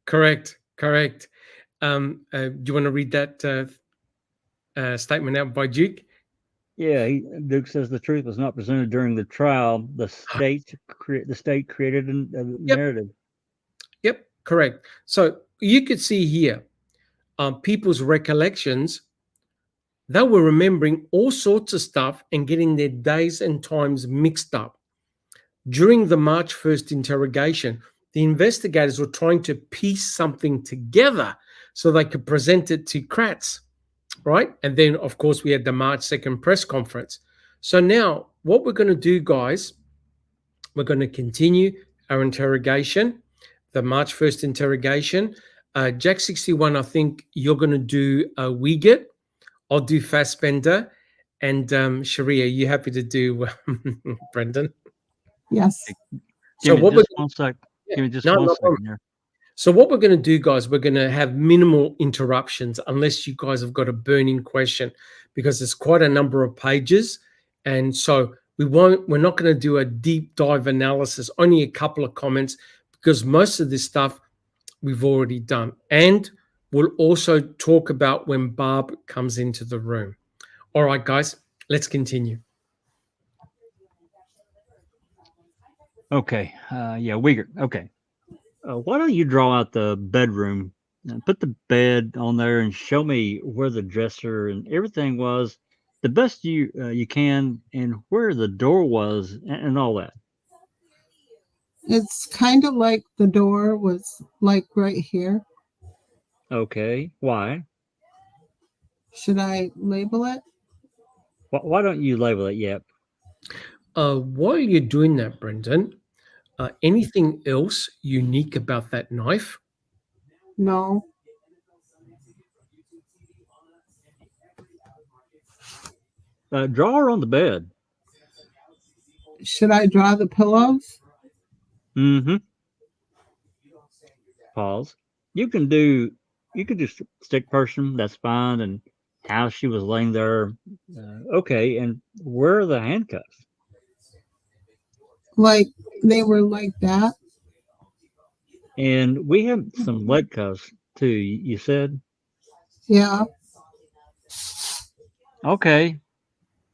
Correct. Do you want to read that statement out by Duke? Yeah, Duke says the truth was not presented during the trial. The state created a narrative. Yep, correct. So you could see here, people's recollections. They were remembering all sorts of stuff and getting their days and times mixed up. During the March 1st interrogation, the investigators were trying to piece something together so they could present it to Kratz, right? And then, of course, we had the March 2nd press conference. So now what we're going to do, guys, we're going to continue our interrogation, the March 1st interrogation. Jack 61, I think you're going to do Wiegert. I'll do Fassbender. And Sharia, you happy to do Brendan? Yes. Give So me what we're just one sec. Give me just No, one no second problem. here. So what we're going to do, guys, we're going to have minimal interruptions unless you guys have got a burning question, because there's quite a number of pages. And so we're not going to do a deep dive analysis, only a couple of comments, because most of this stuff we've already done. And we'll also talk about when Barb comes into the room. All right, guys, let's continue. Okay. Yeah, Wiegert. Okay. Why don't you draw out the bedroom and put the bed on there and show me where the dresser and everything was the best you can, and where the door was and all that. It's kind of like the door was like right here. Okay. Why? Should I label it? Why don't you label it? Yep. While you're doing that, Brendan, anything else unique about that knife? No. Draw her on the bed. Should I draw the pillows? Mm-hmm. Pause. You can do stick person. That's fine. And how she was laying there. Okay. And where are the handcuffs? Like they were like that? And we have some lead cuffs too. You said. Yeah. Okay.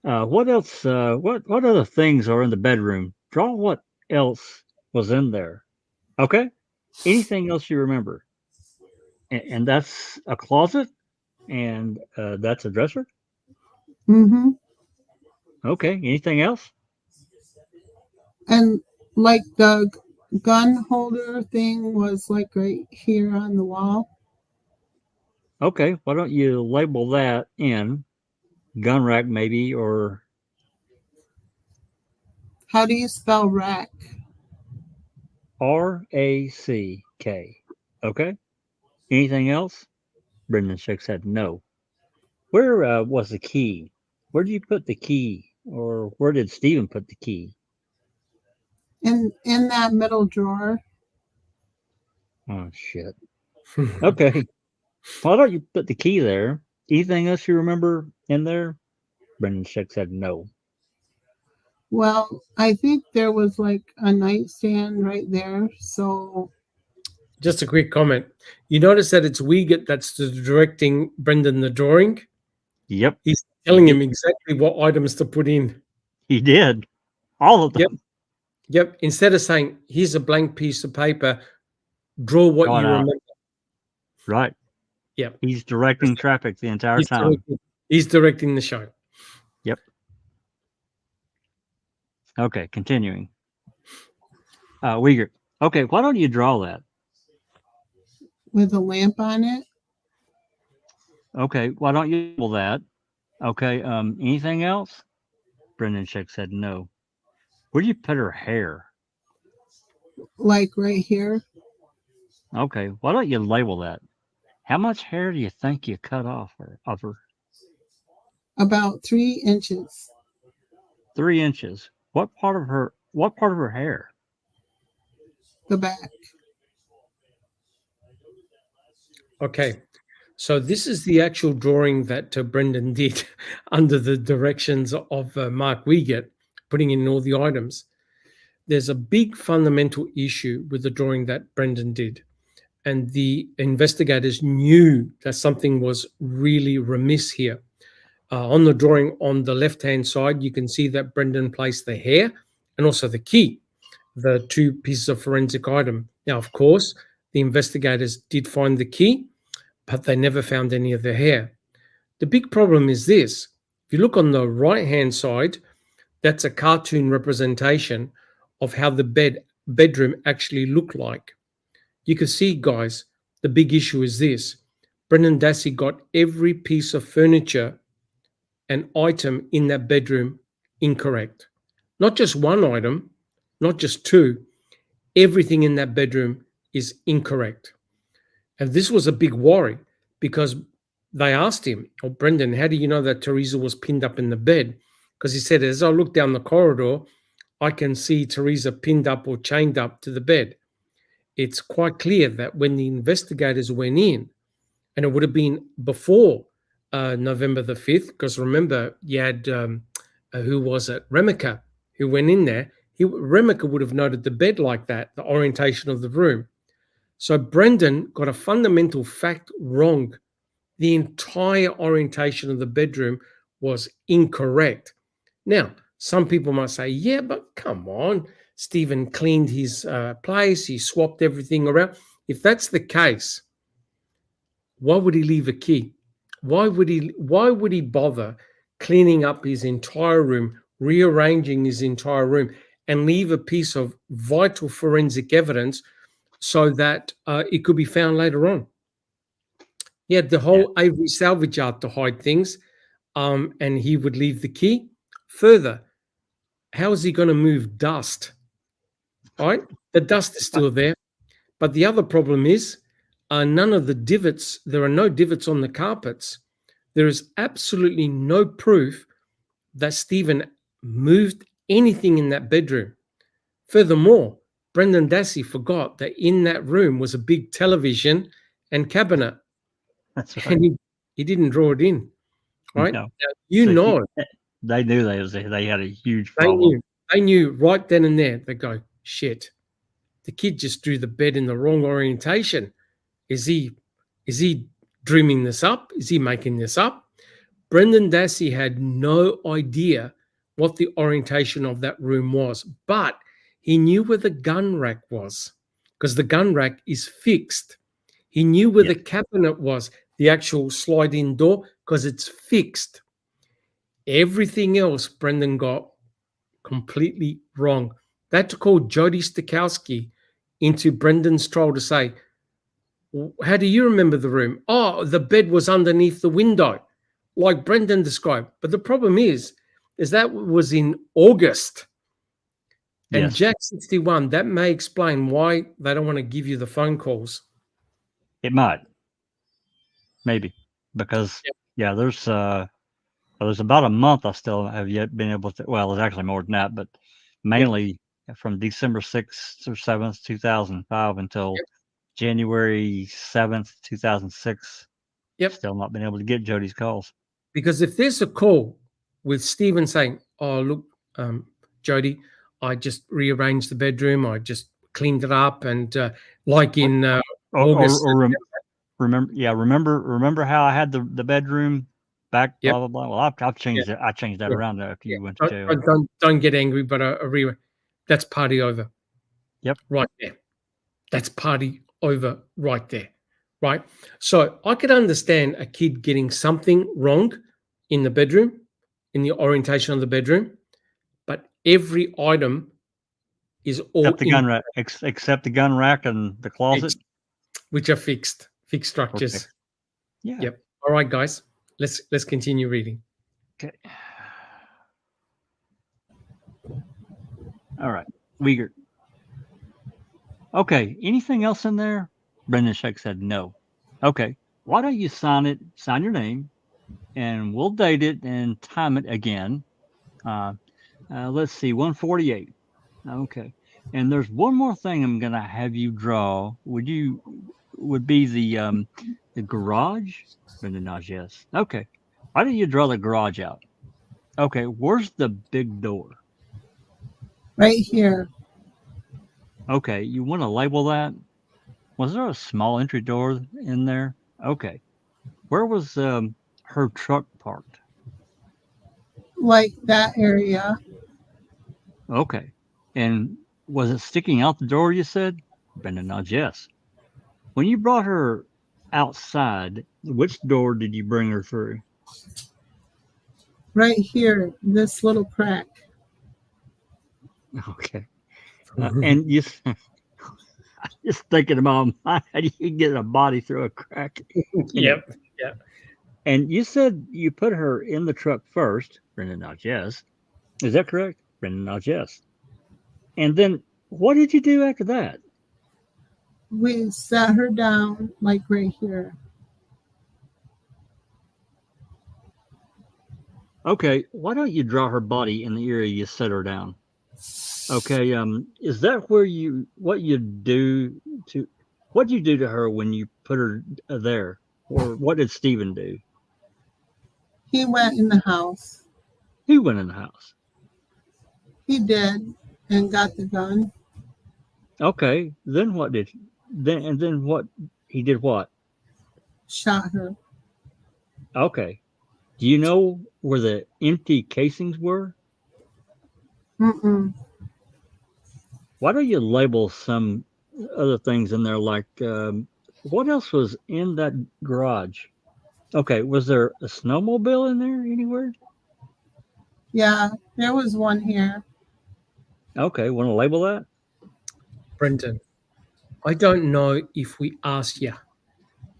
What else? What other things are in the bedroom? Draw what else was in there. Okay. Anything else you remember? And that's a closet, and that's a dresser. Mm-hmm. Okay. Anything else? And like the gun holder thing was like right here on the wall. Okay. Why don't you label that in gun rack maybe, or How do you spell rack? RACK. Okay. Anything else? Brendan shakes head. No. Where was the key? Where did you put the key, or where did Stephen put the key? In that middle drawer. Oh shit. Okay. Why don't you put the key there? Anything else you remember in there? Brendan shakes head. No. Well, I think there was like a nightstand right there. So Just a quick comment. You notice that it's Wiegert that's directing Brendan the drawing. Yep. He's telling him exactly what items to put in. He did. All of them. Yep. Instead of saying, here's a blank piece of paper, draw what Draw it you out. remember. Right. Yep. He's directing traffic the entire time. He's directing the show. Yep. Okay, continuing. Wiegert. Okay, why don't you draw that? with a lamp on it. Okay, why don't you label that? Okay, anything else? Brendan shakes said no. Where do you put her hair? Like right here. Okay, why don't you label that? How much hair do you think you cut off of her? About 3 inches. 3 inches. What part of her hair? The back. Okay, so this is the actual drawing that Brendan did under the directions of Mark Wiegert, putting in all the items. There's a big fundamental issue with the drawing that Brendan did. And the investigators knew that something was really remiss here. On the drawing on the left-hand side, you can see that Brendan placed the hair and also the key, the 2 pieces of forensic item. Now, of course, the investigators did find the key, but they never found any of the hair. The big problem is this. If you look on the right-hand side, that's a cartoon representation of how the bedroom actually looked like. You can see, guys, the big issue is this. Brendan Dassey got every piece of furniture and item in that bedroom incorrect. Not just one item, not just two. Everything in that bedroom is incorrect. And this was a big worry because they asked him, "Oh, Brendan, how do you know that Teresa was pinned up in the bed?" Because he said, "As I look down the corridor, I can see Teresa pinned up or chained up to the bed." It's quite clear that when the investigators went in, and it would have been before November the 5th, because remember, you had, who was it? Remica, who went in there. Remica would have noted the bed like that, the orientation of the room. So Brendan got a fundamental fact wrong. The entire orientation of the bedroom was incorrect. Now, some people might say, yeah, but come on, Stephen cleaned his place, he swapped everything around. If that's the case, why would he leave a key? Why would he bother cleaning up his entire room, rearranging his entire room, and leave a piece of vital forensic evidence so that it could be found later on? He had the whole Avery salvage yard to hide things, and he would leave the key. Further, how is he going to move dust? Right? The dust is still there. But the other problem is none of the divots, there are no divots on the carpets. There is absolutely no proof that Stephen moved anything in that bedroom. Furthermore, Brendan Dassey forgot that in that room was a big television and cabinet. That's right. And he didn't draw it in. Right? No. Now, you So know, they knew they had a huge problem. They knew right then and there. They go, shit, the kid just drew the bed in the wrong orientation. Is he dreaming this up? Is he making this up? Brendan Dassey had no idea what the orientation of that room was, but he knew where the gun rack was because the gun rack is fixed. He knew where the cabinet was, the actual slide-in door, because it's fixed. Everything else Brendan got completely wrong. They had to call Jody Stokowski into Brendan's trial to say, how do you remember the room? Oh, the bed was underneath the window, like Brendan described. But the problem is that was in August. And Yes. Jack 61, that may explain why they don't want to give you the phone calls. It might. Maybe. Because there's about a month I still have yet been able to, well, it's actually more than that, but mainly from December 6th or 7th, 2005 until January 7th, 2006. Still not been able to get Jody's calls. Because if there's a call with Stephen saying, oh, look, Jody, I just rearranged the bedroom, I just cleaned it up, and like in August. Remember how I had the bedroom back, blah, blah, blah. Well, I've changed it. I changed that around after you went to jail. Don't get angry, but that's party over. Yep. Right there. That's party over right there. Right. So I could understand a kid getting something wrong in the bedroom, in the orientation of the bedroom, but every item is all except the gun rack, except the gun rack and the closet, which are fixed structures. Okay. Yeah. Yep. All right, guys. Let's continue reading. Okay. All right. Uyghur. Okay. Anything else in there? Brendan Sheck said no. Okay. Why don't you sign your name, and we'll date it and time it again. Let's see, 148. Okay. And there's one more thing I'm gonna have you draw. Would be the garage? Brendan nods yes. Okay. Why don't you draw the garage out? Okay. Where's the big door? Right here. Okay. You want to label that? Was there a small entry door in there? Okay. Where was her truck parked? Like that area. Okay. And was it sticking out the door, you said? Brendan nods yes. When you brought her outside, which door did you bring her through? Right here, this little crack. Okay. And you Just thinking about how do you get a body through a crack? Yep. And you said you put her in the truck first, Brendan nods yes. Is that correct? Brendan nods yes. And then what did you do after that? We sat her down, like right here. Okay, why don't you draw her body in the area you set her down? Okay, is that where what you do to her when you put her there? Or what did Stephen do? He went in the house. He went in the house. He did, and got the gun. Okay, then what did then what he did what? Shot her. Okay. Do you know where the empty casings were? Mm-mm. Why don't you label some other things in there like what else was in that garage? Okay, was there a snowmobile in there anywhere? Yeah, there was one here. Okay, want to label that? Brendan, I don't know if we asked you.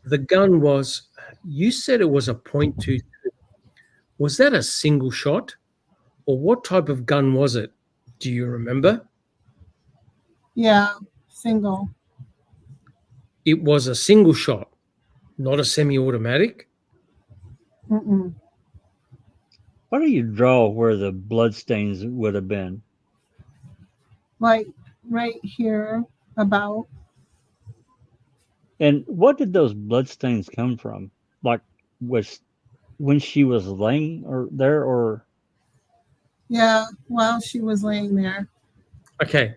The gun was, you said it was a .22. Was that a single shot? Or what type of gun was it? Do you remember? Yeah, single. It was a single shot, not a semi-automatic. Mm-mm. Why don't you draw where the bloodstains would have been? Like right here, about. And what did those bloodstains come from? Like, was when she was laying there, or Yeah, while she was laying there. Okay,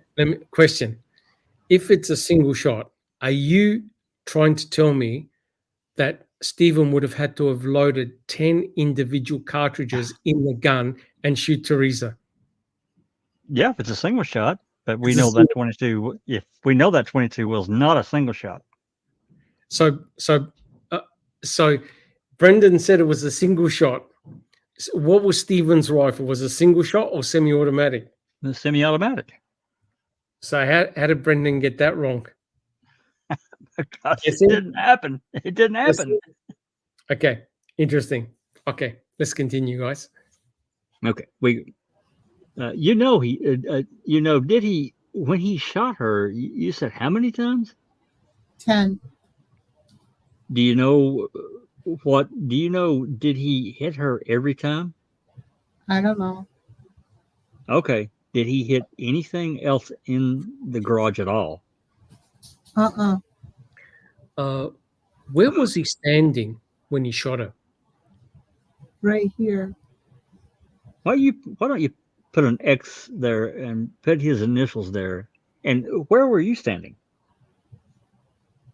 question. If it's a single shot, are you trying to tell me that Stephen would have had to have loaded 10 individual cartridges in the gun and shoot Teresa? yeah, if it's a single shot, but we It's a know that 22. If we know that 22 was not a single shot, So Brendan said it was a single shot. So what was Stephen's rifle? Was it a single shot or semi-automatic? the semi-automatic. So how did Brendan get that wrong? Because Yes, it didn't happen. It didn't happen. Okay, interesting. Okay, let's continue, guys. Okay, did he when he shot her? You said how many times? 10. Do you know what? Do you know? Did he hit her every time? I don't know. Okay. Did he hit anything else in the garage at all? Uh-uh. Where was he standing when he shot her? Right here. Why don't you put an X there and put his initials there? And where were you standing?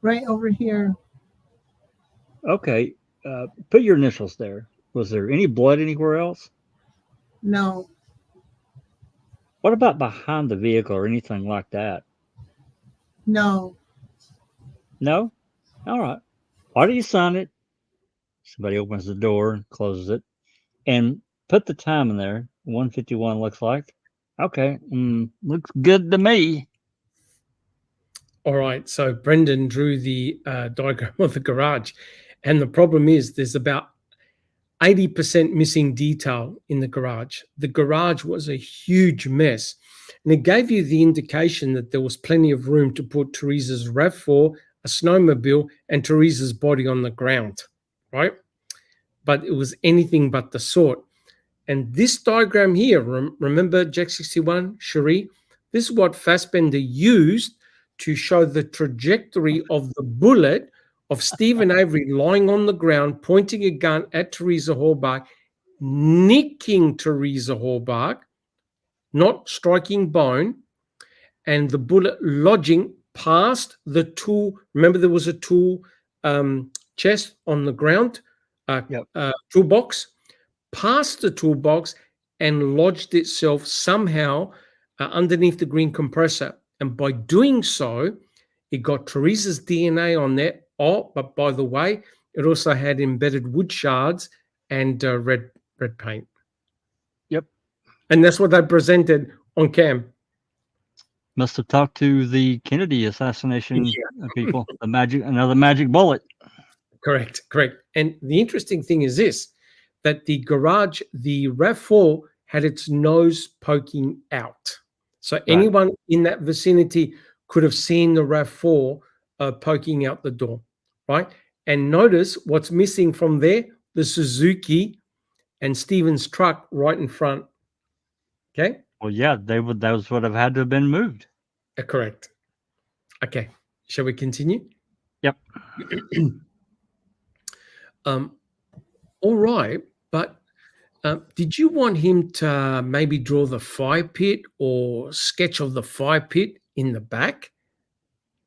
Right over here. Okay. Put your initials there. Was there any blood anywhere else? No. What about behind the vehicle or anything like that? No. No? All right. Why do you sign it? Somebody opens the door and closes it. And put the time in there. 1:51 looks like. Okay. Looks good to me. All right, so Brendan drew the diagram of the garage. And the problem is there's about 80% missing detail in the garage. The garage was a huge mess. And it gave you the indication that there was plenty of room to put Teresa's RAV4, a snowmobile, and Teresa's body on the ground, right? But it was anything but the sort. And this diagram here, remember Jack 61, Cherie? This is what Fassbender used to show the trajectory of the bullet of Stephen Avery lying on the ground, pointing a gun at Teresa Halbach, nicking Teresa Halbach, not striking bone, and the bullet lodging past the tool. Remember, there was a tool chest on the ground, toolbox, past the toolbox and lodged itself somehow underneath the green compressor. And by doing so, it got Teresa's DNA on there. Oh, but by the way, it also had embedded wood shards and red paint. Yep. And that's what they presented on cam. Must have talked to the Kennedy assassination people. Another magic bullet. Correct. And the interesting thing is this, that the garage, the RAV4 had its nose poking out. So anyone in that vicinity could have seen the RAV4 poking out the door, right? And notice what's missing from there, the Suzuki and Stephen's truck right in front. Okay? Well, yeah, those would have had to have been moved. Correct. Okay. Shall we continue? Yep. All right, but did you want him to maybe draw the fire pit or sketch of the fire pit in the back?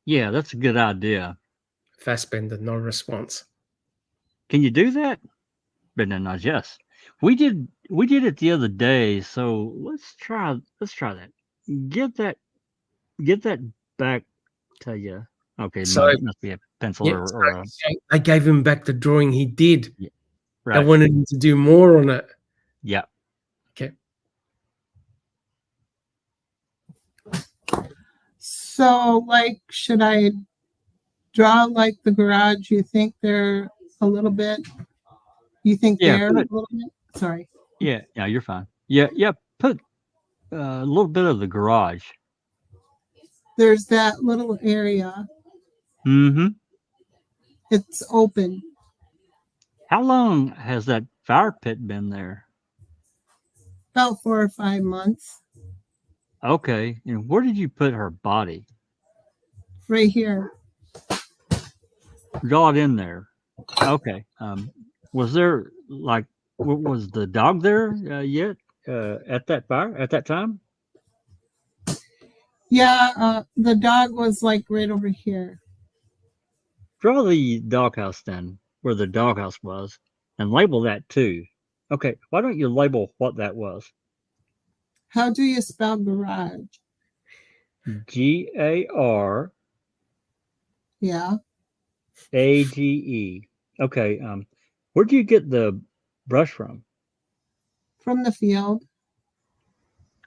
Yeah, that's a good idea. Fassbender, no response. Can you do that? Brendan nods yes. We did it the other day, so let's try that. Get that back to you. Okay, So- must be a pencil Yeah, or a I gave him back the drawing he did. I right. wanted him to do more on it. Yeah. Okay. So, like, should I draw like the garage? You think they're a little bit? You think Yeah, they're a put- little bit? Sorry. Yeah, you're fine. Yeah, put a little bit of the garage. There's that little area. Mm-hmm. It's open. How long has that fire pit been there? About 4 or 5 months. Okay, and where did you put her body? Right here. Draw it in there. Okay. Was there was the dog there yet at that time? Yeah, the dog was like right over here. Draw the doghouse then, where the doghouse was, and label that too. Okay, why don't you label what that was? How do you spell garage? GARAGE. Yeah. Okay. Where'd you get the brush from? From the field.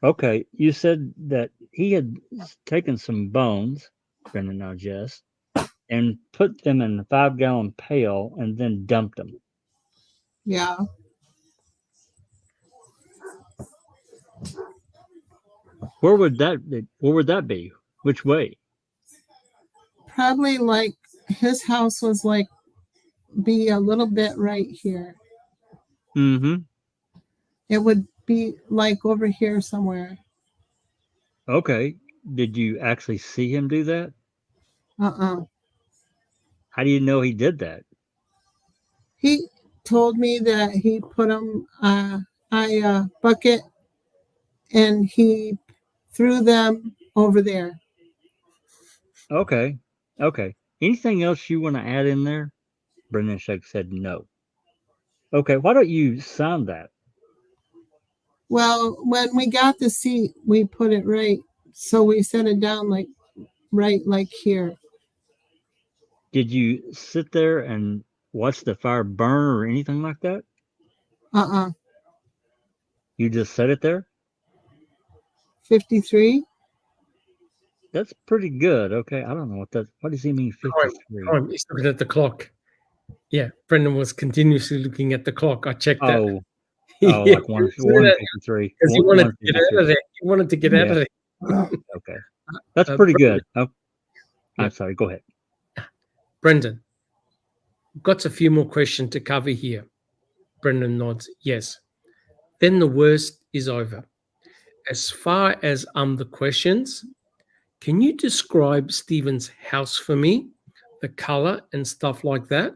Okay, you said that he had taken some bones, Brendan now Jess, and put them in a 5-gallon pail and then dumped them. Yeah. Where would that be? Which way? Probably like his house was like be a little bit right here. Mm-hmm. It would be like over here somewhere. Okay. Did you actually see him do that? Uh-uh. How do you know he did that? He told me that he put them a bucket and he threw them over there. Okay. Anything else you want to add in there? Brendan Shake said no. Okay, why don't you sign that? Well, when we got the seat, we put it right. So we set it down like right like here. Did you sit there and watch the fire burn or anything like that? Uh-uh. You just set it there? 53. That's pretty good. Okay, I don't know what does he mean 53? Oh, he's looking at the clock. Yeah, Brendan was continuously looking at the clock. I checked that. Oh, Yeah, like 153. because he wanted to get out of there. He wanted to get out of there. Okay, that's pretty good. Oh, I'm sorry. Go ahead. Brendan, got a few more questions to cover here. Brendan nods yes. Then the worst is over. As far as the questions, can you describe Stephen's house for me? The color and stuff like that?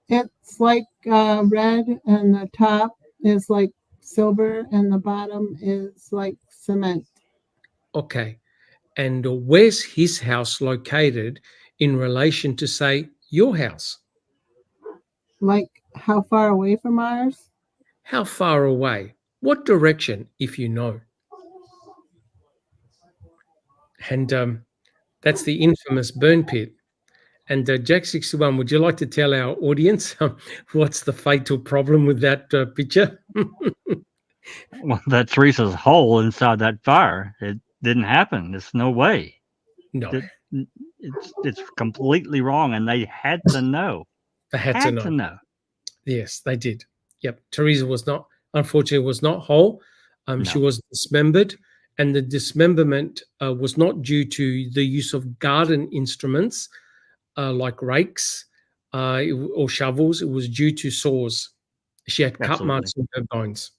It's like red and the top is like silver and the bottom is like cement. Okay. And where's his house located in relation to, say, your house? Like how far away from ours? How far away? What direction, if you know? And that's the infamous burn pit. And Jack 61, would you like to tell our audience what's the fatal problem with that picture? Well, that's Teresa's hole inside that fire. didn't happen. There's no way. No, That- It's completely wrong, and they had to know. they had to know. Yes, they did. Yep. Teresa was not, unfortunately, was not whole. She No. was dismembered, and the dismemberment was not due to the use of garden instruments like rakes or shovels. It was due to saws. She had cut Absolutely. marks in her bones.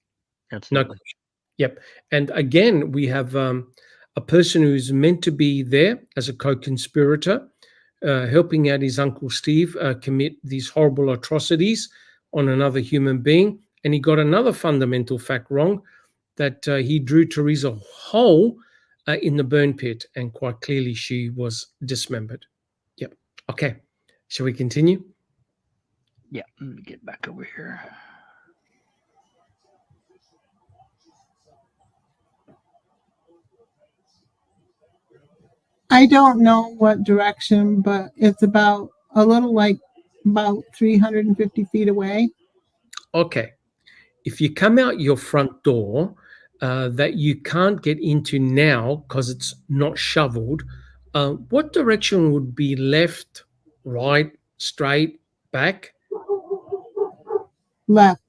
No Absolutely. question. Yep. And again, we have a person who's meant to be there as a co-conspirator, helping out his uncle Steve commit these horrible atrocities on another human being. And he got another fundamental fact wrong, that he drew Teresa whole in the burn pit, and quite clearly she was dismembered. Yep. Okay. Shall we continue? Yeah. Let me get back over here. I don't know what direction, but it's about a little like about 350 feet away. Okay. If you come out your front door that you can't get into now because it's not shoveled, what direction would be left, right, straight, back? Left.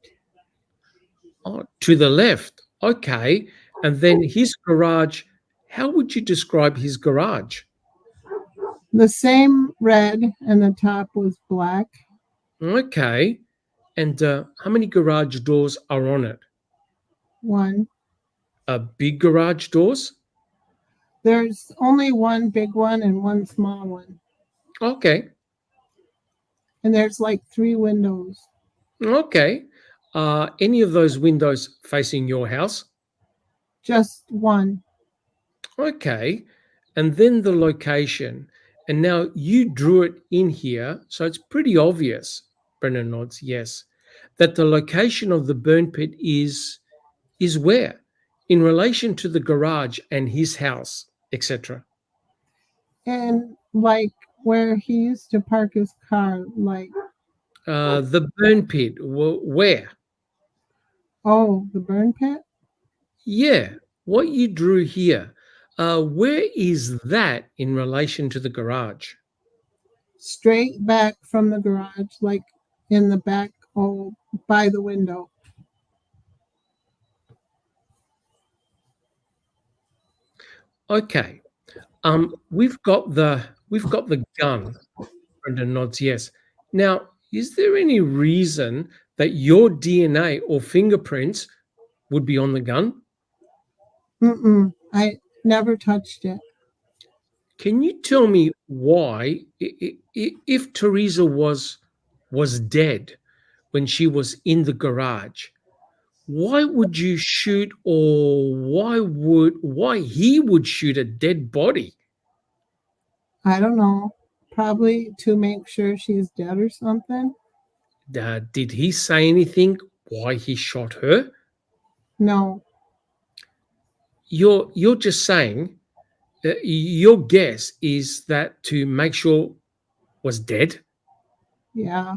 Oh, to the left. Okay. And then his garage, how would you describe his garage? The same red, and the top was black. Okay. And how many garage doors are on it? One. Big garage doors? There's only one big one and one small one. Okay. And there's like 3 windows. Okay. Any of those windows facing your house? Just one. Okay. And then the location. And now you drew it in here, so it's pretty obvious, Brendan nods, yes, that the location of the burn pit is where? In relation to the garage and his house, etc. And like where he used to park his car, like, The burn pit, where? oh, the burn pit? Yeah, what you drew here, where is that in relation to the garage? Straight back from the garage, like in the back, oh, by the window. Okay. We've got the gun. Brendan nods yes. Now, is there any reason that your DNA or fingerprints would be on the gun? I never touched it. Can you tell me why, if Teresa was dead when she was in the garage, why would you shoot, or why he would shoot a dead body? I don't know. Probably to make sure she's dead or something. Did he say anything why he shot her? No. You're just saying your guess is that to make sure was dead. Yeah.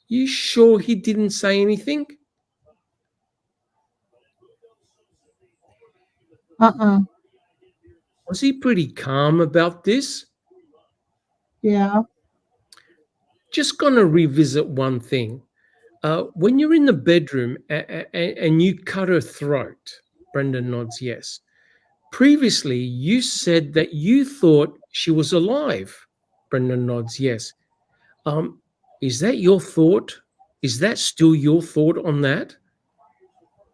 You sure he didn't say anything? Was he pretty calm about this? Yeah. Just gonna revisit one thing. When you're in the bedroom and you cut her throat, Brendan nods yes. Previously, you said that you thought she was alive. Brendan nods yes. Is that your thought? Is that still your thought on that?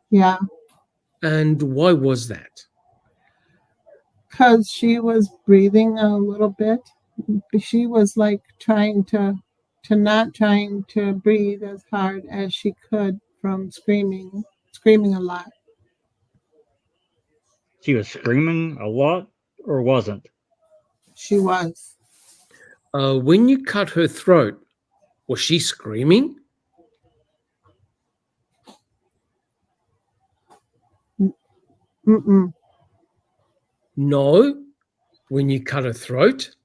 Yeah. And why was that? Because she was breathing a little bit. She was like trying to breathe as hard as she could from screaming a lot. She was screaming a lot, or wasn't? She was. When you cut her throat, was she screaming? No. When you cut her throat?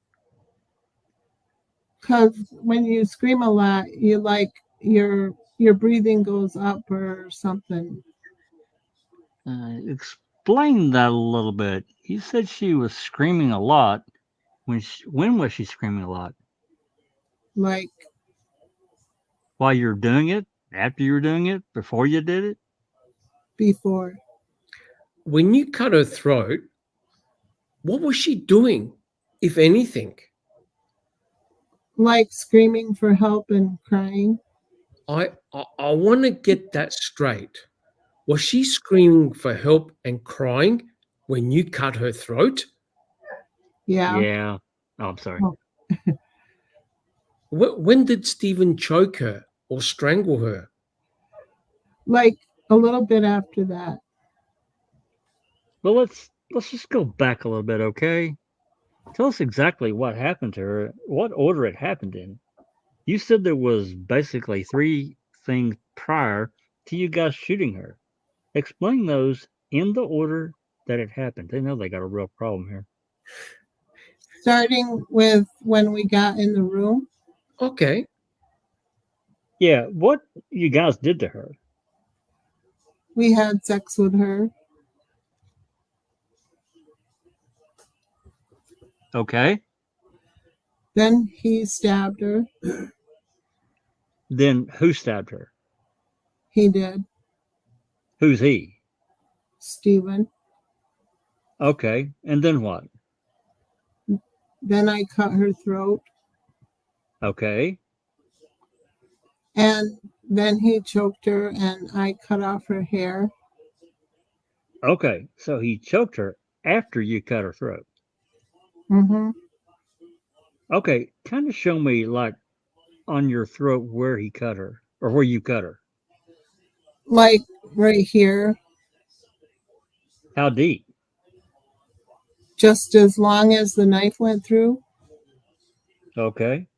Because when you scream a lot, you like your breathing goes up or something. explain that a little bit. You said she was screaming a lot. When was she screaming a lot? Like While you were doing it? After you were doing it? Before you did it? before. When you cut her throat, what was she doing, if anything? Like screaming for help and crying. I want to get that straight. Was she screaming for help and crying when you cut her throat? Yeah. Yeah. Oh, I'm sorry. Oh. When did Stephen choke her or strangle her? Like a little bit after that. Well, let's just go back a little bit, okay? Tell us exactly what happened to her, what order it happened in. You said there was basically 3 things prior to you guys shooting her. Explain those in the order that it happened. They know they got a real problem here. Starting with when we got in the room. Okay. Yeah, what you guys did to her. We had sex with her. Okay. Then he stabbed her. Then who stabbed her? He did. Who's he? Stephen. Okay. And then what? Then I cut her throat. Okay. And then he choked her and I cut off her hair. Okay. So he choked her after you cut her throat. Mm-hmm. Okay. Kind of show me, like, on your throat where he cut her or where you cut her. Like right here. How deep? Just as long as the knife went through. Okay.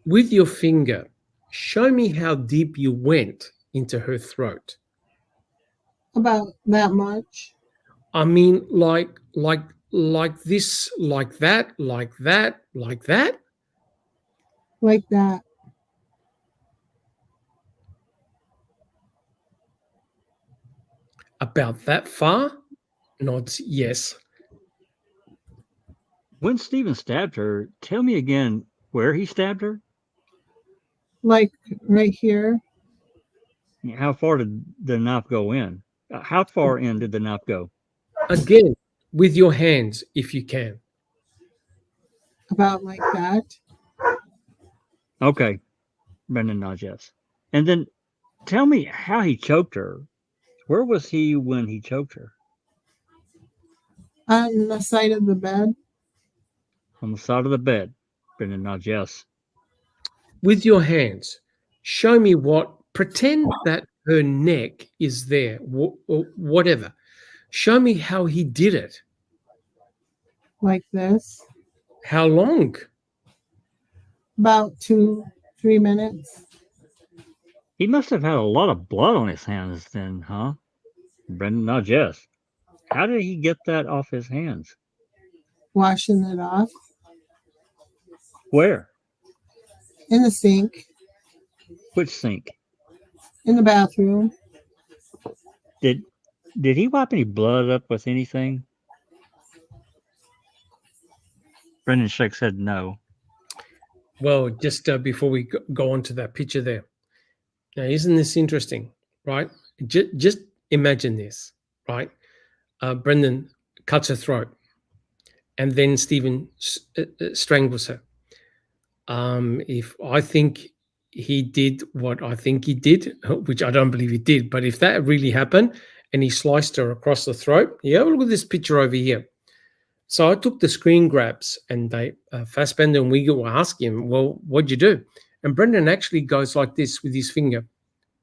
With your finger, show me how deep you went into her throat. About that much. I mean, like this, like that, like that, like that. Like that. About that far? Nods yes. When Stephen stabbed her, tell me again where he stabbed her. Like right here. How far did the knife go in? How far in did the knife go? Again, with your hands, if you can. About like that. Okay. Brendan nods yes. And then tell me how he choked her. Where was he when he choked her? On the side of the bed. On the side of the bed. Brendan nods yes. With your hands, show me pretend that her neck is there, or whatever. Show me how he did it. Like this. How long? About 2-3 minutes. He must have had a lot of blood on his hands then, huh? Brendan nods yes. How did he get that off his hands? Washing it off. Where? In the sink. Which sink? In the bathroom. Did he wipe any blood up with anything? Brendan shakes his head no. Well, just before we go on to that picture there. Now, isn't this interesting, right? Just imagine this, right? Brendan cuts her throat, and then Stephen strangles her. If I think he did what I think he did, which I don't believe he did, but if that really happened and he sliced her across the throat, yeah, look at this picture over here. So I took the screen grabs and Fassbender and Uyghur were asking him, well, what'd you do? And Brendan actually goes like this with his finger,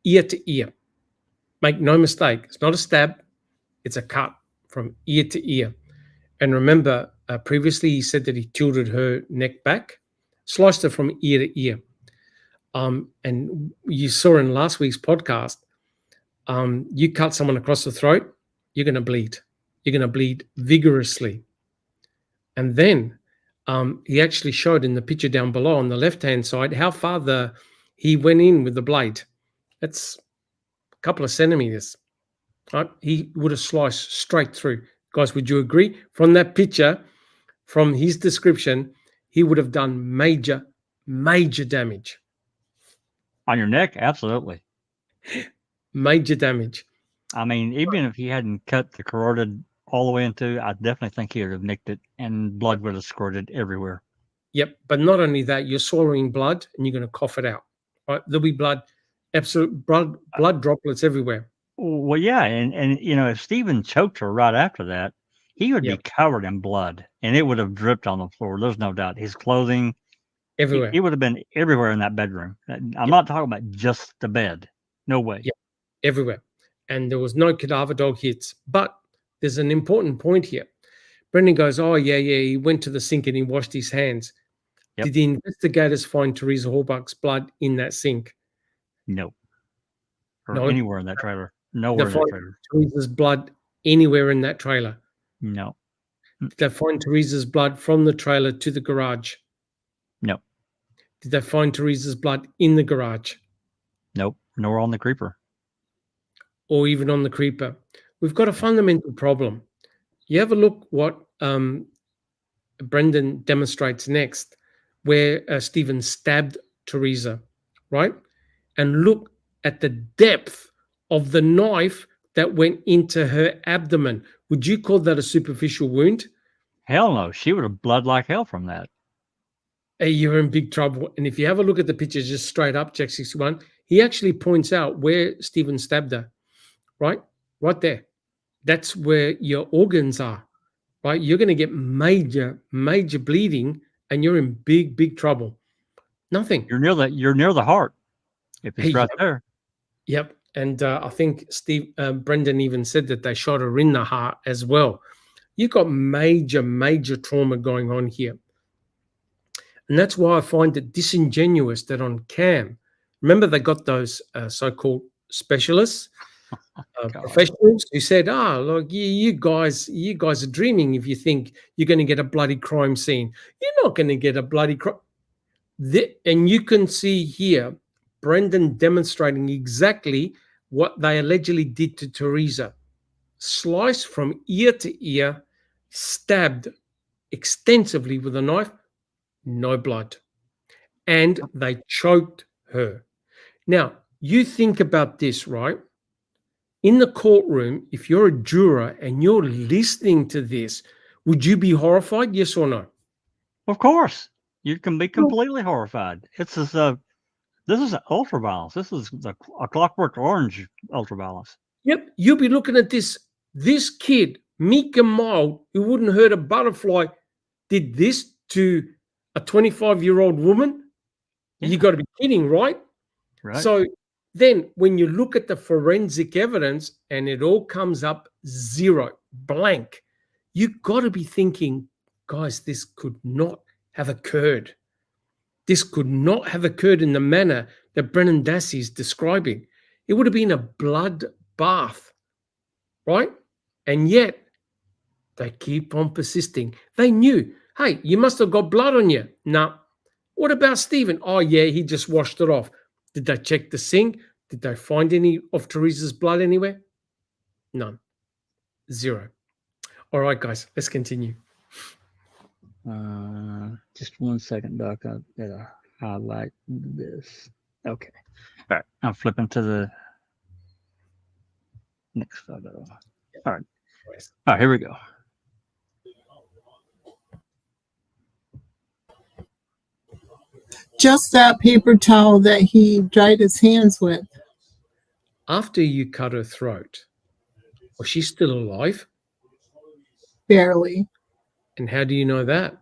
ear to ear. Make no mistake, it's not a stab, it's a cut from ear to ear. And remember, previously he said that he tilted her neck back, sliced her from ear to ear. And you saw in last week's podcast, you cut someone across the throat, you're going to bleed. You're going to bleed vigorously. And then he actually showed in the picture down below on the left-hand side how far he went in with the blade. That's a couple of centimeters. Right? He would have sliced straight through. Guys, would you agree? From that picture, from his description, he would have done major, major damage. On your neck, absolutely. Major damage. I mean, even if he hadn't cut the carotid all the way into, I definitely think he would have nicked it, and blood would have squirted everywhere. Yep. But not only that, you're swallowing blood and you're going to cough it out. Right? There'll be blood, absolute blood droplets everywhere. Well, yeah, and you know, if Stephen choked her right after that, he would Yep. be covered in blood, and it would have dripped on the floor. There's no doubt. His clothing, Everywhere. it would have been everywhere in that bedroom. I'm not talking about just the bed. No way. Yep. Everywhere. And there was no cadaver dog hits. But there's an important point here. Brendan goes, oh, yeah, he went to the sink and he washed his hands. Yep. Did the investigators find Teresa Hallbuck's blood in that sink? No. Or No. anywhere in that trailer. Did Nowhere they in that find trailer. Teresa's blood anywhere in that trailer? No. Did they find Teresa's blood from the trailer to the garage? No. Did they find Teresa's blood in the garage? Nope. Nor on the creeper. Or even on the creeper? We've got a fundamental problem. You have a look what Brendan demonstrates next, where Stephen stabbed Teresa, right? And look at the depth of the knife that went into her abdomen. Would you call that a superficial wound? Hell no. She would have bled like hell from that. Hey, you're in big trouble. And if you have a look at the pictures just straight up, Jack 61, he actually points out where Stephen stabbed her, right? Right there. That's where your organs are, right? You're going to get major, major bleeding and you're in big, big trouble. Nothing. You're near the heart. If it's Hey, right yep. there. Yep. And I think Brendan even said that they shot her in the heart as well. You've got major, major trauma going on here. And that's why I find it disingenuous that on cam, remember they got those so-called specialists, professionals who said, look, you guys are dreaming if you think you're going to get a bloody crime scene. You're not going to get a bloody crime. And you can see here, Brendan demonstrating exactly what they allegedly did to Teresa. Sliced from ear to ear, stabbed extensively with a knife, no blood. And they choked her. Now, you think about this, right? In the courtroom, if you're a juror and you're listening to this, would you be horrified? Yes or no? Of course. You can be completely horrified. This is ultraviolence. This is a Clockwork Orange ultraviolence. Yep. You'll be looking at this. This kid, meek and mild, who wouldn't hurt a butterfly, did this to a 25-year-old woman? Yeah. You got to be kidding, right? Right. So then when you look at the forensic evidence and it all comes up zero, blank, you got to be thinking, guys, this could not have occurred. This could not have occurred in the manner that Brendan Dassey is describing. It would have been a blood bath, right? And yet they keep on persisting. They knew, hey, you must have got blood on you. No. What about Stephen? Oh, yeah, he just washed it off. Did they check the sink? Did they find any of Teresa's blood anywhere? None. Zero. All right, guys, let's continue. Just 1 second, Doc. I gotta highlight this. Okay. All right. I'm flipping to the next photo. All right. All right, here we go. Just that paper towel that he dried his hands with. After you cut her throat, was she still alive? Barely. And how do you know that?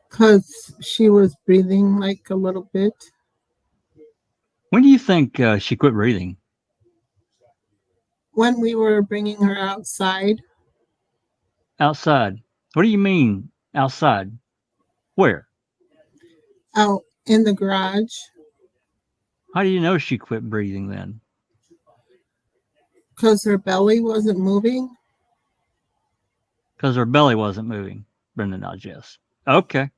Because she was breathing like a little bit. When do you think she quit breathing? When we were bringing her outside. Outside. What do you mean outside? Where? Out in the garage. How do you know she quit breathing then? Because her belly wasn't moving. Because her belly wasn't moving. Brendan nods yes. Okay.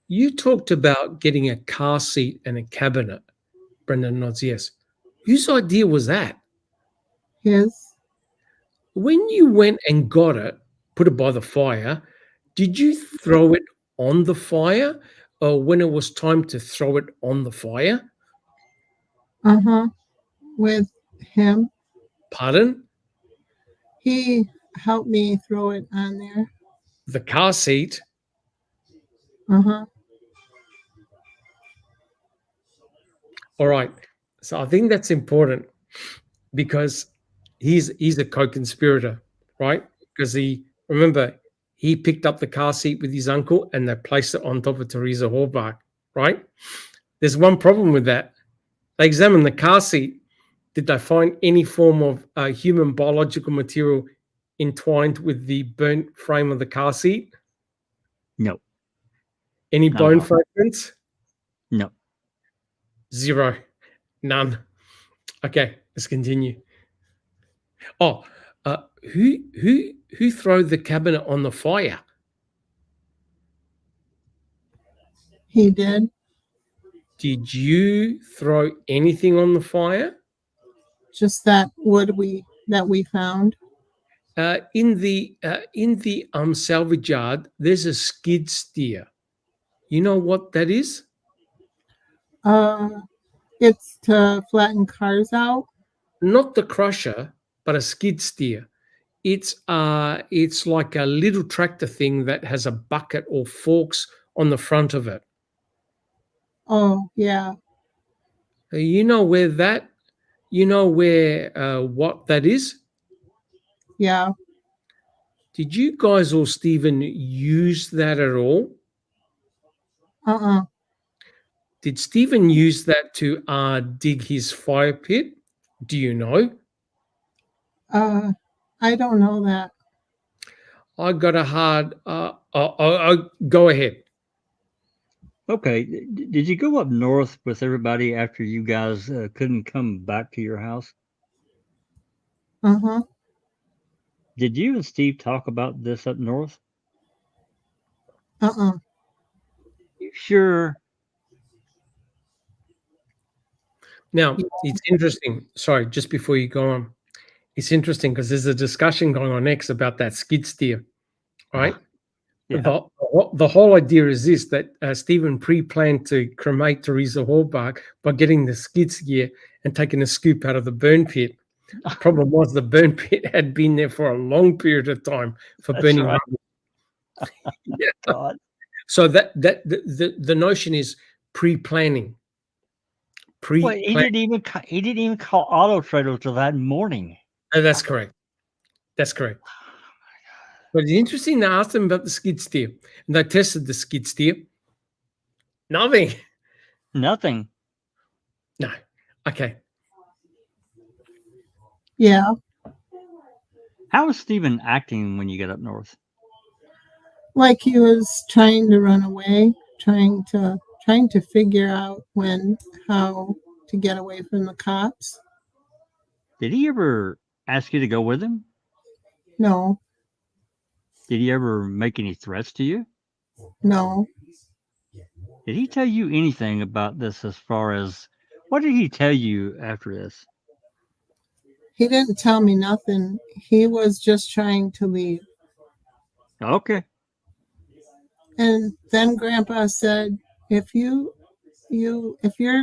You talked about getting a car seat and a cabinet. Brendan nods yes. Whose idea was that? His. When you went and got it, put it by the fire, did you throw it on the fire, or when it was time to throw it on the fire? Uh-huh. With him. Pardon? He helped me throw it on there. The car seat. Uh-huh. All right. So I think that's important because he's a co-conspirator, right? Because remember, he picked up the car seat with his uncle and they placed it on top of Teresa Horbach, right? There's one problem with that. They examined the car seat. Did they find any form of human biological material entwined with the burnt frame of the car seat? No. Any Not bone at all. fragments? No. Zero. None. Okay, let's continue. Oh, who threw the cabinet on the fire? He did. Did you throw anything on the fire? Just that wood that we found. In the salvage yard, there's a skid steer. You know what that is? It's to flatten cars out. Not the crusher, but a skid steer. It's like a little tractor thing that has a bucket or forks on the front of it. Oh, yeah. You know where what that is? Yeah. Did you guys or Stephen use that at all? Uh-uh. Did Stephen use that to dig his fire pit? Do you know? I don't know that. I got a hard. Go ahead. Okay. Did you go up north with everybody after you guys couldn't come back to your house? Uh-huh. Did you and Steve talk about this up north? Uh-uh. You sure? Now, it's interesting. Sorry, just before you go on. It's interesting because there's a discussion going on next about that skid steer, right? Yeah. The whole idea is this, that Stephen pre-planned to cremate Teresa Horbach by getting the skid steer and taking a scoop out of the burn pit. The problem was the burn pit had been there for a long period of time for That's burning right. rubber. Yeah. God. So the notion is pre-planning. Well, he didn't even call Auto Trader till that morning. That's correct. That's correct. But it's interesting. They asked them about the skid steer, and they tested the skid steer. Nothing. Nothing. No. Okay. Yeah. How was Stephen acting when you got up north? Like he was trying to run away, trying to figure out how to get away from the cops. Did he ever ask you to go with him? No. Did he ever make any threats to you? No. Did he tell you anything about this as far as what did he tell you after this? He didn't tell me nothing. He was just trying to leave. Okay. And then Grandpa said, if you're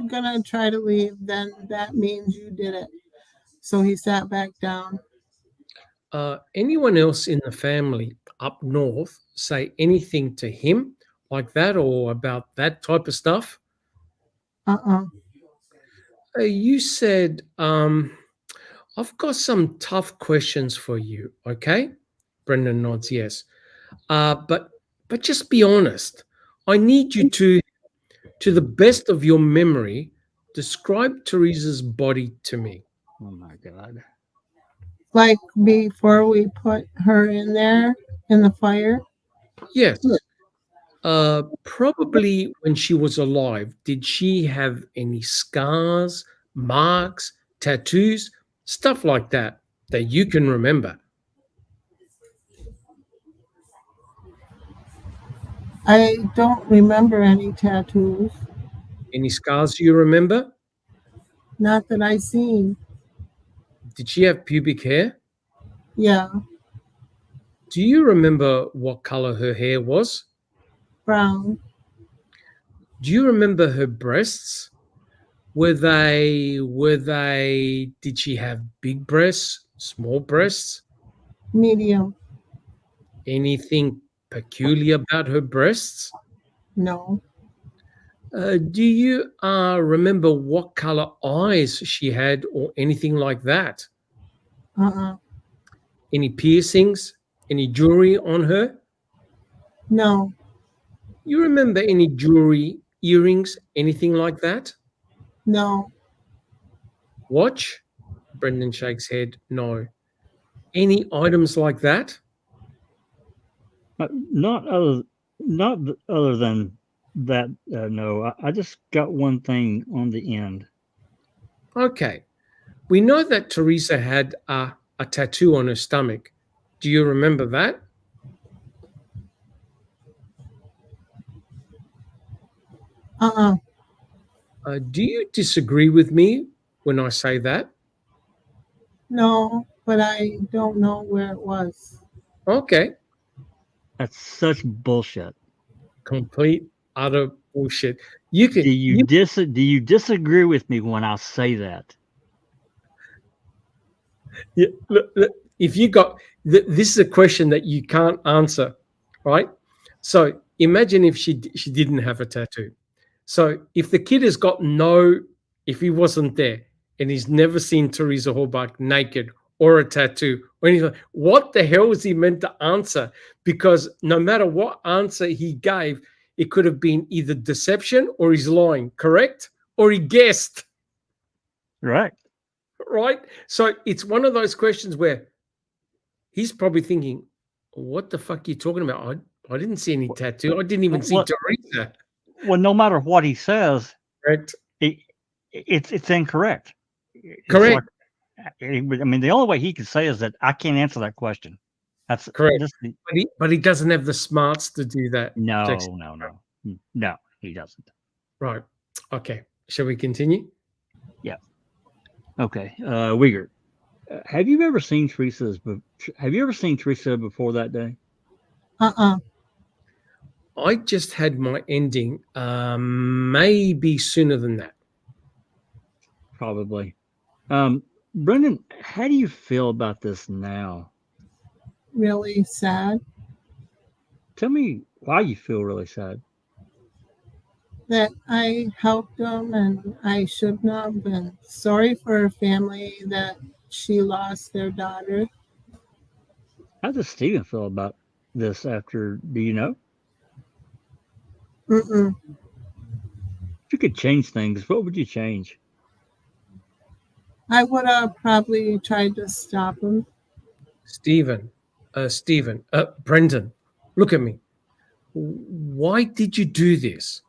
gonna try to leave, then that means you did it. So he sat back down. Anyone else in the family up north say anything to him like that or about that type of stuff? You said, I've got some tough questions for you, okay? Brendan nods yes. But just be honest. I need you to the best of your memory, describe Teresa's body to me. Oh my God. Like before we put her in there in the fire? Yes. Probably when she was alive, did she have any scars, marks, tattoos, stuff like that you can remember? I don't remember any tattoos. Any scars you remember? Not that I seen. Did she have pubic hair? Yeah, Do you remember what color her hair was? brown. Do you remember her breasts? Did she have big breasts, small breasts? Medium. Anything peculiar about her breasts? No. Do you remember what color eyes she had or anything like that? Uh-uh. Any piercings? Any jewelry on her? No. You remember any jewelry, earrings, anything like that? No. Watch? Brendan shakes head. No. Any items like that? Not other than that. No, I just got one thing on the end. Okay. We know that Teresa had a tattoo on her stomach. Do you remember that? Uh-uh. Do you disagree with me when I say that? No, but I don't know where it was. Okay. That's such bullshit. Complete, utter bullshit. You can. Do you disagree with me when I say that? Yeah, look, if you got this is a question that you can't answer, right? So imagine if she didn't have a tattoo. So if the kid has got if he wasn't there and he's never seen Teresa Horbach naked or a tattoo or anything, what the hell was he meant to answer? Because no matter what answer he gave, it could have been either deception or he's lying, correct? Or he guessed. Right. Right? So it's one of those questions where he's probably thinking, what the fuck are you talking about? I didn't see any tattoo. I didn't even see What- Teresa. Well, no matter what he says, Correct. it's incorrect. It's Correct. I mean, the only way he could say is that I can't answer that question. That's Correct. just But he doesn't have the smarts to do that. no, Jackson. no, he doesn't. Right. Okay. Shall we continue? Okay, Uyghur, have you ever seen Teresa before that day? Uh-uh. I just had my ending maybe sooner than that. Probably. Brendan, how do you feel about this now? Really sad Tell me why you feel really sad. that I helped them and I shouldn't have been. Sorry for her family that she lost their daughter. How does Steven feel about this after, do you know? Mm-mm. If you could change things, what would you change? I would have probably tried to stop him. Brendan, look at me. Why did you do this?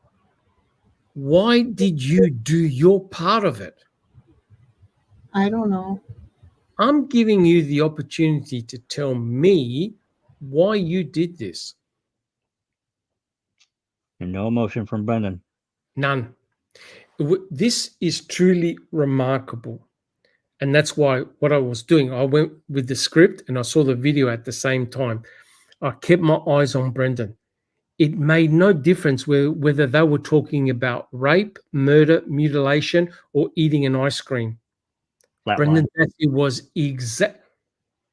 Why did you do your part of it? I don't know. I'm giving you the opportunity to tell me why you did this. And no emotion from Brendan. None. This is truly remarkable. And that's why what I was doing, I went with the script and I saw the video at the same time. I kept my eyes on Brendan. It made no difference whether they were talking about rape, murder, mutilation, or eating an ice cream. Brendan Dassey was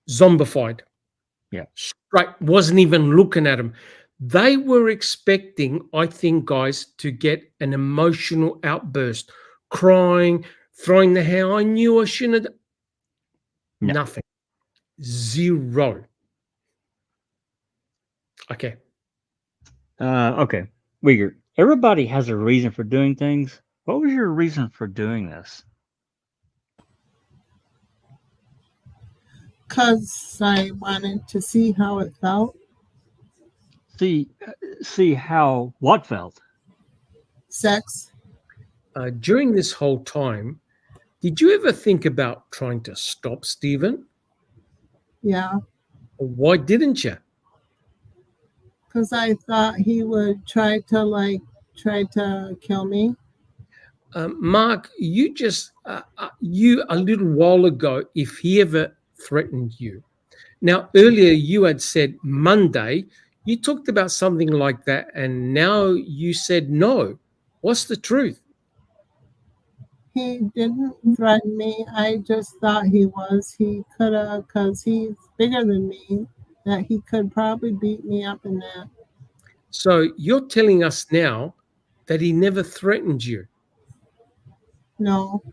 zombified. Yeah. Straight, wasn't even looking at him. They were expecting, I think, guys, to get an emotional outburst, crying, throwing the hair. I knew I shouldn't have. No. Nothing. Zero. Okay. Okay. Uyghur, everybody has a reason for doing things. What was your reason for doing this? Because I wanted to see how it felt. See how what felt? Sex. During this whole time, did you ever think about trying to stop Stephen? Yeah. Why didn't you? Because I thought he would try to kill me. Mark, you just, you a little while ago, if he ever threatened you. Now, earlier you had said Monday, you talked about something like that, and now you said no. What's the truth? He didn't threaten me. I just thought he was. He could have, because he's bigger than me, that he could probably beat me up in that. So you're telling us now that he never threatened you. No,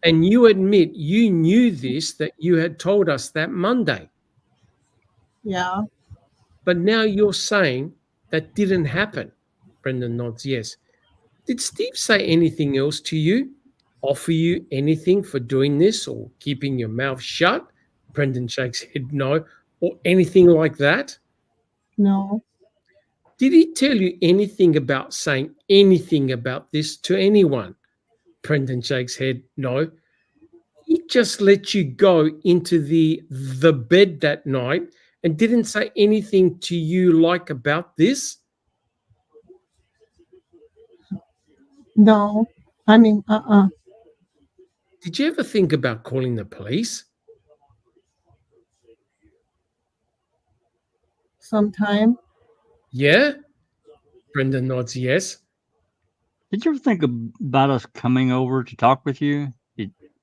And you admit you knew this, that you had told us that Monday. yeah, But now you're saying that didn't happen. Brendan nods yes. Did Steve say anything else to you? Offer you anything for doing this or keeping your mouth shut? Brendan shakes head no. Or anything like that? no, Did he tell you anything about saying anything about this to anyone? Brendan shakes head no. He just let you go into the bed that night and didn't say anything to you like about this? no. I mean, Did you ever think about calling the police? sometime. Yeah? Brendan nods yes. Did you ever think about us coming over to talk with you?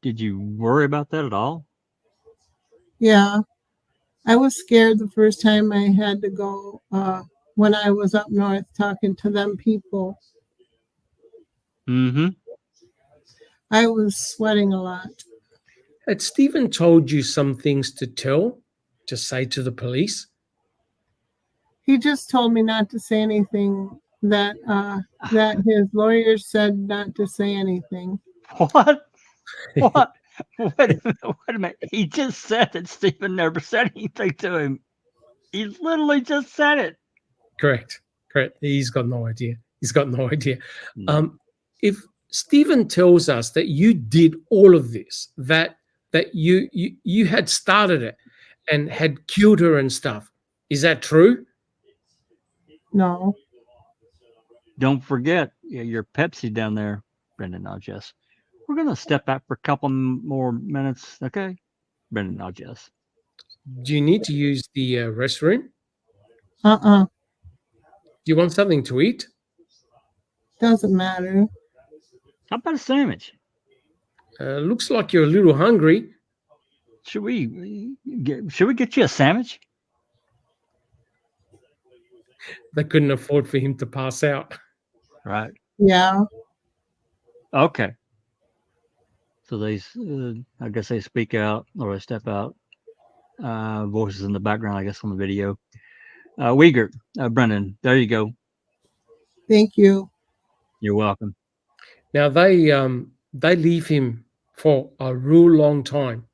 Did you worry about that at all? Yeah, I was scared the first time I had to go when I was up north talking to them people. Mm-hmm. I was sweating a lot. Had Stephen told you some things to say to the police? He just told me not to say anything. That his lawyer said not to say anything. What? What? Wait a minute. He just said that Stephen never said anything to him. He literally just said it. Correct. He's got no idea. No. If Stephen tells us that you did all of this, that you had started it and had killed her and stuff, is that true? No, Don't forget your Pepsi down there, Brendan nods yes. We're going to step back for a couple more minutes, okay? Brendan nods yes. Do you need to use the restroom? uh-uh, Do you want something to eat? doesn't matter. How about a sandwich? Looks like you're a little hungry. Should we get you a sandwich? They couldn't afford for him to pass out. Right. Yeah, Okay. So they, I guess they speak out or they step out. Voices in the background, I guess, on the video. Uyghur, Brendan, there you go. thank you. You're welcome. Now they leave him for a real long time,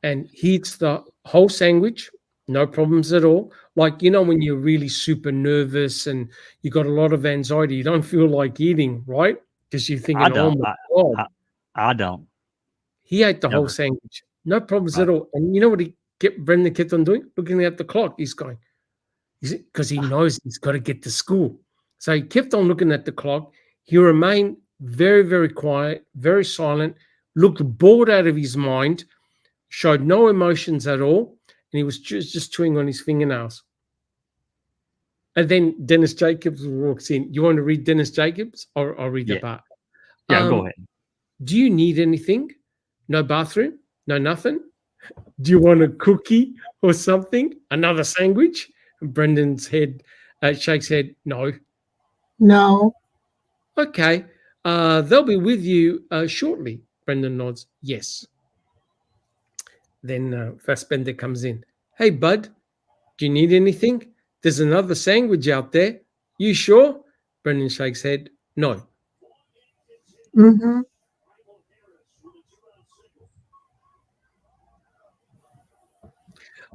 and he eats the whole sandwich, no problems at all. Like, you know, when you're really super nervous and you got a lot of anxiety, you don't feel like eating, right? Because you're thinking, I don't. oh my god, I don't. he ate the whole Never. sandwich, no problems Right. at all. And you know what Brendan kept on doing? Looking at the clock. He's going, because he knows he's got to get to school. So he kept on looking at the clock. He remained very, very quiet, very silent, looked bored out of his mind, showed no emotions at all, and he was just chewing on his fingernails. And then Dennis Jacobs walks in. You want to read Dennis Jacobs? Or I'll read the part. Yeah, go ahead. Do you need anything? No bathroom? No nothing? Do you want a cookie or something? Another sandwich? Brendan's head shakes head. No. No, Okay. They'll be with you shortly. Brendan nods. Yes. Then Fassbender comes in. Hey, bud, do you need anything? There's another sandwich out there. You sure? Brendan shakes head. No. mm-hmm.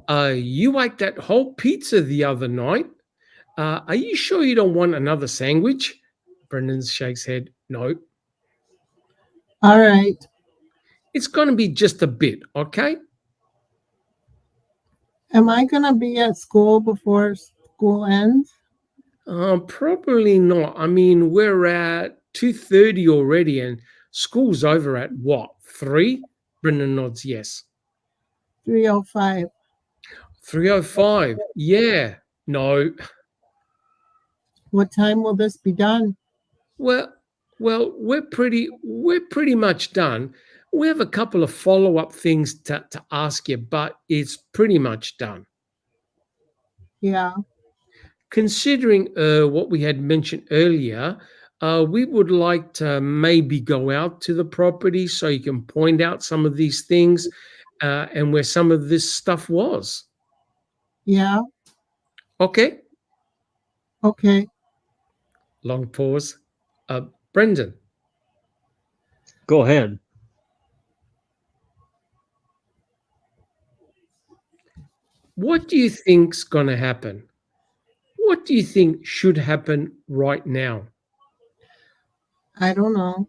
You ate that whole pizza the other night. Are you sure you don't want another sandwich? Brendan shakes head. No. All right. It's going to be just a bit, okay? Am I gonna be at school before school ends? Probably not. I mean, we're at 2:30 already, and school's over at what, 3? Brendan nods yes. 3:05. 3:05. Yeah. No. What time will this be done? Well, we're pretty much done. We have a couple of follow-up things to ask you, but it's pretty much done. Yeah. Considering what we had mentioned earlier, we would like to maybe go out to the property so you can point out some of these things and where some of this stuff was. Yeah. Okay. Okay. Long pause. Brendan. Go ahead. What do you think's going to happen? What do you think should happen right now? I don't know.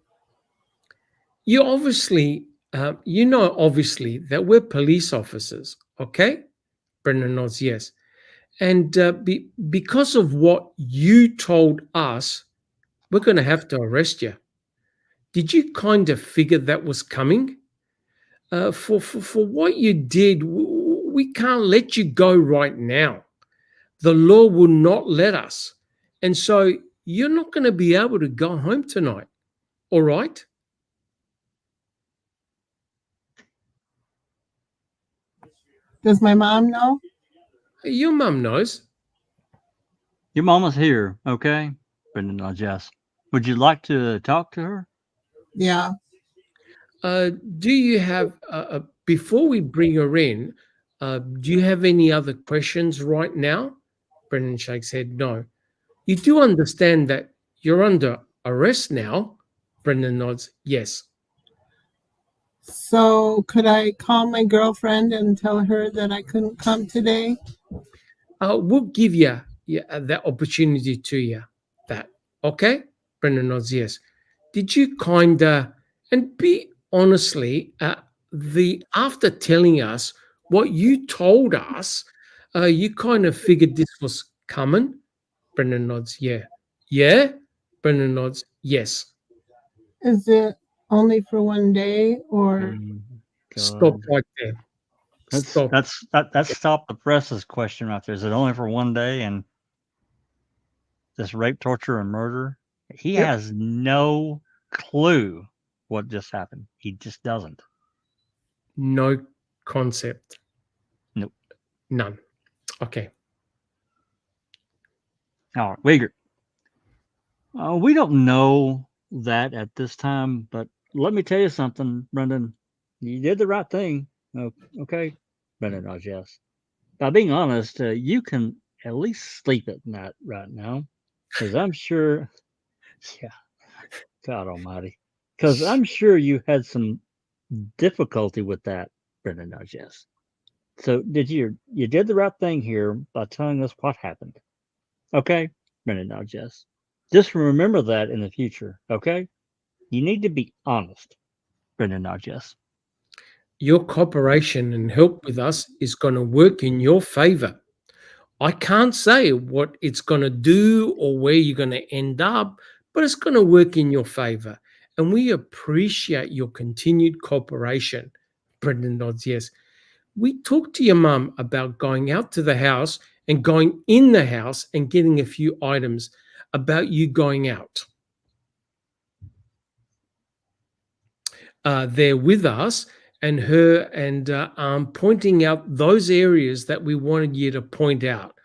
You obviously, obviously that we're police officers, okay? Brendan nods yes. And because of what you told us, we're going to have to arrest you. Did you kind of figure that was coming? For what you did, we can't let you go right now. The law will not let us. And so you're not going to be able to go home tonight. All right? Does my mom know? Your mum knows. Your mama's here, okay? Brendan nods yes. Would you like to talk to her? Yeah. Do you have, before we bring her in, do you have any other questions right now? Brendan shakes head no. You do understand that you're under arrest now? Brendan nods yes. So could I call my girlfriend and tell her that I couldn't come today? We'll give you that opportunity to you. That okay? Brendan nods yes. Did you kind of, and be honestly, after telling us what you told us, you kind of figured this was coming? Brendan nods yeah. Yeah? Brendan nods yes. Is it only for one day or? Stop right there. Stop. That's stop the presses question right there. Is it only for one day? And this rape, torture, and murder? He Yep. has no clue what just happened. He just doesn't. No concept. Nope. None. Okay. All right, Uyghur. We don't know that at this time, but let me tell you something, Brendan. You did the right thing. Okay? Brendan nods yes. By being honest, you can at least sleep at night right now. Because I'm sure, yeah, God almighty. Because I'm sure you had some difficulty with that, Brendan nods yes. So you did the right thing here by telling us what happened. Okay? Brendan nods yes. Just remember that in the future, okay? You need to be honest. Brendan nods yes. Your cooperation and help with us is going to work in your favor. I can't say what it's going to do or where you're going to end up, but it's going to work in your favor. And we appreciate your continued cooperation. Brendan nods yes. We talked to your mum about going out to the house and going in the house and getting a few items about you going out. There with us and her and pointing out those areas that we wanted you to point out.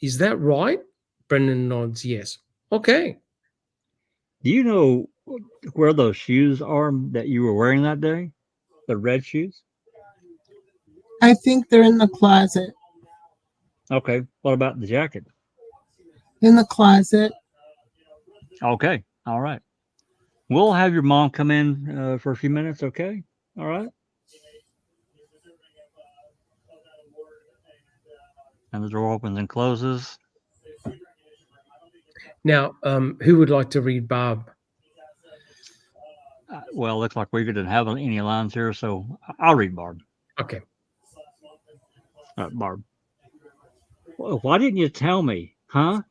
Is that right? Brendan nods yes. Okay. Do you know where those shoes are that you were wearing that day? The red shoes? I think they're in the closet. Okay. What about the jacket? In the closet. Okay. All right. We'll have your mom come in for a few minutes, okay? All right. And the door opens and closes. Now, who would like to read Barb? Well, looks like we didn't have any lines here, so I'll read Barb. Okay. Barb. Why didn't you tell me, huh?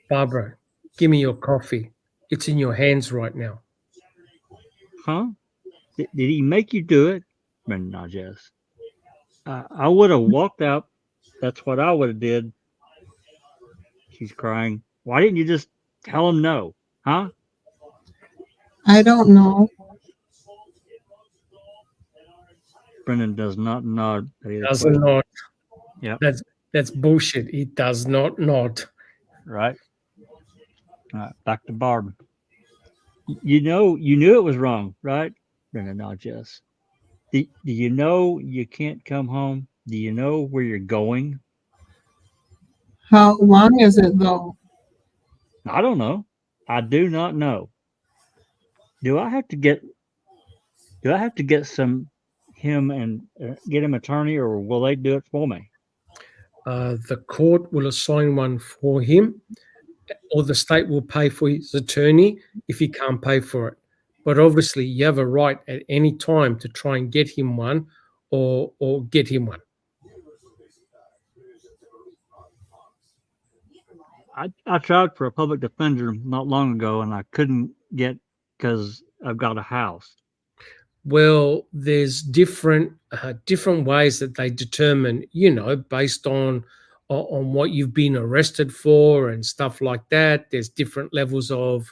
Barbara, give me your coffee. It's in your hands right now. Huh? Did he make you do it? Brendan nods yes. I would have walked out. That's what I would have did. She's crying. Why didn't you just tell him no? Huh? I don't know. Brendan does not nod at either Doesn't question. nod. Yep. That's bullshit. He does not nod. Right. All right. Back to Barb. You knew it was wrong, right? Brendan nods yes. Do you know you can't come home? Do you know where you're going? How long is it though? I don't know. I do not know. Do I have to get him and get him attorney, or will they do it for me? The court will assign one for him, or the state will pay for his attorney if he can't pay for it. But obviously, you have a right at any time to try and get him one, or get him one. I tried for a public defender not long ago, and I couldn't get because I've got a house. Well, there's different ways that they determine, based on what you've been arrested for and stuff like that. There's different levels of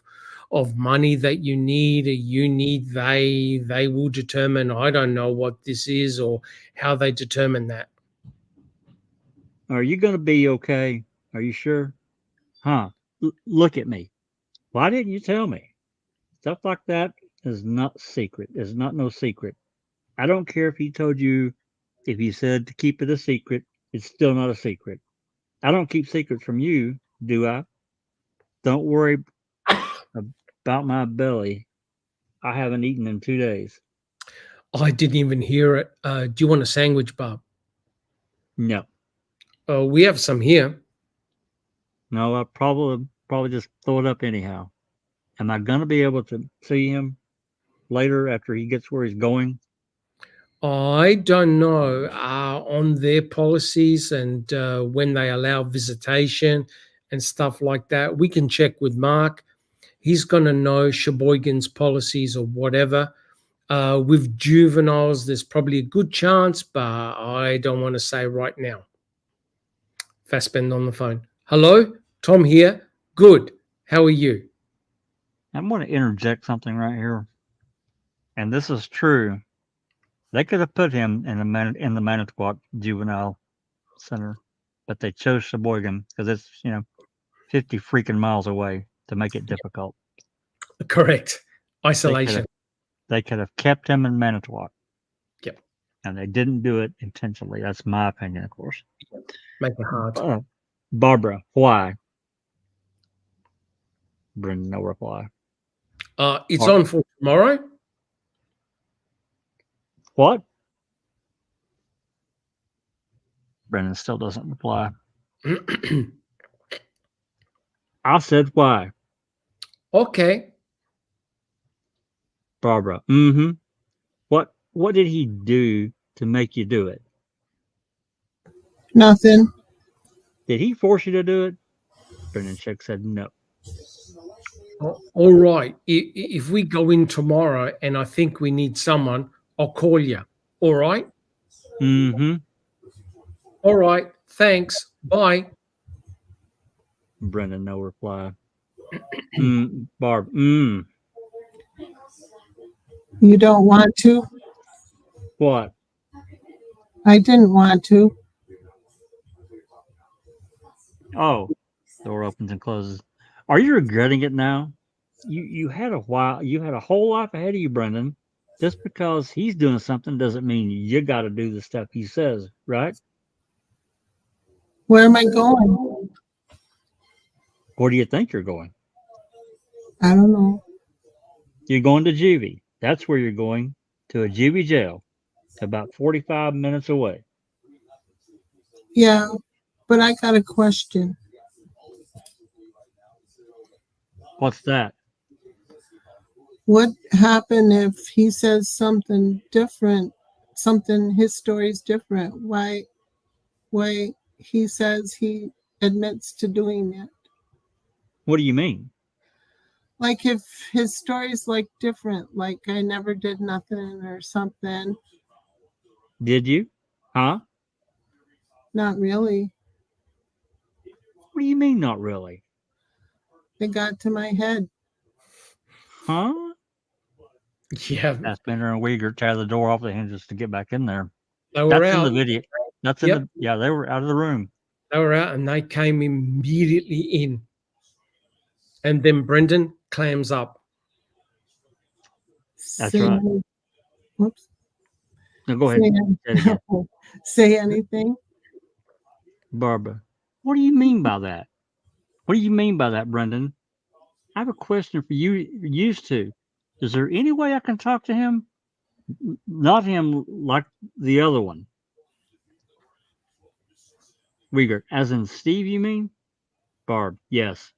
money that you need. They will determine. I don't know what this is or how they determine that. Are you going to be okay? Are you sure? Huh? Look at me. Why didn't you tell me? Stuff like that is not secret. Is not no secret. I don't care if he told you, if he said to keep it a secret, it's still not a secret. I don't keep secrets from you, do I? Don't worry about my belly. I haven't eaten in 2 days. I didn't even hear it. Do you want a sandwich, Bob? No. We have some here. No, I probably just throw it up anyhow. Am I gonna be able to see him later after he gets where he's going? I don't know on their policies and when they allow visitation and stuff like that. We can check with Mark. He's going to know Sheboygan's policies or whatever. With juveniles, there's probably a good chance, but I don't want to say right now. Fassbender on the phone. Hello, Tom here. Good. How are you? I'm going to interject something right here, and this is true. They could have put him in the Manitowoc Juvenile Center, but they chose Sheboygan because it's 50 freaking miles away to make it difficult. Correct. Isolation. They could have kept him in Manitowoc. Yep. And they didn't do it intentionally. That's my opinion, of course. Make it hard. Barbara, why? Brendan, no reply. It's on for tomorrow. What? Brendan still doesn't reply. I said why. Okay. Barbara, What did he do to make you do it? Nothing. Did he force you to do it? Brendan Schick said no. All right. If we go in tomorrow and I think we need someone, I'll call you. All right? Mm-hmm. All right. Thanks. Bye. Brendan, no reply. Barb, You don't want to? What? I didn't want to. Oh, door opens and closes. Are you regretting it now? You had a whole life ahead of you, Brendan. Just because he's doing something doesn't mean you got to do the stuff he says, right? Where am I going? Where do you think you're going? I don't know. You're going to juvie. That's where you're going, to a juvie jail, about 45 minutes away. Yeah, but I got a question. What's that? What happened if he says something different? His story's different. Why he says he admits to doing it? What do you mean? Like if his story's like different, like I never did nothing or something. Did you? Huh? Not really. What do you mean, not really? It got to my head. Huh? Yeah, Fassbender and Uyghur tear the door off the hinges to get back in there. they were That's in out. the video. That's in Yep. the, yeah, they were out of the room. They were out, and they came immediately in. And then Brendan clams up. That's Say right. any- Whoops. No, go ahead. Say, Say it again. say anything. Barbara, what do you mean by that? What do you mean by that, Brendan? I have a question for you. Used to. Is there any way I can talk to him? Not him like the other one. Uyghur, as in Steve, you mean? Barb, yes.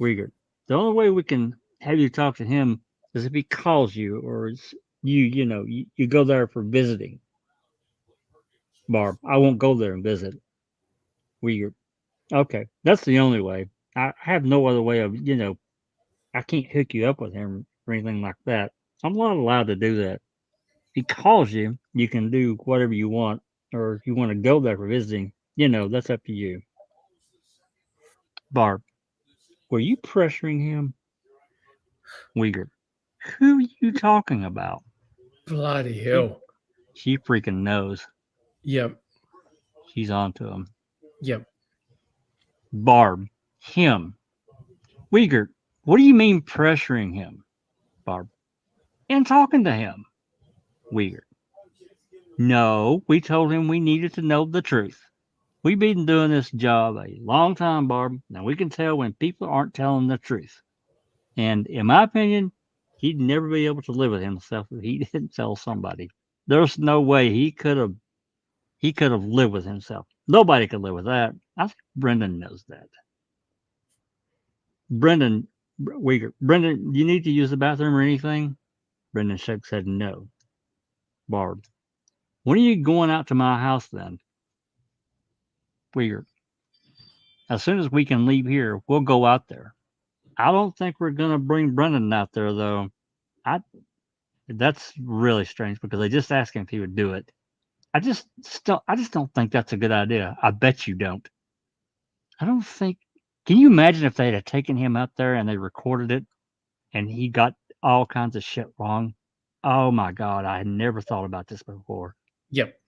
Uyghur. The only way we can have you talk to him is if he calls you or it's you go there for visiting. Barb, I won't go there and visit. Uyghur. Okay, that's the only way. I have no other way of, I can't hook you up with him or anything like that. I'm not allowed to do that. If he calls you, you can do whatever you want, or if you want to go there for visiting, that's up to you. Barb, were you pressuring him? Uyghur, who are you talking about? Bloody hell. She freaking knows. Yep. She's on to him. Yep. Barb, him. Uyghur, what do you mean pressuring him? Barb, and talking to him. Uyghur, no, we told him we needed to know the truth. We've been doing this job a long time, Barb. Now we can tell when people aren't telling the truth. And in my opinion, he'd never be able to live with himself if he didn't tell somebody. There's no way he could have lived with himself. Nobody could live with that. I think Brendan knows that. Brendan, Brendan, you need to use the bathroom or anything? Brendan shook said no. Barb, when are you going out to my house then? Uyghur, as soon as we can leave here, we'll go out there. I don't think we're gonna bring Brendan out there though. That's really strange because they just asked him if he would do it. I just don't think that's a good idea. I bet you don't. I don't think. Can you imagine if they'd have taken him out there and they recorded it and he got all kinds of shit wrong? Oh my God, I had never thought about this before. Yep.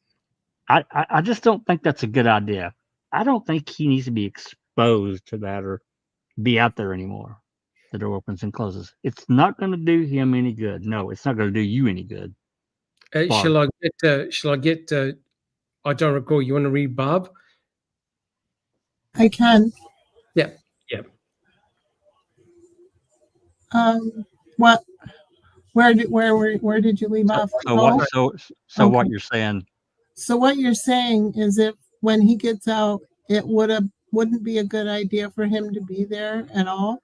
I just don't think that's a good idea. I don't think he needs to be exposed to that or be out there anymore. The door opens and closes. It's not going to do him any good. No, it's not going to do you any good. Shall I get? I don't recall. You want to read Barb? I can. Yep. Yep. What? Where did you leave off? So what you're saying? So what you're saying is if when he gets out, it wouldn't be a good idea for him to be there at all.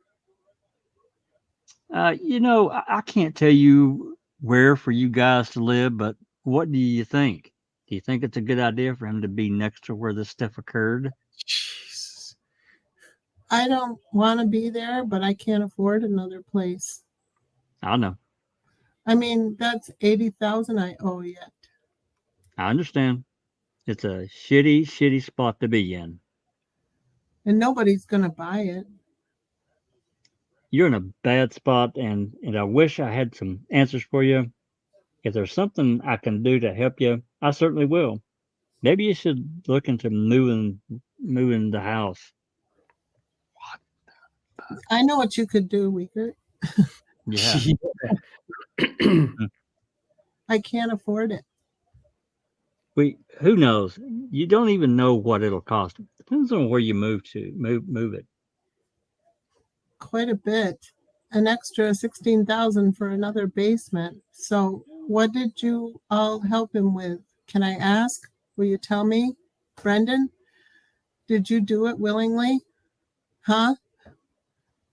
I can't tell you where for you guys to live, but what do you think? Do you think it's a good idea for him to be next to where this stuff occurred? Jesus. I don't want to be there, but I can't afford another place. I know. I mean, that's $80,000 I owe yet. I understand. It's a shitty spot to be in. And nobody's gonna buy it. You're in a bad spot, and I wish I had some answers for you. If there's something I can do to help you, I certainly will. Maybe you should look into moving the house. I know what you could do, Weaker. Yeah. I can't afford it. Who knows? You don't even know what it'll cost. Depends on where you move it. Quite a bit. An extra $16,000 for another basement. So what did you all help him with? Can I ask? Will you tell me? Brendan? Did you do it willingly? Huh?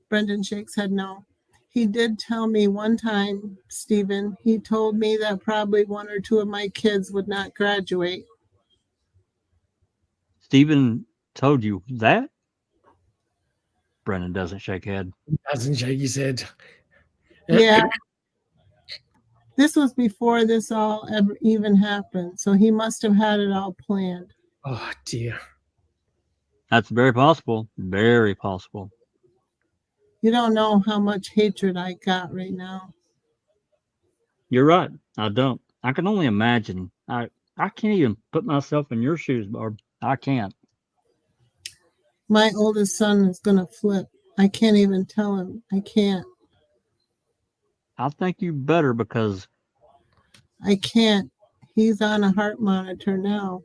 Brendan shakes head no. He did tell me one time, Stephen, he told me that probably one or two of my kids would not graduate. Stephen told you that? Brendan doesn't shake head. Doesn't shake his head. Yeah. This was before this all ever even happened, so he must have had it all planned. Oh dear. That's very possible. Very possible. You don't know how much hatred I got right now. You're right. I don't. I can only imagine. I can't even put myself in your shoes, Barb. I can't. My oldest son is going to flip. I can't even tell him. I can't. I think you better, because I can't. He's on a heart monitor now.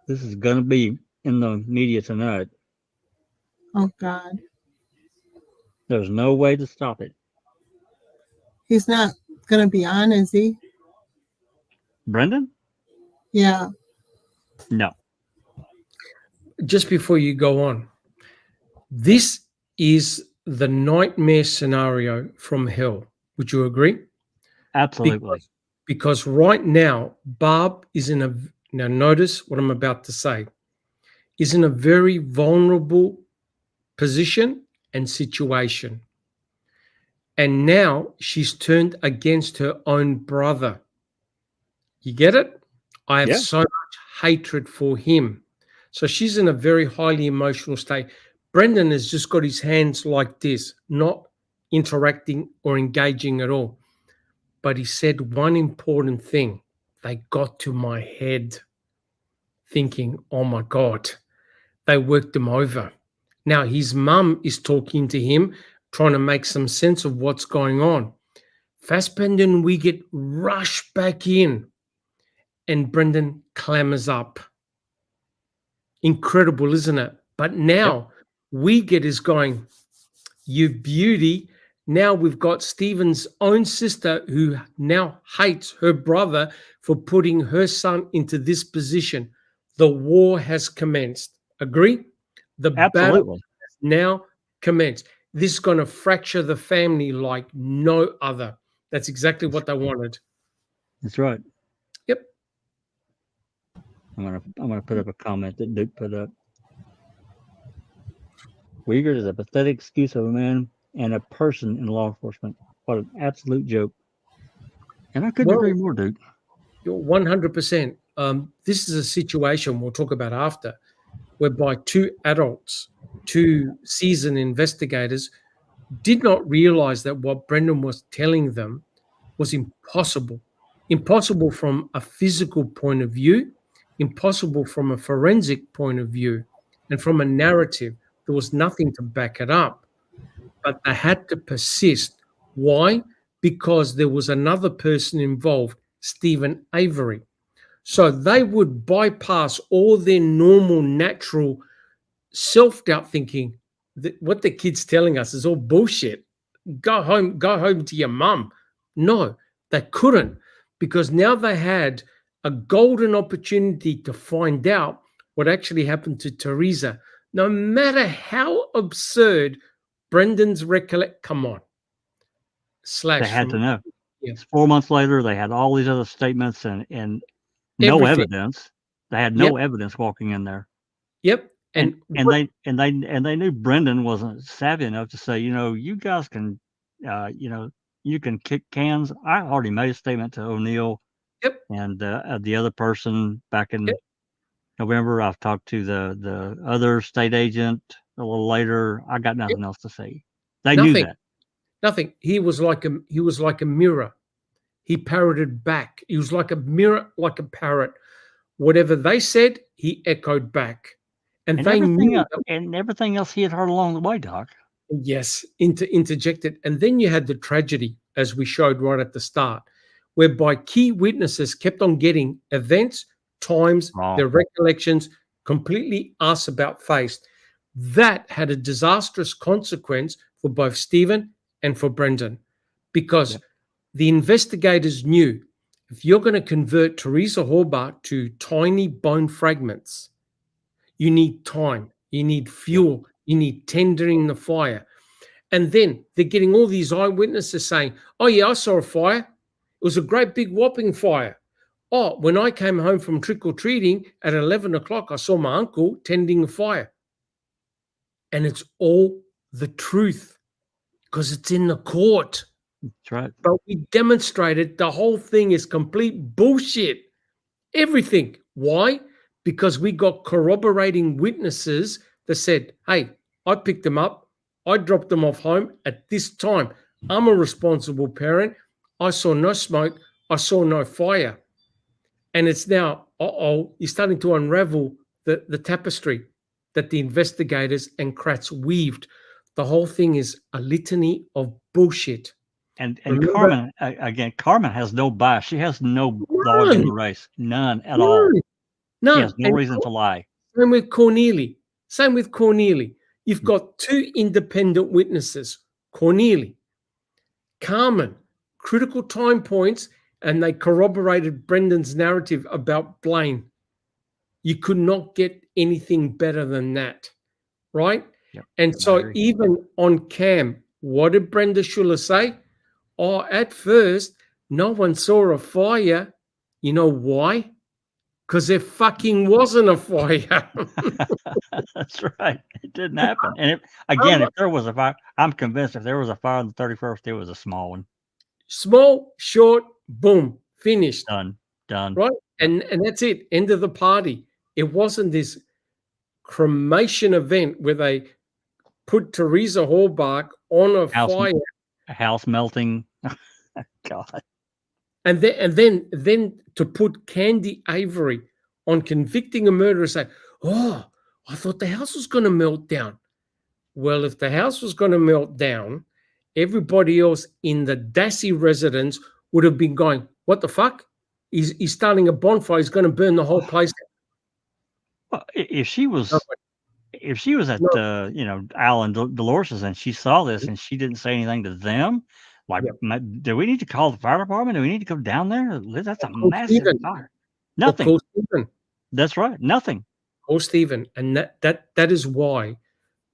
this is going to be in the media tonight. Oh, God. There's no way to stop it. He's not going to be on, is he? Brendan? Yeah. No. Just before you go on, this is the nightmare scenario from hell. Would you agree? Absolutely. Because right now, Barb is in a, now notice what I'm about to say, is in a very vulnerable position and situation. And now she's turned against her own brother. You get it? I have Yeah. so much hatred for him. So she's in a very highly emotional state. Brendan has just got his hands like this, not interacting or engaging at all. But he said one important thing. They got to my head, thinking, oh my God, they worked him over. Now his mum is talking to him, trying to make some sense of what's going on. Fassbender and we get rushed back in, and Brendan clamours up. Incredible, isn't it? But now we get is going, you beauty. Now we've got Stephen's own sister who now hates her brother for putting her son into this position. The war has commenced. Agree? The battle Absolutely. has now commenced. This is going to fracture the family like no other. That's exactly what they wanted. That's right. Yep. I'm gonna put up a comment that Duke put up. Uyghur is a pathetic excuse of a man and a person in law enforcement. What an absolute joke. And I couldn't agree more, Duke. You're 100%. This is a situation we'll talk about after, whereby two adults, two seasoned investigators, did not realize that what Brendan was telling them was impossible. Impossible from a physical point of view, impossible from a forensic point of view, and from a narrative. There was nothing to back it up. But they had to persist. Why? Because there was another person involved, Stephen Avery. So they would bypass all their normal, natural self-doubt thinking that what the kid's telling us is all bullshit. Go home to your mum. No, they couldn't, because now they had a golden opportunity to find out what actually happened to Teresa. No matter how absurd Brendan's come on. Slash. They had to know. Yeah. 4 months later, they had all these other statements and no Everything. evidence. They had no evidence walking in there. Yep. And they knew Brendan wasn't savvy enough to say, you guys can, you can kick cans. I already made a statement to O'Neill. Yep. And the other person back in November, I've talked to the other state agent a little later. I got nothing else to say. They knew that. Nothing. He was like a mirror. He parroted back. He was like a mirror, like a parrot. Whatever they said, he echoed back. And they knew and everything else he had heard along the way, Doc. Yes, interjected. And then you had the tragedy, as we showed right at the start, whereby key witnesses kept on getting events, times, their recollections completely ass about face. That had a disastrous consequence for both Stephen and for Brendan, because the investigators knew if you're going to convert Teresa Horvath to tiny bone fragments, you need time, you need fuel, you need tendering the fire. And then they're getting all these eyewitnesses saying, oh yeah, I saw a fire. It was a great big whopping fire. Oh, when I came home from trick-or-treating at 11 o'clock, I saw my uncle tending a fire. and it's all the truth because it's in the court. That's right. But we demonstrated the whole thing is complete bullshit. Everything. Why? Because we got corroborating witnesses that said, hey, I picked them up. I dropped them off home at this time. I'm a responsible parent. I saw no smoke. I saw no fire. And it's now, you're starting to unravel the tapestry that the investigators and Kratz weaved. The whole thing is a litany of bullshit. And Remember- Carmen, again, Carmen has no bias. She has no dog in the race. None at all. No. She has no And reason to lie. Same with Cornelie. You've got two independent witnesses, Cornelie, Carmen, critical time points, and they corroborated Brendan's narrative about Blaine. You could not get anything better than that, right? Yep, And I so agree. even on cam, what did Brenda Schuller say? Oh, at first, no one saw a fire. You know why? Because there fucking wasn't a fire. That's right. It didn't happen. And if there was a fire, I'm convinced if there was a fire on the 31st, it was a small one. Small, short, boom, finished. Done. Right? And that's it. End of the party. It wasn't this cremation event where they put Teresa Hallbach on a fire. A house melting. God. And then to put Candy Avery on convicting a murderer, say, oh, I thought the house was going to melt down. Well, if the house was going to melt down, everybody else in the Dassey residence would have been going, what the fuck? He's starting a bonfire. He's going to burn the whole place down. Well, if she was at Al and Dolores's and she saw this and she didn't say anything to them, like, do we need to call the fire department? Do we need to go down there? That's a massive fire. Nothing. That's right. Nothing. Or Stephen, and that is why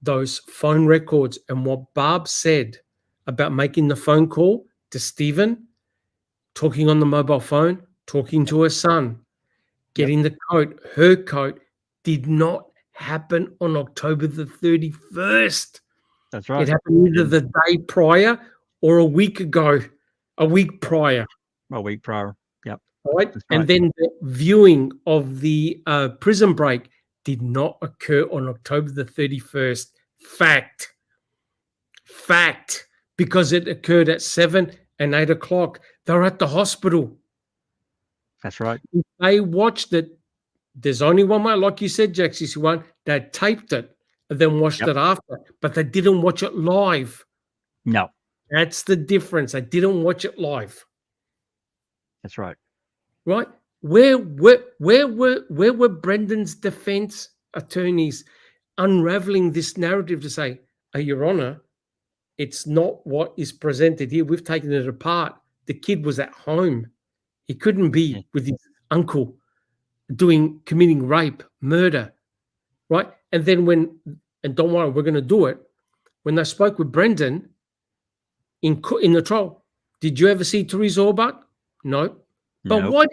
those phone records and what Barb said about making the phone call to Stephen, talking on the mobile phone, talking to her son, getting the coat, her coat, did not happen on October the 31st. That's right. It happened either the day prior or a week ago, a week prior. A week prior. Yep. Right. And then the viewing of the prison break did not occur on October the 31st. Fact. Because it occurred at 7 and 8 o'clock. They're at the hospital. That's right. If they watched it, there's only one way, like you said, Jaxie, one, they taped it and then watched it after, but they didn't watch it live. No. That's the difference. They didn't watch it live. That's right. Right? Where were Brendan's defense attorneys unraveling this narrative to say, oh, Your Honor, it's not what is presented here. We've taken it apart. The kid was at home. He couldn't be with his uncle committing rape, murder, right? And then and don't worry, we're going to do it. When they spoke with Brendan in the trial, did you ever see Teresa Hallbach? No. But Nope. why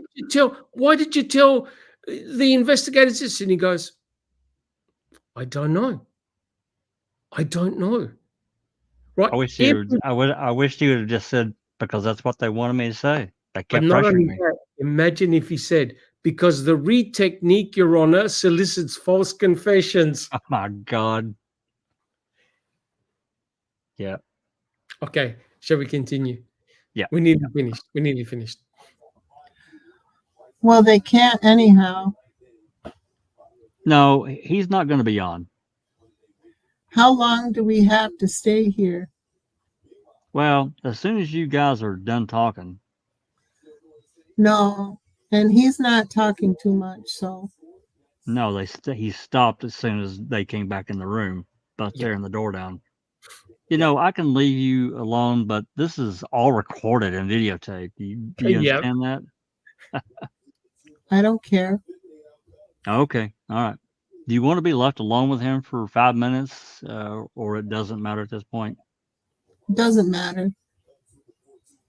did you tell the investigators this? And he goes, I don't know. Right? I wish he would have just said, because that's what they wanted me to say. They kept pressuring me. Imagine if he said, because the Reed technique, Your Honor, solicits false confessions. Oh my God. Yeah. Okay. Shall we continue? Yeah. We nearly finished. Well, they can't anyhow. No, he's not going to be on. How long do we have to stay here? Well, as soon as you guys are done talking. No, and he's not talking too much, so. No, he stopped as soon as they came back in the room, but tearing the door down. You know, I can leave you alone, but this is all recorded and videotaped. Do you understand that? I don't care. Okay. All right. Do you want to be left alone with him for 5 minutes, or it doesn't matter at this point? Doesn't matter.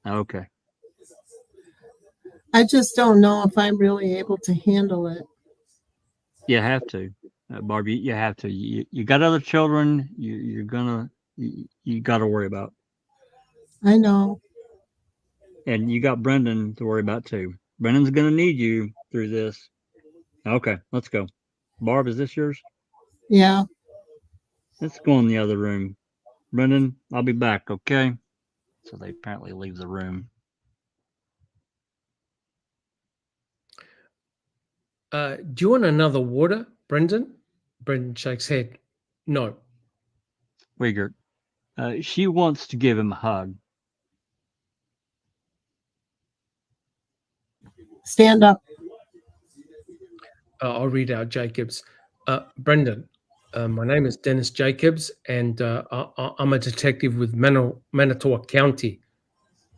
Okay. I just don't know if I'm really able to handle it. You have to. Barb, you have to. You got other children. You got to worry about, I know. and you got Brendan to worry about too. Brendan's gonna need you through this. Okay, let's go. Barb, is this yours? Yeah. Let's go in the other room. Brendan, I'll be back. Okay. So they apparently leave the room. Do you want another water, Brendan? Brendan shakes head. No. Wiegert. She wants to give him a hug. Stand up. I'll read out Jacobs. Brendan, my name is Dennis Jacobs, and I'm a detective with Manitowoc County.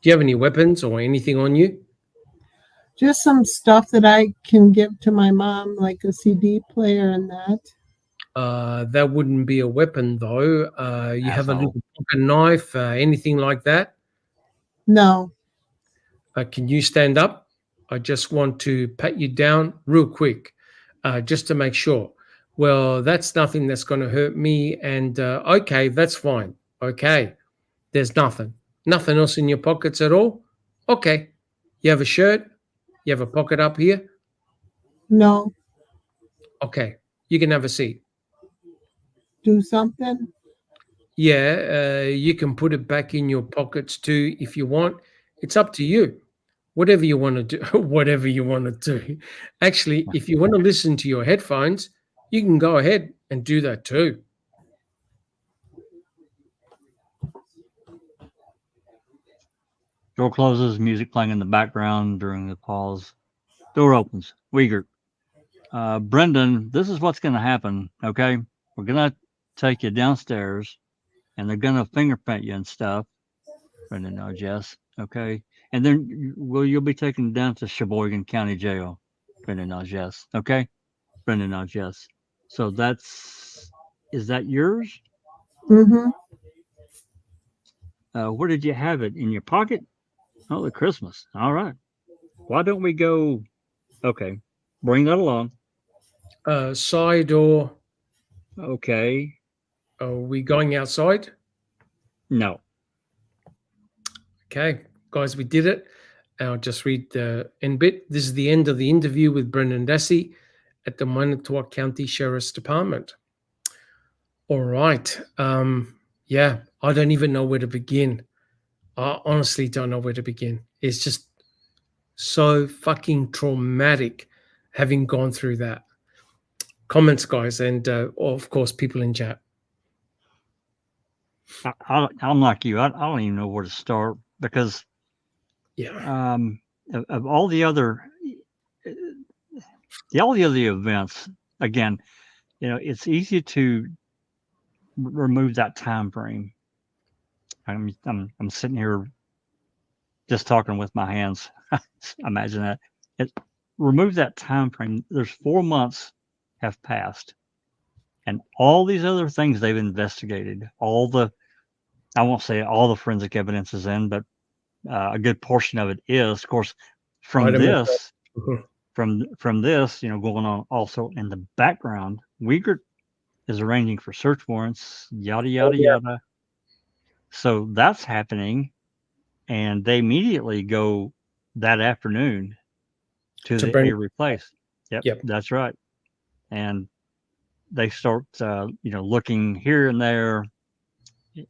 Do you have any weapons or anything on you? Just some stuff that I can give to my mom, like a CD player and that. That wouldn't be a weapon, though. You have a little pocket knife, anything like that? No. Can you stand up? I just want to pat you down real quick, just to make sure. Well, that's nothing that's going to hurt me. And okay, that's fine. Okay, there's nothing else in your pockets at all. Okay, you have a shirt, you have a pocket up here. No. Okay, you can have a seat. Do something. Yeah, you can put it back in your pockets too if you want. It's up to you. Whatever you want to do, whatever you want to do. Actually, if you want to listen to your headphones, you can go ahead and do that too. Door closes, music playing in the background during the pause. Door opens. Wiegert. Brendan, this is what's going to happen, okay? We're going to take you downstairs, and they're going to fingerprint you and stuff. Brendan knows, yes, okay? And then you'll be taken down to Sheboygan County Jail. Brendan knows, yes, okay? Brendan knows, yes. So is that yours? Mm-hmm. Where did you have it? In your pocket? Oh, the Christmas. All right. Why don't we go? Okay. Bring that along. Side or Okay. are we going outside? No. Okay, guys, we did it. I'll just read the end bit. This is the end of the interview with Brendan Dassey at the Manitowoc County Sheriff's Department. All right. Yeah, I don't even know where to begin. I honestly don't know where to begin. It's just so fucking traumatic having gone through that. Comments, guys, and of course, people in chat. I'm like you. I don't even know where to start because Yeah. of all the other events, again, it's easy to remove that time frame. I'm sitting here just talking with my hands. Imagine that. Remove that time frame. There's 4 months have passed, and all these other things they've investigated. I won't say all the forensic evidence is in, but a good portion of it is. Of course, from this, going on also in the background, Wiegert is arranging for search warrants, yada yada yada. So that's happening, and they immediately go that afternoon to the Avery place. Yep, that's right. And they start, looking here and there.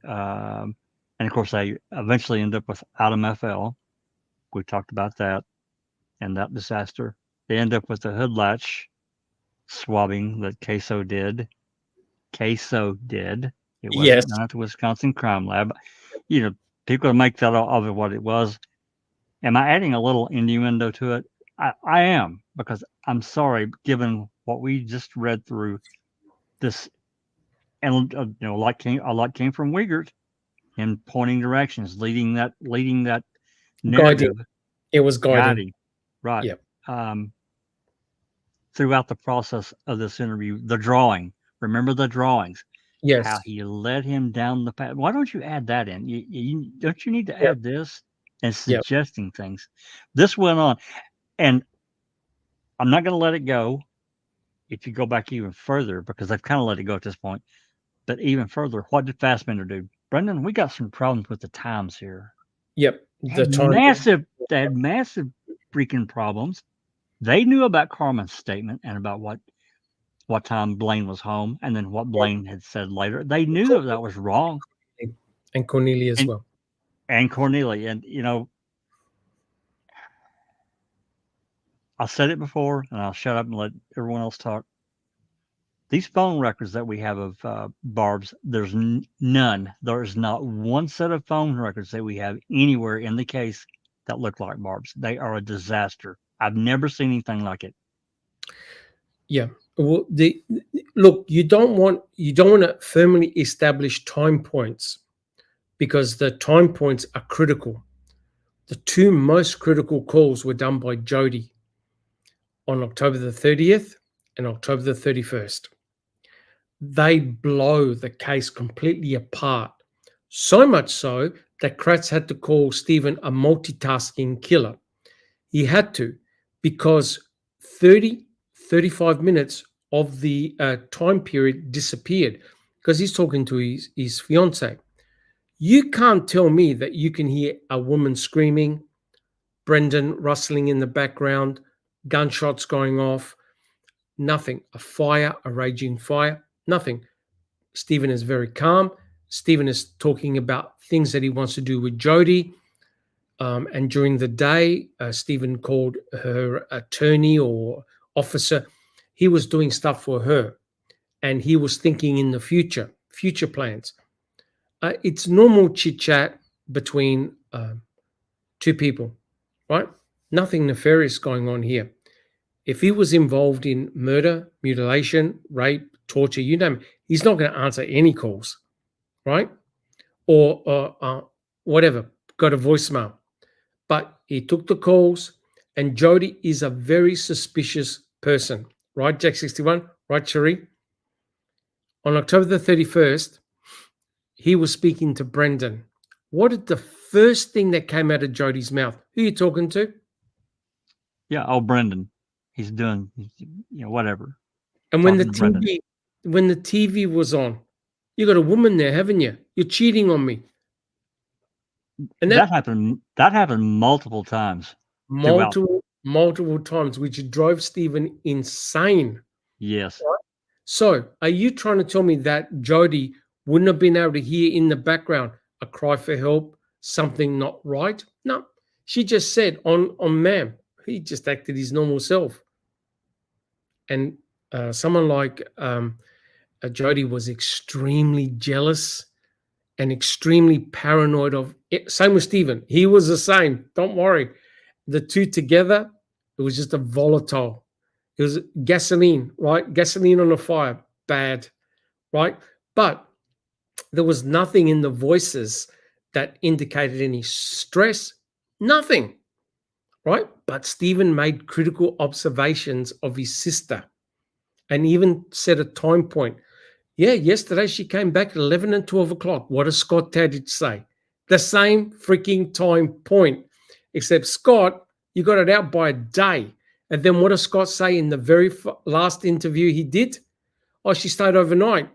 And of course, they eventually end up with Adam FL. We talked about that and that disaster. They end up with the hood latch swabbing that Queso did. It wasn't done at the Wisconsin Crime Lab. People make that of it what it was. Am I adding a little innuendo to it? I am, because I'm sorry, given what we just read through this, and a lot came from Wiegert, him pointing directions, leading that narrative. It was guiding. Right. Yep. Throughout the process of this interview, the drawing. Remember the drawings? Yes. How he led him down the path. Why don't you add that in? Don't you need to add this and suggesting things? This went on, and I'm not going to let it go. if you go back even further, because I've kind of let it go at this point, but even further, what did Fassbender do? Brendan, we got some problems with the times here. Yep. They had massive freaking problems. They knew about Carmen's statement and about what time Blaine was home, and then what Blaine had said later. They knew that was wrong. And Cornelia as well. And Cornelia, and I said it before, and I'll shut up and let everyone else talk. These phone records that we have of Barb's, there's none. There is not one set of phone records that we have anywhere in the case that look like Barb's. They are a disaster. I've never seen anything like it. Yeah. Well, look, you don't want to firmly establish time points because the time points are critical. The two most critical calls were done by Jody on October the 30th and October the 31st. They blow the case completely apart. So much so that Kratz had to call Stephen a multitasking killer. He had to, because 35 minutes of the time period disappeared because he's talking to his fiance. You can't tell me that you can hear a woman screaming, Brendan rustling in the background, gunshots going off, nothing. A fire, a raging fire, nothing. Stephen is very calm. Stephen is talking about things that he wants to do with Jody. And during the day, Stephen called her attorney or officer. He was doing stuff for her, and he was thinking in the future plans. It's normal chit-chat between two people, right? Nothing nefarious going on here. If he was involved in murder, mutilation, rape, torture, you name it, he's not going to answer any calls, right? Or whatever, got a voicemail. But he took the calls, and Jody is a very suspicious person, right, Jack 61? Right, Cherie? On October the 31st, he was speaking to Brendan. What did the first thing that came out of Jody's mouth? Who are you talking to? Yeah, Brendan. He's doing, whatever. And when the TV was on, you got a woman there, haven't you? You're cheating on me. And that happened multiple times. Multiple times, which drove Stephen insane. Yes. Right? So, are you trying to tell me that Jody wouldn't have been able to hear in the background a cry for help, something not right? No, she just said on ma'am. He just acted his normal self. And someone like Jody was extremely jealous and extremely paranoid of it. Same with Stephen. He was the same. Don't worry. The two together, it was just a volatile. It was gasoline, right? Gasoline on a fire. Bad, right? But there was nothing in the voices that indicated any stress. Nothing, right? But Stephen made critical observations of his sister and even set a time point. Yeah, yesterday she came back at 11 and 12 o'clock. What does Scott Tadich say? The same freaking time point, except Scott, you got it out by a day. And then what does Scott say in the very last interview he did? Oh, she stayed overnight.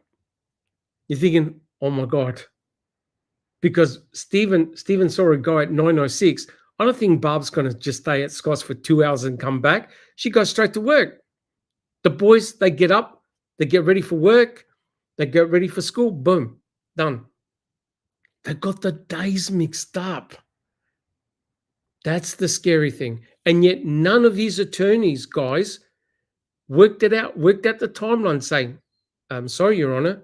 You're thinking, oh my God. Because Stephen saw a guy at 9:06. I don't think Barb's going to just stay at Scott's for 2 hours and come back. She goes straight to work. The boys, they get up, they get ready for work, they get ready for school, boom, done. They got the days mixed up. That's the scary thing. And yet none of these attorneys, guys, worked it out, worked out the timeline saying, sorry, Your Honor,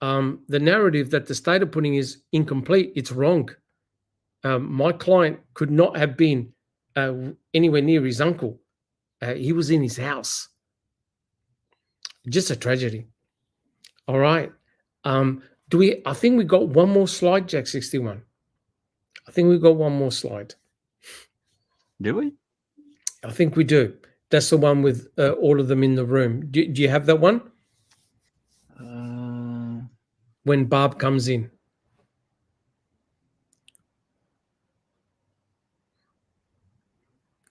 the narrative that the state are putting is incomplete. It's wrong. My client could not have been anywhere near his uncle. He was in his house. Just a tragedy. All right. I think we got one more slide, Jack 61. I think we got one more slide. Do we? I think we do. That's the one with all of them in the room. Do you have that one? When Barb comes in.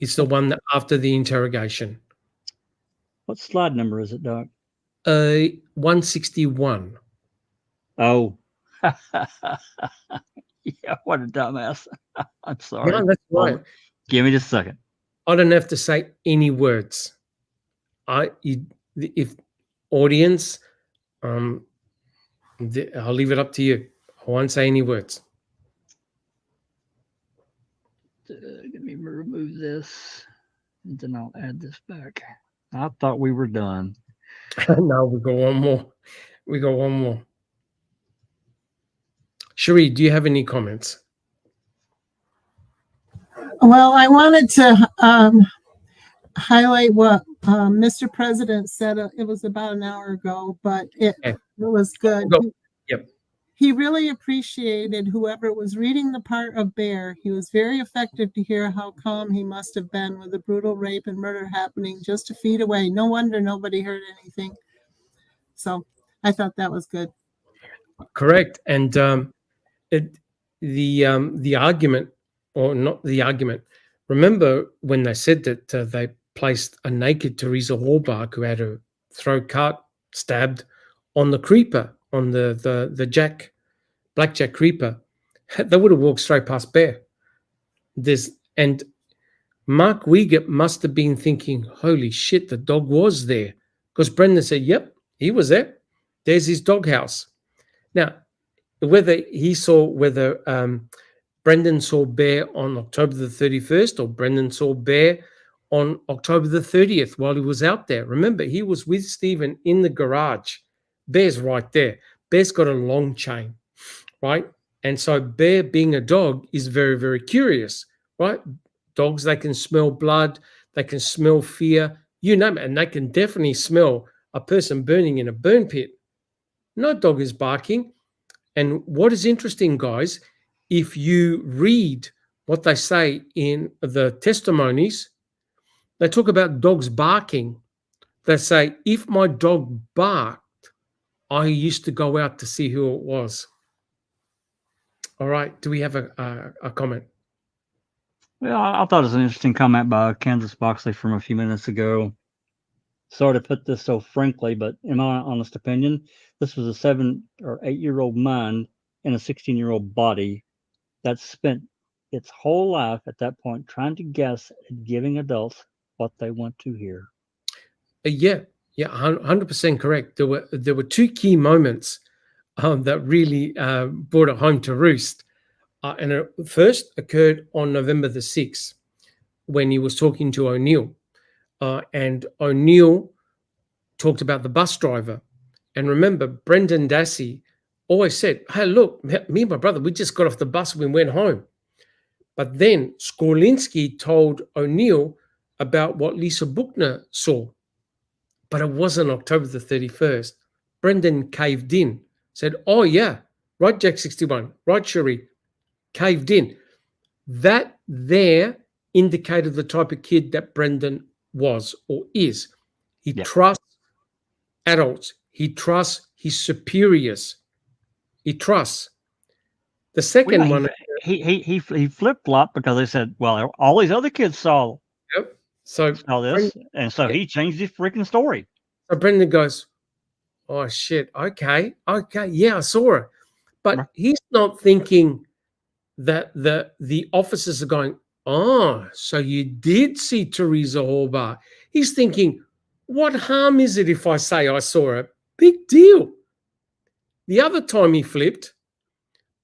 It's the one that after the interrogation. What slide number is it, Doc? 161. Oh. Yeah, what a dumbass. I'm sorry. No, that's Hold right. on. Give me just a second. I don't have to say any words. If audience, I'll leave it up to you. I won't say any words. Let me remove this, and then I'll add this back. I thought we were done. No, we got one more. We got one more. Cherie, do you have any comments? Well, I wanted to highlight what Mr. President said. It was about an hour ago, but it was good. Yep. He really appreciated whoever was reading the part of Bear. He was very effective to hear how calm he must have been with a brutal rape and murder happening just a feet away. No wonder nobody heard anything. So I thought that was good. Correct. And the argument, or not the argument, remember when they said that they placed a naked Teresa Hallbach who had her throat cut, stabbed on the creeper, on the blackjack creeper, they would have walked straight past Bear. And Mark Wiegert must have been thinking, holy shit, the dog was there. Because Brendan said, yep, he was there. There's his doghouse. Now, whether Brendan saw Bear on October the 31st or Brendan saw Bear on October the 30th while he was out there. Remember, he was with Stephen in the garage. Bear's right there. Bear's got a long chain, right? And so Bear, being a dog, is very, very curious, right? Dogs, they can smell blood, they can smell fear, you name it, and they can definitely smell a person burning in a burn pit. No dog is barking. And what is interesting, guys, if you read what they say in the testimonies, they talk about dogs barking. They say, if my dog barked, I used to go out to see who it was. All right. Do we have a comment? Well, I thought it was an interesting comment by Kansas Boxley from a few minutes ago. Sorry to put this so frankly, but in my honest opinion, this was a 7 or 8 year old mind in a 16-year-old body that spent its whole life at that point trying to guess and giving adults what they want to hear. Yeah, 100% correct. There were two key moments that really brought it home to roost. And it first occurred on November the 6th when he was talking to O'Neill. And O'Neill talked about the bus driver. And remember, Brendan Dassey always said, hey, look, me and my brother, we just got off the bus and we went home. But then Skorlinski told O'Neill about what Lisa Buchner saw. But it wasn't October the 31st. Brendan caved in, said, oh, yeah, right, Jack 61, right, Cherie, caved in. That there indicated the type of kid that Brendan was or is. He trusts adults. He trusts his superiors. He trusts. The second one. He flip-flopped because they said, well, all these other kids saw saw this, and so he changed his freaking story. So Brendan goes, oh, shit, okay, yeah, I saw it. But he's not thinking that the officers are going, oh, so you did see Teresa Hallbach. He's thinking, what harm is it if I say I saw it? Big deal. The other time he flipped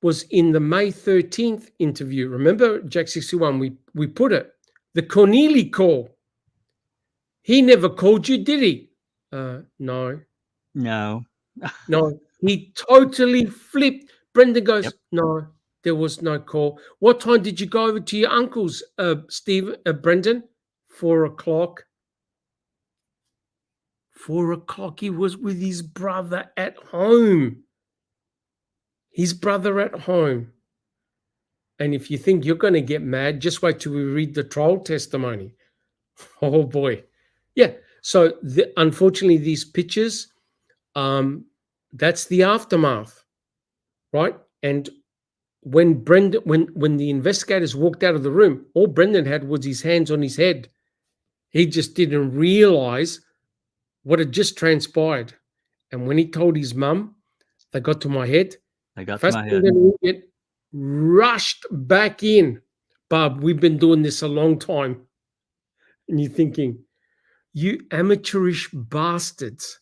was in the May 13th interview. Remember, Jack 61, we put it. The Cornelie call. He never called you, did he? No. No. No. He totally flipped. Brendan goes, no, there was no call. What time did you go over to your uncle's, Brendan? 4 o'clock. 4 o'clock. He was with his brother at home. His brother at home. And if you think you're going to get mad, just wait till we read the trial testimony. Oh, boy. Yeah. So, unfortunately, these pictures, that's the aftermath, right? And when the investigators walked out of the room, all Brendan had was his hands on his head. He just didn't realize what had just transpired. And when he told his mum, they got to my head. They got to First my thing head. that we get rushed back in. Bob, we've been doing this a long time. And you're thinking, you amateurish bastards.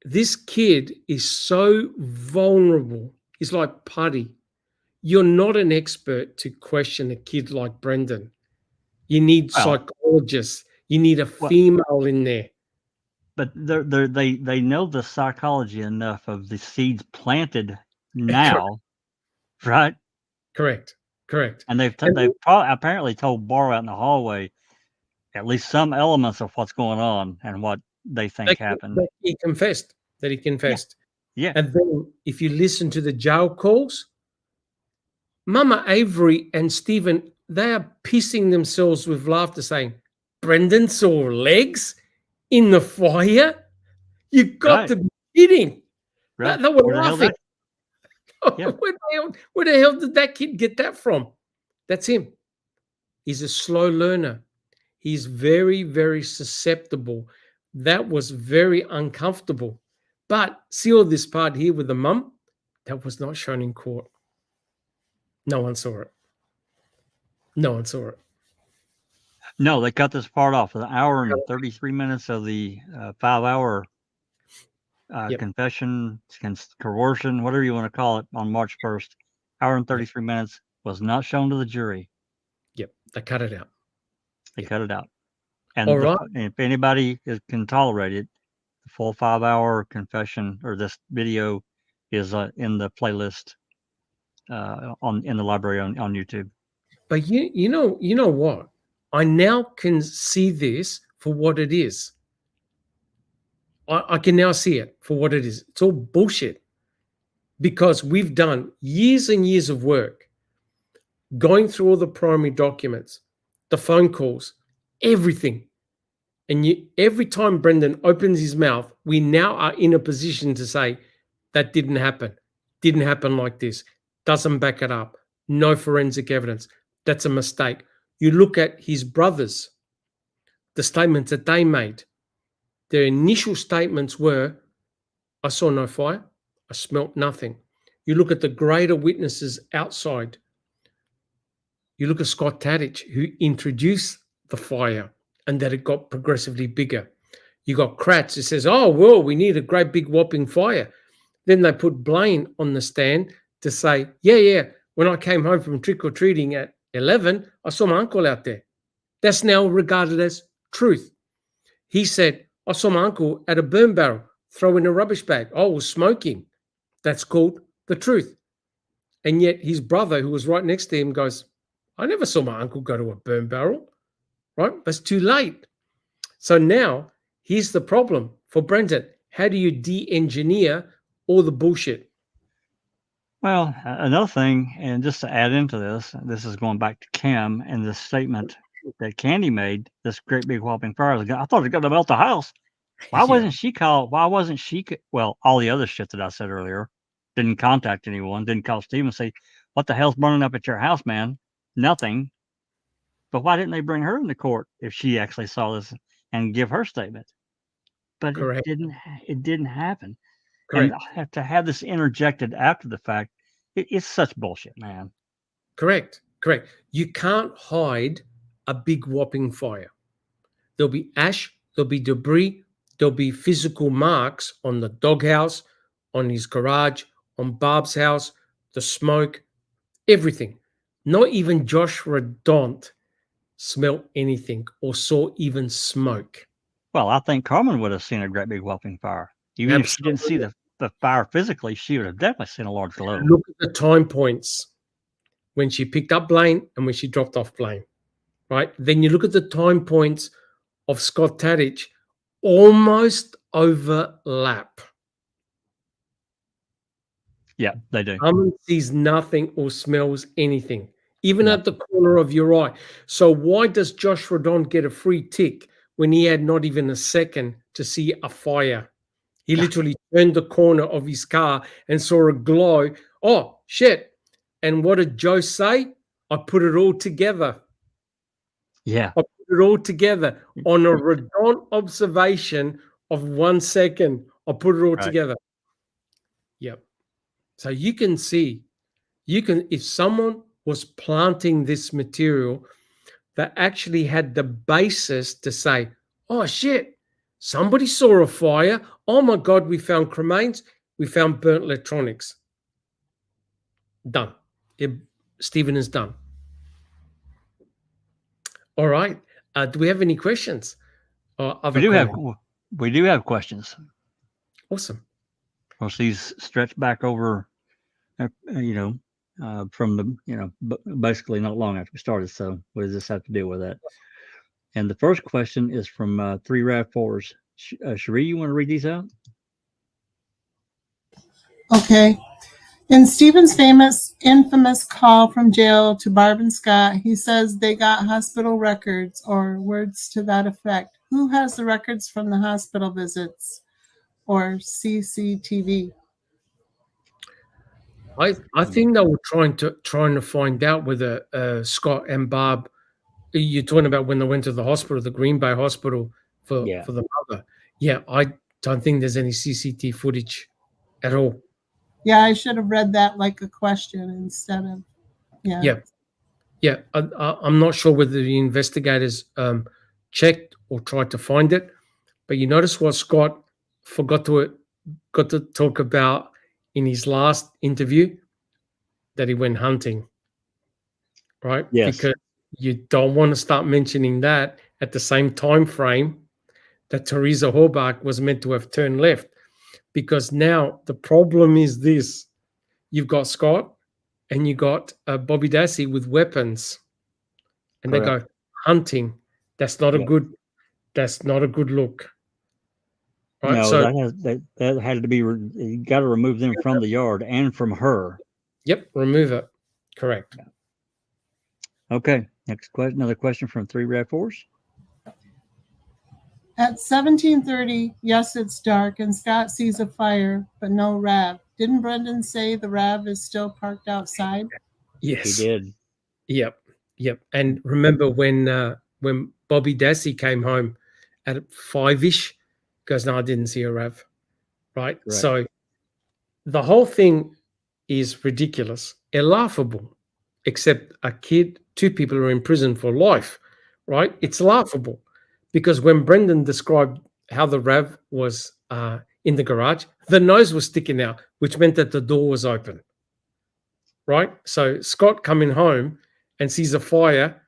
This kid is so vulnerable. He's like putty. You're not an expert to question a kid like Brendan. You need Well- psychologists. You need a Well- female in there. But they know the psychology enough of the seeds planted now, right? Correct. And they've And- apparently told Barr out in the hallway at least some elements of what's going on and what they think happened. That he confessed. Yeah. And then if you listen to the jail calls, Mama Avery and Stephen, they are pissing themselves with laughter saying, Brendan saw legs in the fire? You got Right. to be kidding. Right. They were Where the hell laughing. Yeah. Where the hell did that kid get that from? That's him. He's a slow learner. He's very, very susceptible. That was very uncomfortable. But see all this part here with the mum? That was not shown in court. No one saw it. No, they cut this part off. An hour and 33 minutes of the 5-hour Yep. confession, coercion, whatever you want to call it, on March 1st. Hour and 33 minutes was not shown to the jury. Yep, they cut it out. They cut it out. And All right. if anybody can tolerate it, the full 5-hour confession or this video is in the playlist in the library on YouTube. But you know what? I now can see this for what it is. I can now see it for what it is. It's all bullshit. Because we've done years and years of work going through all the primary documents, the phone calls, everything. And every time Brendan opens his mouth, we now are in a position to say, that didn't happen. Didn't happen like this. Doesn't back it up. No forensic evidence. That's a mistake. You look at his brothers, the statements that they made. Their initial statements were, I saw no fire. I smelt nothing. You look at the greater witnesses outside. You look at Scott Tadich, who introduced the fire and that it got progressively bigger. You got Kratz who says, oh, well, we need a great big whopping fire. Then they put Blaine on the stand to say, yeah, when I came home from trick-or-treating at 11, I saw my uncle out there. That's now regarded as truth. He said, I saw my uncle at a burn barrel, throwing a rubbish bag. I was smoking. That's called the truth. And yet his brother, who was right next to him, goes, I never saw my uncle go to a burn barrel. Right? That's too late. So now, here's the problem for Brendan. How do you de-engineer all the bullshit? Well, another thing, and just to add into this is going back to Cam and the statement that Candy made, this great big whopping fire. I thought it was going to melt the house. Why wasn't she called? Why wasn't she? Well, all the other shit that I said earlier, didn't contact anyone, didn't call Steve and say, what the hell's burning up at your house, man? Nothing. But why didn't they bring her into court if she actually saw this and give her statement? But Correct. it didn't happen. Correct. And to have this interjected after the fact, it's such bullshit, man. Correct. You can't hide a big whopping fire. There'll be ash, there'll be debris, there'll be physical marks on the doghouse, on his garage, on Barb's house, the smoke, everything. Not even Joshua Dont smelt anything or saw even smoke. Well, I think Carmen would have seen a great big whopping fire. Even if she didn't see the fire physically, she would have definitely seen a large glow. Look at the time points when she picked up Blaine and when she dropped off Blaine, right? Then you look at the time points of Scott Tadich, almost overlap. Yeah, they do. Carmen sees nothing or smells anything, even at the corner of your eye. So why does Josh Rodon get a free tick when he had not even a second to see a fire? He literally turned the corner of his car and saw a glow. Oh, shit. And what did Joe say? I put it all together. Yeah. I put it all together on a Rodon observation of 1 second. I'll put it all Right. together. Yep. So you can see, if someone was planting this material that actually had the basis to say, oh shit, somebody saw a fire. Oh my God, we found cremains. We found burnt electronics. Done. Stephen is done. All right. Do we have any questions? Or other comments? We do have questions. Awesome. Well, these stretch back over, from the, basically not long after we started. So what does this have to do with that? And the first question is from 3 RAV4s. Cherie, you want to read these out? Okay. In Stephen's infamous call from jail to Barb and Scott, he says they got hospital records or words to that effect. Who has the records from the hospital visits or CCTV? I think they were trying to find out whether Scott and Barb. You're talking about when they went to the hospital, the Green Bay Hospital for the mother. Yeah, I don't think there's any CCTV footage at all. Yeah, I should have read that like a question instead of, yeah. Yeah. I'm not sure whether the investigators checked or tried to find it, but you notice what Scott got to talk about in his last interview, that he went hunting, right? Yes. Because you don't want to start mentioning that at the same time frame that Teresa Horbach was meant to have turned left. Because now the problem is this: you've got Scott and you got Bobby Dassey with weapons, and Correct. They go hunting. That's not a Yep. good. That's not a good look. Right. No, So that had to be. You got to remove them from the yard and from her. yep, remove it. Correct. Okay. Next question. Another question from 3 RAV4s. At 17:30, yes, it's dark, and Scott sees a fire, but no RAV. Didn't Brendan say the RAV is still parked outside? Yes. He did. Yep. And remember when Bobby Dassey came home at 5-ish, goes, no, I didn't see a RAV. Right. Correct. So the whole thing is ridiculous, laughable, except two people are in prison for life. Right. It's laughable because when Brendan described how the RAV was in the garage, the nose was sticking out, which meant that the door was open. Right. So Scott coming home and sees a fire,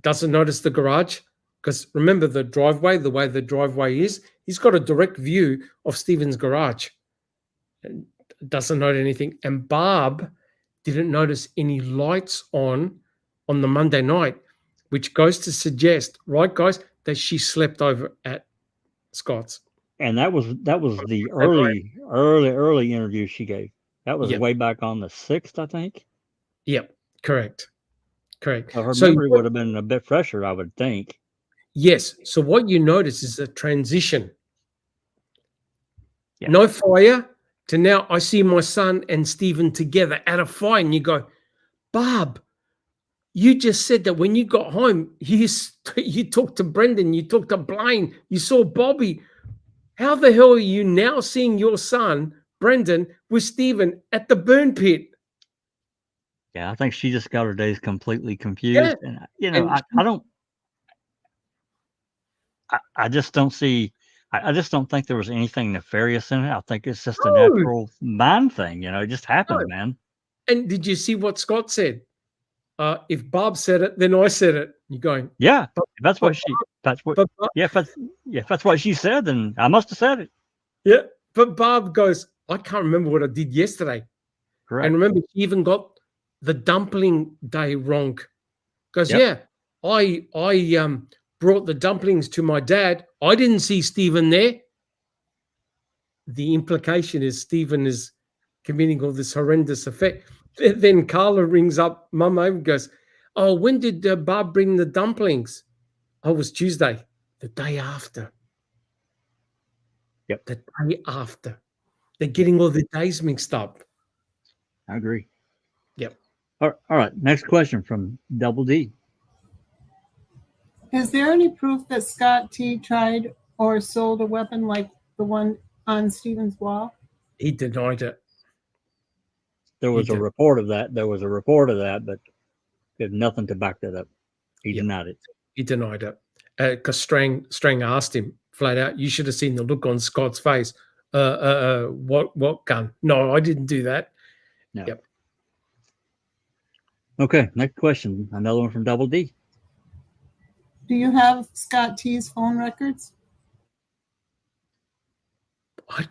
doesn't notice the garage, because remember the way the driveway is, he's got a direct view of Stephen's garage. And doesn't note anything. And Barb didn't notice any lights on the Monday night, which goes to suggest, right, guys, that she slept over at Scott's. And that was the early interview she gave. That was Yep. way back on the 6th, I think. Yep, correct. So her So memory would have been a bit fresher, I would think. yes. So what you notice is a transition. Yeah. No fire to now I see my son and Stephen together at a fire, and you go, Barb, you just said that when you got home, you talked to Brendan, you talked to Blaine, you saw Bobby. How the hell are you now seeing your son, Brendan, with Stephen at the burn pit? Yeah, I think she just got her days completely confused. Yeah. And I just don't see. I just don't think there was anything nefarious in it. I think it's just a natural mind thing. It just happened, man. And did you see what Scott said? If Barb said it, then I said it. You're going, yeah. That's what she said, then I must have said it. Yeah, but Barb goes, I can't remember what I did yesterday. Correct. And remember, she even got the dumpling day wrong. Goes, Yep. yeah, I brought the dumplings to my dad. I didn't see Stephen there. The implication is Stephen is committing all this horrendous effect. Then Carla rings up Mum and goes, oh, when did Barb bring the dumplings? Oh, it was Tuesday, the day after. Yep. The day after. They're getting all the days mixed up. I agree. Yep. All right. Next question from Double D. Is there any proof that Scott T tried or sold a weapon like the one on Stephen's wall? He denied it. There was He a did. report of that. There was a report of that, but there's nothing to back that up. He Yep. denied it. He denied it. Because Strang asked him flat out, you should have seen the look on Scott's face. What gun? No, I didn't do that. No. Yep. Okay, next question. Another one from Double D. Do you have Scott T's phone records? I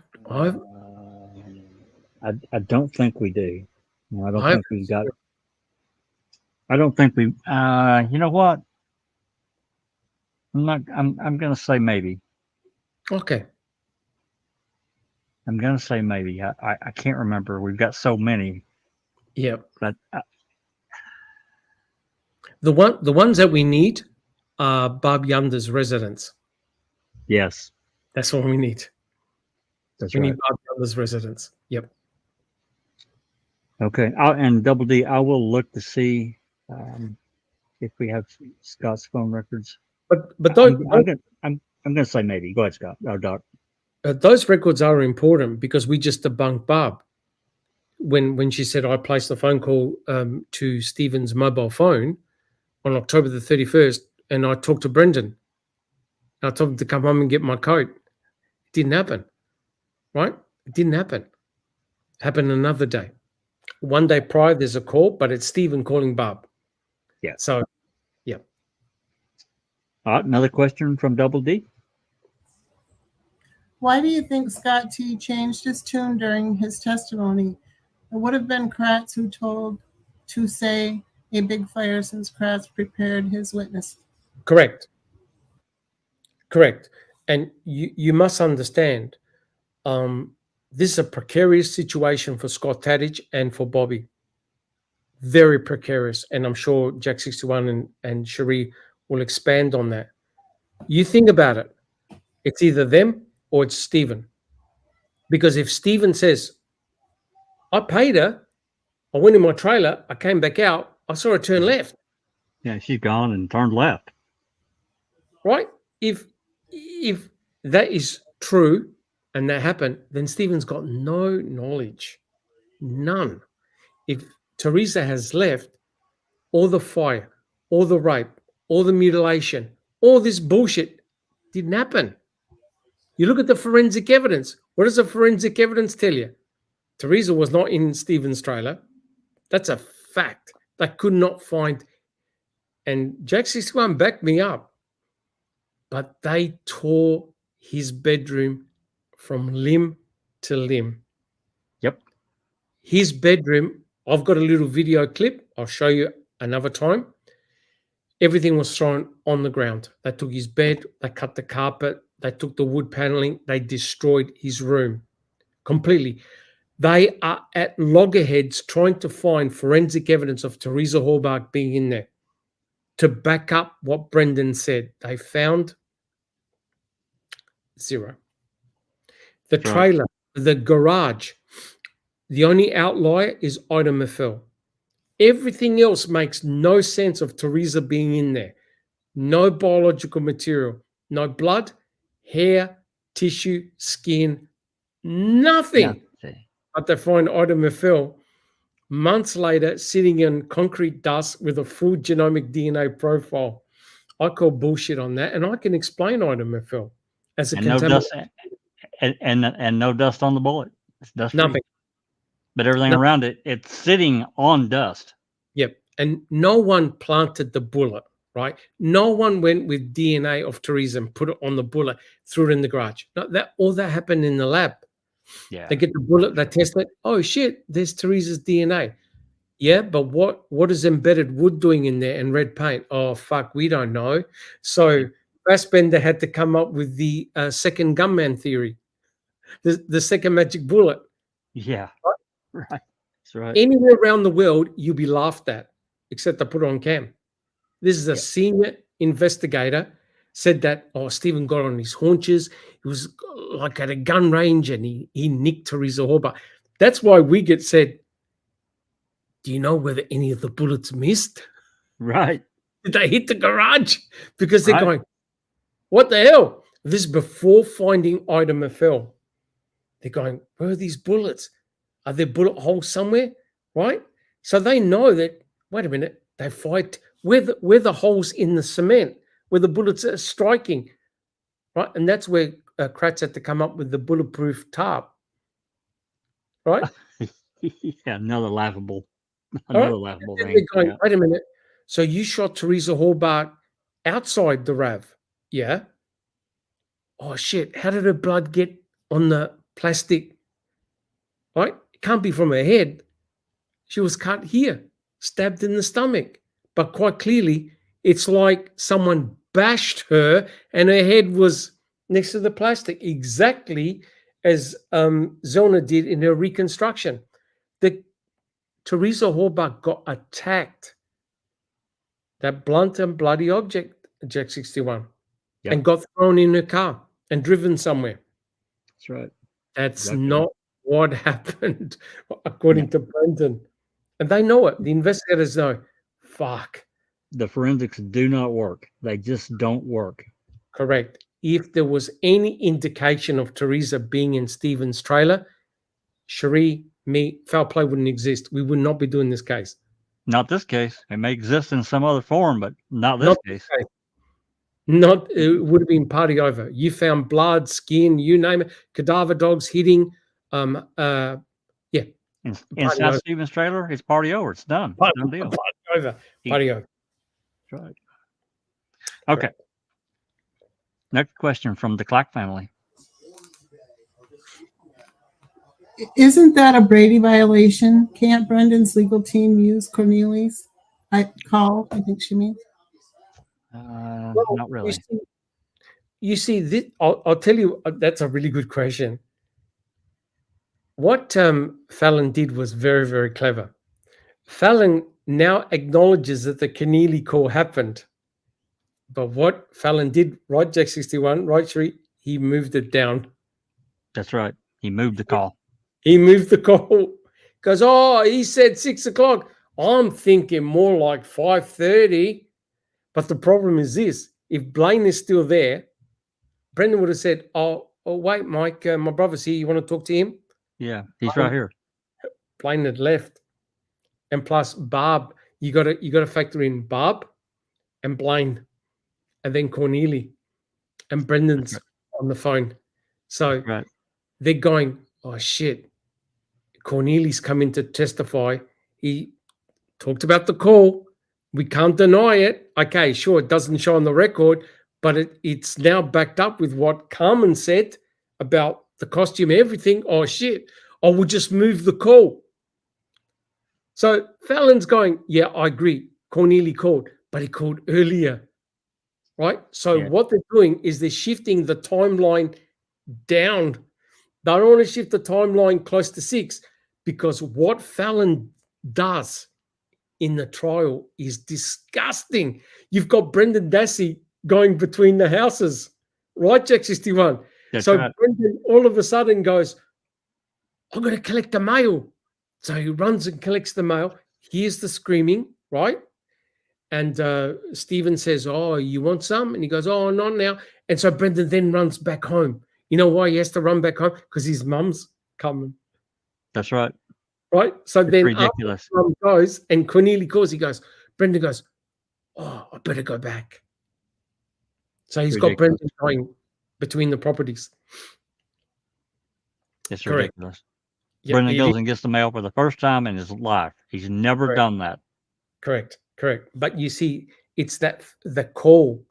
don't think we do. No, I don't I've- think we got. I don't think we. You know what? I'm not. I'm gonna say maybe. okay. I'm gonna say maybe. I can't remember. We've got so many. Yeah. But The ones that we need are Bob Yunder's residence. yes, That's what we need. that's We right. need Bob Yunder's residence. Yep. Okay, and Double D, I will look to see if we have Scott's phone records. But I'm gonna say maybe. Go ahead, Scott. Or Doc. those records are important because we just debunked Barb when she said I placed a phone call to Stephen's mobile phone on October the 31st, and I talked to Brendan. I told him to come home and get my coat. It didn't happen, right? It didn't happen. It happened another day. One day prior, there's a call, but it's Stephen calling Barb. Yeah. So, yeah. All right, another question from Double D. Why do you think Scott T changed his tune during his testimony? It would have been Kratz who told to say a big fire since Kratz prepared his witness. Correct. And you must understand, this is a precarious situation for Scott Tadich and for Bobby. Very precarious. And I'm sure Jack 61 and Cherie will expand on that. You think about it. It's either them or it's Stephen. Because if Stephen says, I paid her, I went in my trailer, I came back out, I saw her turn left. Yeah, she's gone and turned left. Right? If that is true and that happened, then Stephen's got no knowledge. None. If Teresa has left, all the fire, all the rape, all the mutilation, all this bullshit didn't happen. You look at the forensic evidence. What does the forensic evidence tell you? Teresa was not in Stephen's trailer. That's a fact. They could not find, and Jack 61 backed me up, but they tore his bedroom from limb to limb. Yep. His bedroom, I've got a little video clip. I'll show you another time. Everything was thrown on the ground. They took his bed, they cut the carpet, they took the wood paneling, they destroyed his room completely. They are at loggerheads trying to find forensic evidence of Teresa Hallmark being in there to back up what Brendan said. They found zero. The That's right. trailer, the garage, the only outlier is Ida Maffel. Everything else makes no sense of Teresa being in there. No biological material, no blood, hair, tissue, skin, nothing. But they find Ida Maffel months later sitting in concrete dust with a full genomic DNA profile. I call bullshit on that, and I can explain Ida Maffel as a And no contaminant. dust, and no dust on the bullet. It's dust free. Nothing. But everything Nothing. around it, it's sitting on dust. Yep. And no one planted the bullet, right? No one went with DNA of Teresa and put it on the bullet, threw it in the garage. No, all that happened in the lab. Yeah. They get the bullet, they test it. Oh shit, there's Teresa's DNA. Yeah, but what is embedded wood doing in there and red paint? Oh fuck, we don't know. So Fassbender had to come up with the second gunman theory, the second magic bullet. Yeah. Right. That's right. Anywhere around the world, you'll be laughed at, except I put it on cam. This is a senior investigator said that, Stephen got on his haunches. He was like at a gun range and he nicked Teresa Hallmark. That's why we get said, do you know whether any of the bullets missed? Right. Did they hit the garage? Because they're Right. going, what the hell? This is before finding Ida Mafel. They're going, where are these bullets? Are there bullet holes somewhere? Right? So they know that, wait a minute, they fight where the holes in the cement, where the bullets are striking. Right? And that's where Kratz had to come up with the bulletproof tarp. Right? Yeah, another laughable All right? laughable And thing. they're going, Yeah. wait a minute. So you shot Teresa Hallbart outside the RAV? Yeah. Oh shit! How did her blood get on the plastic? Right? It can't be from her head. She was cut here, stabbed in the stomach. But quite clearly, it's like someone bashed her and her head was next to the plastic, exactly as Zona did in her reconstruction. Teresa Hallbart got attacked. That blunt and bloody object, Jack 61, Yep. and got thrown in her car and driven somewhere. That's right. That's Exactly. not what happened, according to Brendan. And they know it. The investigators know. Fuck. The forensics do not work. They just don't work. Correct. If there was any indication of Teresa being in Stephen's trailer, Cherie, me, foul play wouldn't exist. We would not be doing this case. Not this case. It may exist in some other form, but not this case. Not, it would have been party over. You found blood, skin, you name it, cadaver dogs hitting. In Party South over. Stevens trailer, it's party over. It's done. Done deal. Party over. Party over. That's right. Okay. Correct. Next question from the Clack family. Isn't that a Brady violation? Can't Brendan's legal team use Cornelius? I think she means. Not really. You see this, I'll tell you, that's a really good question. What Fallon did was very, very clever. Fallon now acknowledges that the Keneally call happened. But what Fallon did, right, Jack 61, right, Sheree, he moved it down. That's right. He moved the call. He moved the call. Goes, oh, he said 6 o'clock. I'm thinking more like 5:30. But the problem is this. If Blaine is still there, Brendan would have said, oh wait, Mike, my brother's here. You want to talk to him? Yeah, he's right here. Blaine had left. And plus Barb, you gotta factor in Barb and Blaine and then Cornelie and Brendan's on the phone. So they're going, oh shit, Cornelie's coming to testify. He talked about the call. We can't deny it. Okay, sure, it doesn't show on the record, but it's now backed up with what Carmen said about the costume, everything. Oh shit, I will just move the call. So Fallon's going, yeah, I agree. Cornelie called, but he called earlier, right? So what they're doing is they're shifting the timeline down. They don't want to shift the timeline close to 6 because what Fallon does in the trial is disgusting. You've got Brendan Dassey going between the houses, right, Jack 61? That's so right. Brendan all of a sudden goes, I'm going to collect the mail. So he runs and collects the mail. Hears the screaming, right? And Stephen says, oh, you want some? And he goes, oh, not now. And so Brendan then runs back home. You know why he has to run back home? Because his mum's coming. That's right. Right? So It's then ridiculous. after mum goes and Cornelie calls, Brendan goes, oh, I better go back. So he's got Brendan going between the properties. It's Correct. ridiculous. Yeah, Brendan goes and gets the mail for the first time in his life. He's never done that. Correct. But you see, it's that the call,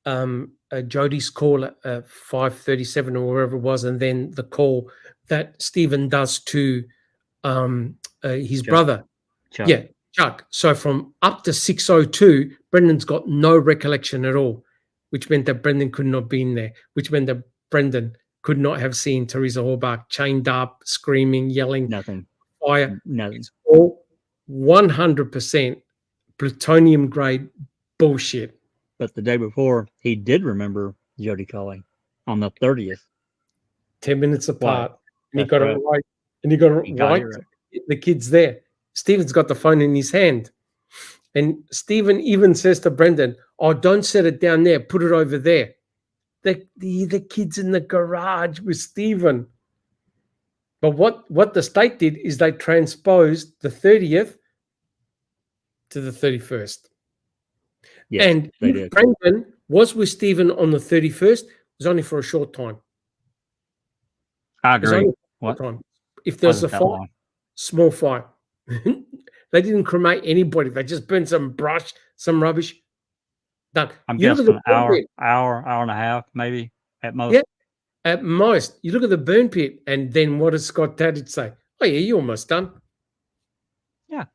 Jody's call at 5:37 or wherever it was, and then the call that Stephen does to his brother. Chuck. Yeah, Chuck. So from up to 6:02, Brendan's got no recollection at all, which meant that Brendan could not have been there, which meant that Brendan could not have seen Teresa Hallbart chained up, screaming, yelling, Nothing. fire. Nothing. It's all 100% plutonium grade bullshit. But the day before, he did remember Jody calling on the 30th. 10 minutes apart. And he That's got right. it right. And he got it He got right. it right. The kid's there. Stephen's got the phone in his hand. And Stephen even says to Brendan, oh, don't set it down there. Put it over there. the kids in the garage with Stephen. But what the state did is they transposed the 30th to the 31st. Yes, And they if did. Brendan was with Stephen on the 31st, it was only for a short time. I It was agree. only for a What? short time. If there's a Wasn't that fire, long? small fire. They didn't cremate anybody. They just burned some brush, some rubbish. Done. I'm You look at guessing the an burn pit. hour and a half, maybe at most. Yeah. At most, you look at the burn pit, and then what does Scott Tadich say? Oh, yeah, you're almost done. Yeah.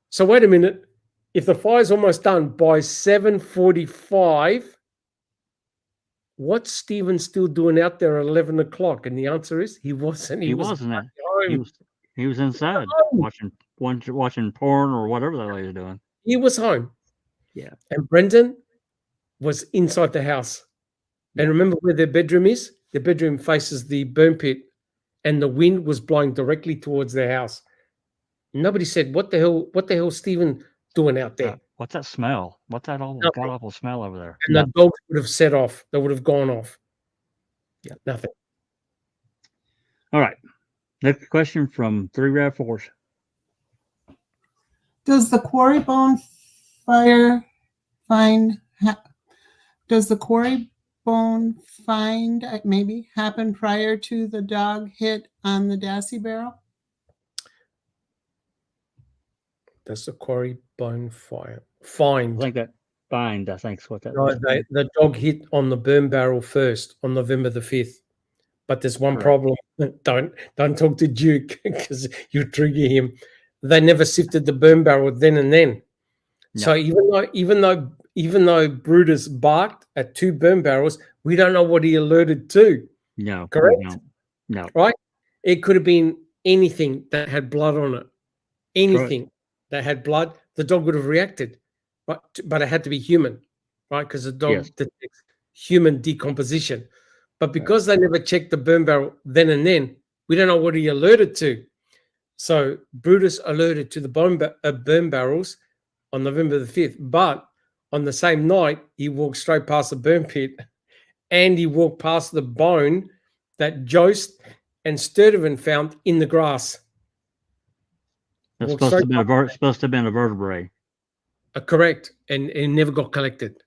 So wait a minute. If the fire's almost done by 7:45, what's Stephen still doing out there at 11 o'clock? And the answer is he wasn't. He wasn't. He was inside watching porn or whatever the hell he was doing. He was home. Yeah. And Brendan was inside the house. And remember where their bedroom is? Their bedroom faces the burn pit, and the wind was blowing directly towards their house. Nobody said, what the hell Stephen doing out there? What's that smell? What's that Nothing. god-awful smell over there? And the dogs would have set off. They would have gone off. Yeah. Nothing. All right. Next question from 3 RAV4s. Does the quarry bone fire find? Does the quarry bone find maybe happen prior to the dog hit on the Dassey barrel? Does the quarry bone find? I think that find. I think is what that. No, the dog hit on the burn barrel first on November the 5th. But there's one problem. Don't talk to Duke because you trigger him. They never sifted the burn barrel then and then. No. So even though Brutus barked at 2 burn barrels, we don't know what he alerted to. No, correct? No. Right? It could have been anything that had blood on it. Anything that had blood, the dog would have reacted. Right? But it had to be human, right? Because the dog detects human decomposition. But because they never checked the burn barrel then and then, we don't know what he alerted to. So Brutus alerted to the burn barrels on November the 5th. But on the same night, he walked straight past the burn pit and he walked past the bone that Jost and Sturtevant found in the grass. That's supposed to have been a vertebrae. Correct. And it never got collected.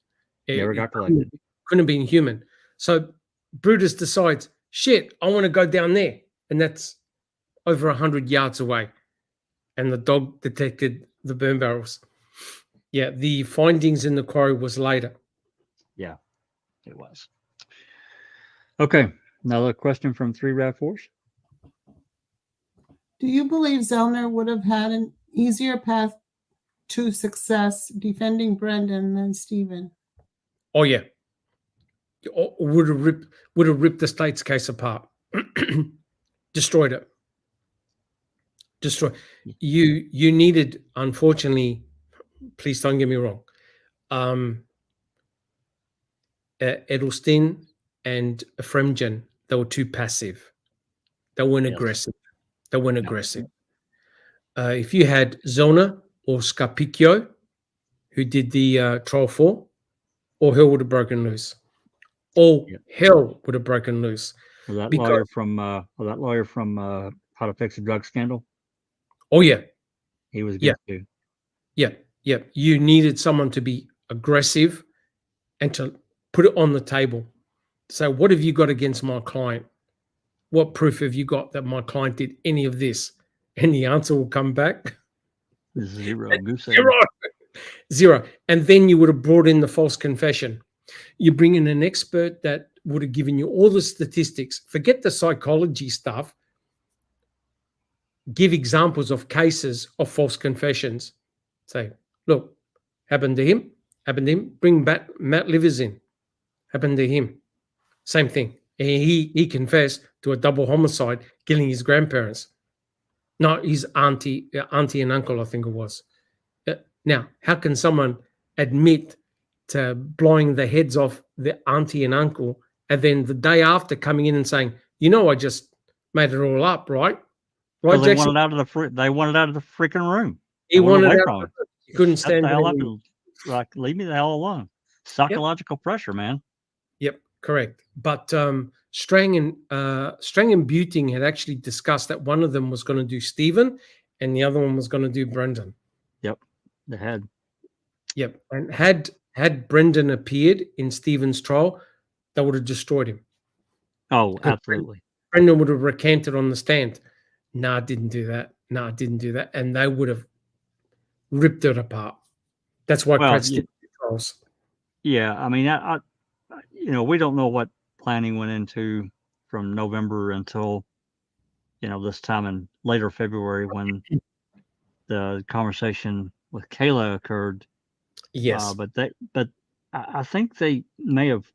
Never got collected. Couldn't have been human. So Brutus decides, shit, I want to go down there. And that's over 100 yards away. And the dog detected the burn barrels. Yeah, the findings in the quarry was later. Yeah, it was. Okay, another question from 3 RAV4s. Do you believe Zellner would have had an easier path to success defending Brendan than Stephen? Oh, yeah. Would have ripped the state's case apart. Destroyed it. You needed, unfortunately, please don't get me wrong, Edelstein and Fremgen, they were too passive. They weren't aggressive. They weren't aggressive. If you had Zellner or Scarpicchio, who did the trial 4, all hell would have broken loose. All hell would have broken loose. Was that lawyer from How to Fix a Drug Scandal? Oh yeah, he was good too. Yeah. You needed someone to be aggressive and to put it on the table. So, what have you got against my client? What proof have you got that my client did any of this? And the answer will come back zero. Zero. And then you would have brought in the false confession. You bring in an expert that would have given you all the statistics. Forget the psychology stuff. Give examples of cases of false confessions. Say, look, happened to him. Bring back Matt Livers in. Happened to him. Same thing. He confessed to a double homicide, killing his grandparents. No, his auntie and uncle, I think it was. Now, how can someone admit to blowing the heads off the auntie and uncle, and then the day after coming in and saying, I just made it all up, right? Right, they wanted out of the freaking room. He wanted out. He couldn't stand it. Like, leave me the hell alone. Psychological pressure, man. Yep. Correct. But Strang and Buting had actually discussed that one of them was going to do Stephen and the other one was going to do Brendan. Yep, they had. Yep. And had Brendan appeared in Stephen's trial, they would have destroyed him. Oh, Because absolutely. Brendan would have recanted on the stand. No, I didn't do that. No, I didn't do that. And they would have ripped it apart. That's why Well, Pratt's trials. Yeah, I mean, we don't know what planning went into from November until, this time in later February when the conversation with Kayla occurred. Yes. But I think they may have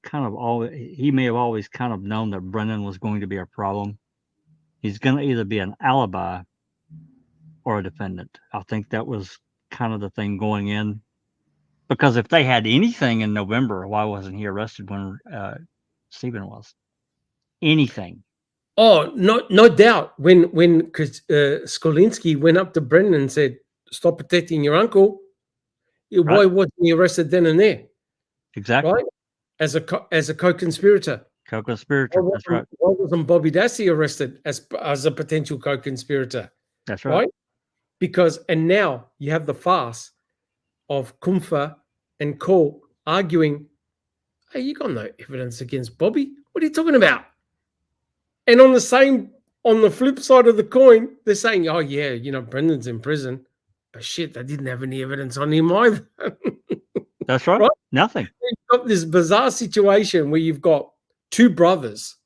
he may have always kind of known that Brendan was going to be a problem. He's going to either be an alibi or a defendant. I think that was kind of the thing going in. Because if they had anything in November, why wasn't he arrested when Stephen was? Anything. Oh, no doubt. When Skolinski went up to Brendan and said, "Stop protecting your uncle," why wasn't he arrested then and there? Exactly. Right? As a co-conspirator. Co-conspirator. That's right. Why wasn't Bobby Dassey arrested as a potential co-conspirator? That's right. Because now you have the farce of Kumpfer and Cole arguing, "Hey, you got no evidence against Bobby. What are you talking about?" And on the flip side of the coin, they're saying, "Oh yeah, Brendan's in prison, but shit, they didn't have any evidence on him either." That's right. Right? Nothing. You've got this bizarre situation where you've got two brothers.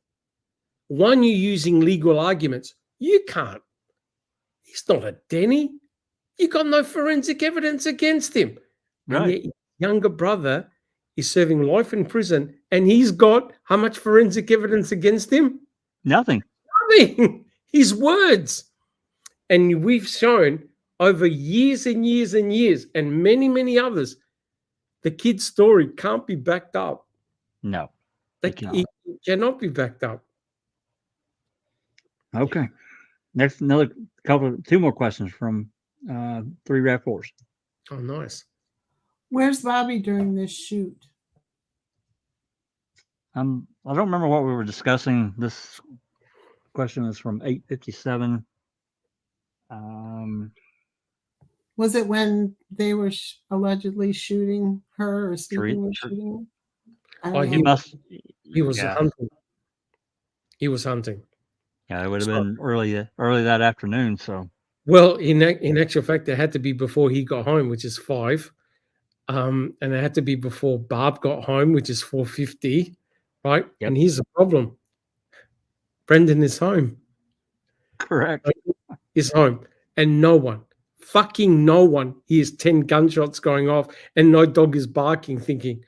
One, you're using legal arguments. You can't. He's not a Denny. You got no forensic evidence against him. Right. And yet your younger brother is serving life in prison, and he's got how much forensic evidence against him? Nothing. Nothing. His words. And we've shown over years and years and years, and many, many others, the kid's story can't be backed up. No. It cannot be backed up. Okay. Next, two more questions from 3 RAV4s. Oh, nice. Where's Bobby during this shoot? I don't remember what we were discussing. This question is from 857. Was it when they were allegedly shooting her or Stephen was shooting her? He was hunting. He was hunting. Yeah, it would have been early that afternoon. So, well, in actual fact, it had to be before he got home, which is 5, and it had to be before Barb got home, which is 4:50, right? Yep. And here's the problem: Brendan is home. Correct. Is home, and no one, fucking no one, hears 10 gunshots going off, and no dog is barking, thinking,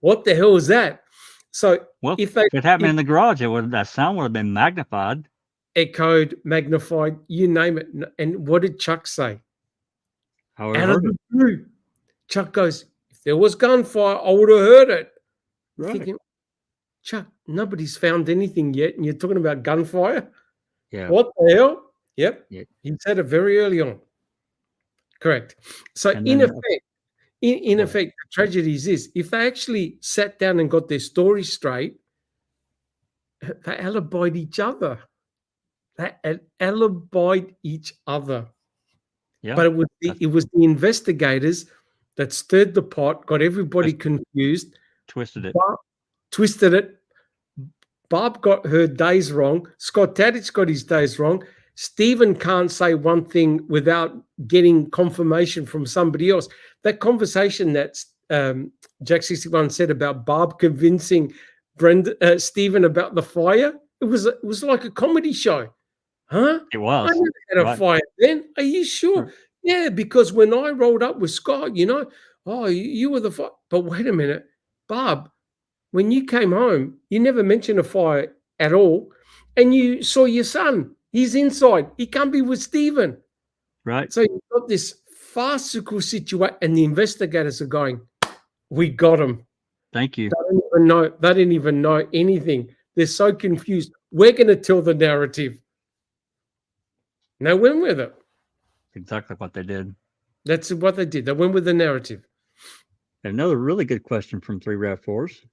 "What the hell is that?" So, if it happened in the garage, that sound would have been magnified, echoed, magnified, you name it. And what did Chuck say? Out of the blue, Chuck goes, "If there was gunfire, I would have heard it." Right. Thinking, Chuck, nobody's found anything yet, and you're talking about gunfire? Yeah. What the hell? Yep. Yeah. He said it very early on. Correct. So in effect, the tragedy is this: if they actually sat down and got their story straight, they alibied each other. Yeah. But it was the investigators that stirred the pot, got everybody confused, twisted it. Barb got her days wrong. Scott Tadich got his days wrong. Stephen can't say one thing without getting confirmation from somebody else. That conversation that Jack 61 said about Barb convincing Stephen about the fire, it was like a comedy show. Huh? It was. I never had a fire then. Are you sure? Right. Yeah, because when I rolled up with Scott, you were the fire. But wait a minute, Barb, when you came home, you never mentioned a fire at all. And you saw your son. He's inside. He can't be with Stephen. Right. So you've got this farcical situation, and the investigators are going, "We got him." Thank you. They didn't even know anything. They're so confused. We're going to tell the narrative. Now went with it. Exactly what they did. That's what they did. They went with the narrative. Another really good question from 3 RAV4s.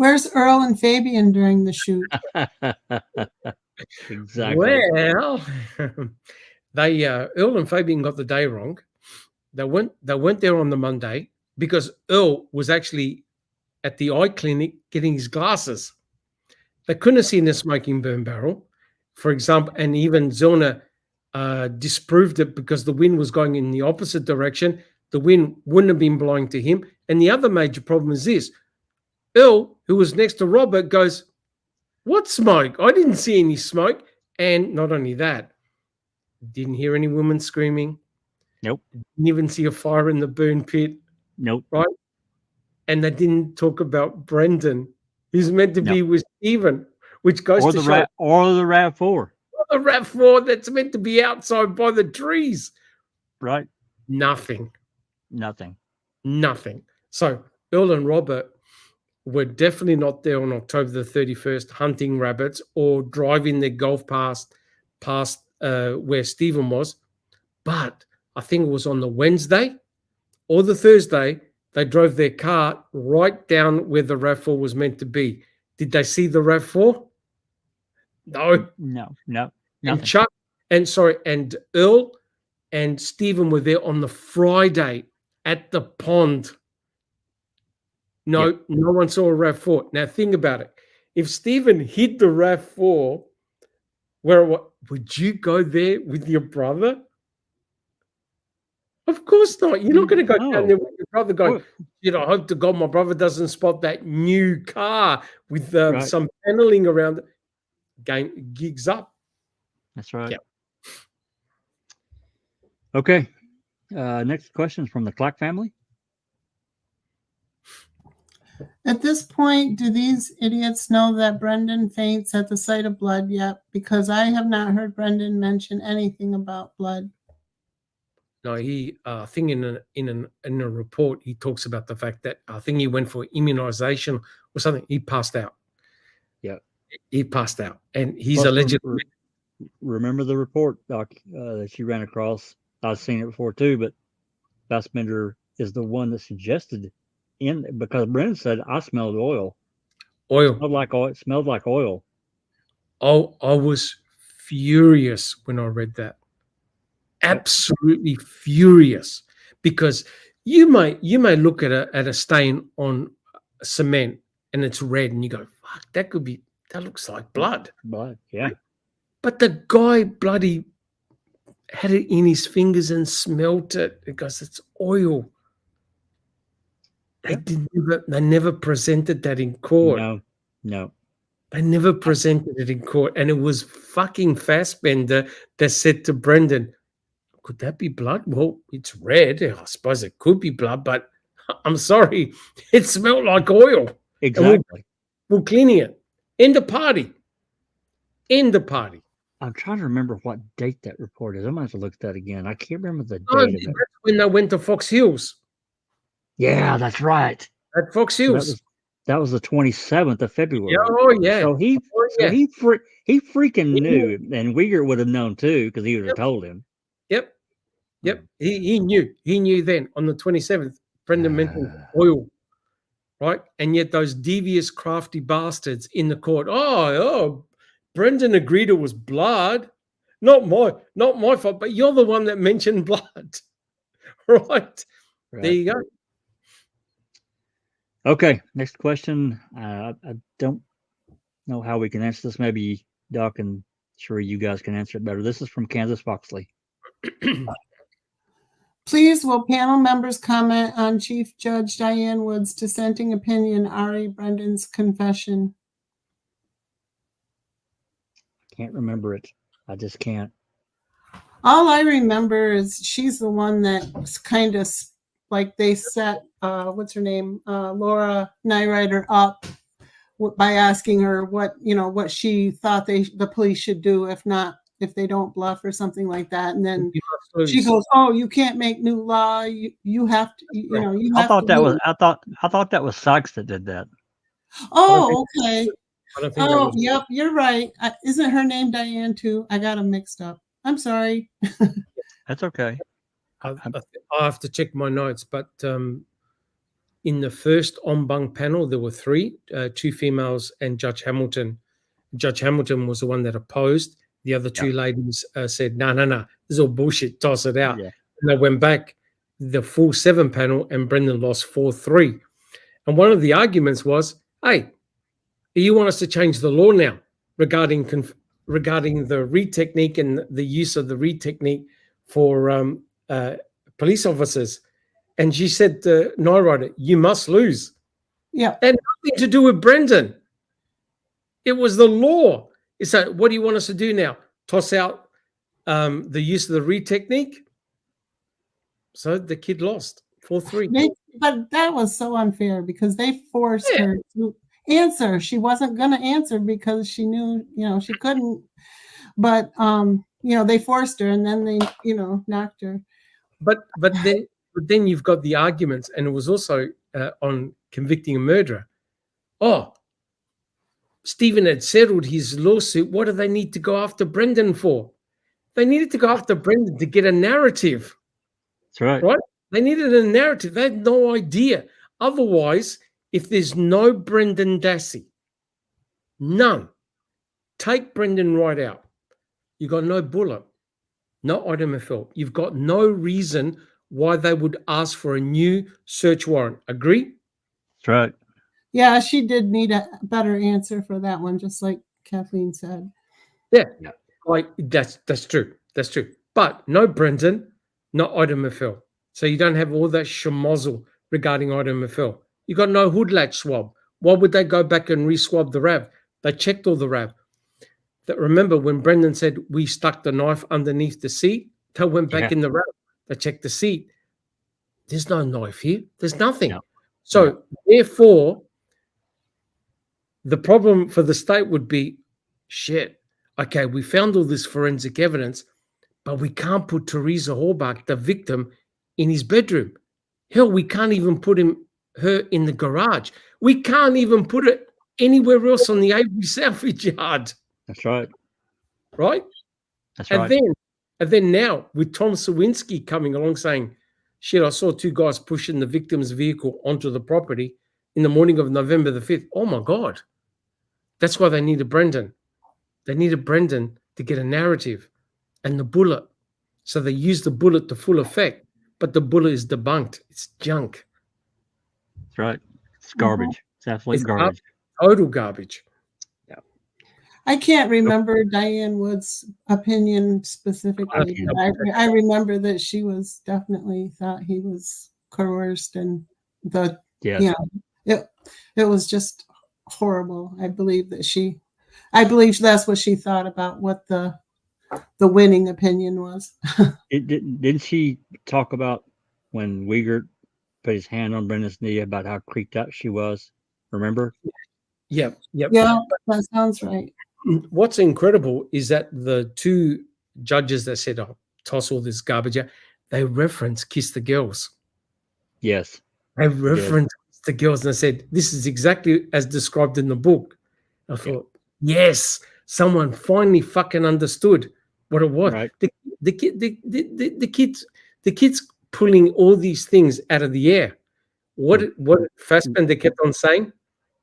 Where's Earl and Fabian during the shoot? Exactly. Well, they Earl and Fabian got the day wrong. They weren't there on the Monday because Earl was actually at the eye clinic getting his glasses. They couldn't have seen the smoking burn barrel, for example, and even Zona disproved it because the wind was going in the opposite direction. The wind wouldn't have been blowing to him. And the other major problem is this. Earl, who was next to Robert, goes, "What smoke? I didn't see any smoke." And not only that, didn't hear any women screaming. Nope. Didn't even see a fire in the burn pit. Nope. Right? And they didn't talk about Brendan, who's meant to be with Stephen, which goes Or to the show RAV4. the RAV4 that's meant to be outside by the trees. Right. Nothing. So Earl and Robert were definitely not there on October the 31st hunting rabbits or driving their golf past where Stephen was. But I think it was on the Wednesday or the Thursday, they drove their car right down where the RAV4 was meant to be. Did they see the RAV4? No. No. And Chuck and Earl and Stephen were there on the Friday at the pond. No one saw a RAV4. Now think about it. If Stephen hid the RAV4, would you go there with your brother? Of course not. You're not going to go down there with your brother going, I hope to God my brother doesn't spot that new car with some paneling around it. Game gigs up. That's right. Yep. Okay. Next question is from the Clark family. At this point, do these idiots know that Brendan faints at the sight of blood yet? Because I have not heard Brendan mention anything about blood. No, he I think in a report he talks about the fact that I think he went for immunization or something. He passed out. Yeah, he passed out, and he's allegedly. Remember the report, Doc, that you ran across? I've seen it before too, but Fassbender is the one that suggested because Brendan said I smelled oil. Oil. It smelled like oil. Oh, I was furious when I read that. Absolutely furious, because you may look at a stain on cement and it's red and you go, fuck, that looks like blood. Blood, yeah. But the guy bloody had it in his fingers and smelt it because it's oil. They never presented that in court. No. They never presented it in court. And it was fucking Fassbender that said to Brendan, could that be blood? Well, it's red. I suppose it could be blood, but I'm sorry. It smelled like oil. Exactly. We're cleaning it. End of party. I'm trying to remember what date that report is. I might have to look at that again. I can't remember the date of it. That's when they went to Fox Hills. Yeah, that's right. At Fox Hills. That was the 27th of February. Yeah. So he freaking knew, and Uyghur would have known too because he would have told him. Yep. He knew. He knew then on the 27th. Brendan mentioned oil, right? And yet those devious, crafty bastards in the court. Oh, Brendan agreed it was blood. Not my fault, but you're the one that mentioned blood, right? There you go. Okay, next question. I don't know how we can answer this. Maybe Doc and Sheree, you guys can answer it better. This is from Kansas Foxley. Please, will panel members comment on Chief Judge Diane Wood's dissenting opinion, Ari Brendan's confession? Can't remember it. I just can't. All I remember is she's the one that kind of like they set, what's her name, Laura Nyrider up by asking her what she thought the police should do if they don't bluff or something like that. And then she goes, "Oh, you can't make new law. You have to, you have to." I thought that was Sykes that did that. Oh, okay. Oh, yep, you're right. Isn't her name Diane too? I got them mixed up. I'm sorry. That's okay. I'll have to check my notes, but in the first en banc panel, there were three, two females and Judge Hamilton. Judge Hamilton was the one that opposed. The other two ladies said, no, this is all bullshit, toss it out. Yeah. And they went back the full 7 panel and Brendan lost 4-3. And one of the arguments was, hey, you want us to change the law now regarding the read technique and the use of the read technique for police officers. And she said to Nyrider, you must lose. Yeah. It had nothing to do with Brendan. It was the law. So what do you want us to do now? Toss out the use of the read technique? So the kid lost 4-3. But that was so unfair because they forced her to answer. She wasn't going to answer because she knew, she couldn't. But, they forced her and then they, knocked her. But then you've got the arguments, and it was also on convicting a murderer. Oh, Stephen had settled his lawsuit. What do they need to go after Brendan for? They needed to go after Brendan to get a narrative. That's right. Right? They needed a narrative. They had no idea. Otherwise, if there's no Brendan Dassey, none, take Brendan right out. You got no bullet, no item of help. You've got no reason why they would ask for a new search warrant. Agree? That's right. Yeah, she did need a better answer for that one, just like Kathleen said. Yeah. Like that's true. That's true. But no Brendan, no item of help. So you don't have all that schmozzle regarding item of help. You got no hood latch swab. Why would they go back and re-swab the RAV? They checked all the RAV. That remember when Brendan said we stuck the knife underneath the seat, they went back in the RAV. They checked the seat. There's no knife here. There's nothing. No. So therefore, the problem for the state would be, shit, okay, we found all this forensic evidence, but we can't put Teresa Horbach, the victim, in his bedroom. Hell, we can't even put her in the garage. We can't even put it anywhere else on the Avery salvage yard. That's right. Right? That's right. And then now with Tom Sawinski coming along saying, shit, I saw two guys pushing the victim's vehicle onto the property in the morning of November the 5th. Oh my God. That's why they needed Brendan. They needed Brendan to get a narrative and the bullet. So they used the bullet to full effect, but the bullet is debunked. It's junk. That's right. It's garbage. It's absolute garbage. Total garbage. Yeah. I can't remember Diane Wood's opinion specifically, but I remember that she was definitely thought he was coerced and it was just horrible. I believe that's what she thought about what the winning opinion was. Didn't she talk about when Wiegert put his hand on Brendan's knee about how creeped out she was? Remember? Yep. Yeah, that sounds right. What's incredible is that the two judges that said, oh, toss all this garbage out, they reference Kiss the Girls. Yes. They reference Kiss the Girls and they said, this is exactly as described in the book. I thought, yes, someone finally fucking understood what it was. Right. The kids pulling all these things out of the air. What Fassbender kept on saying?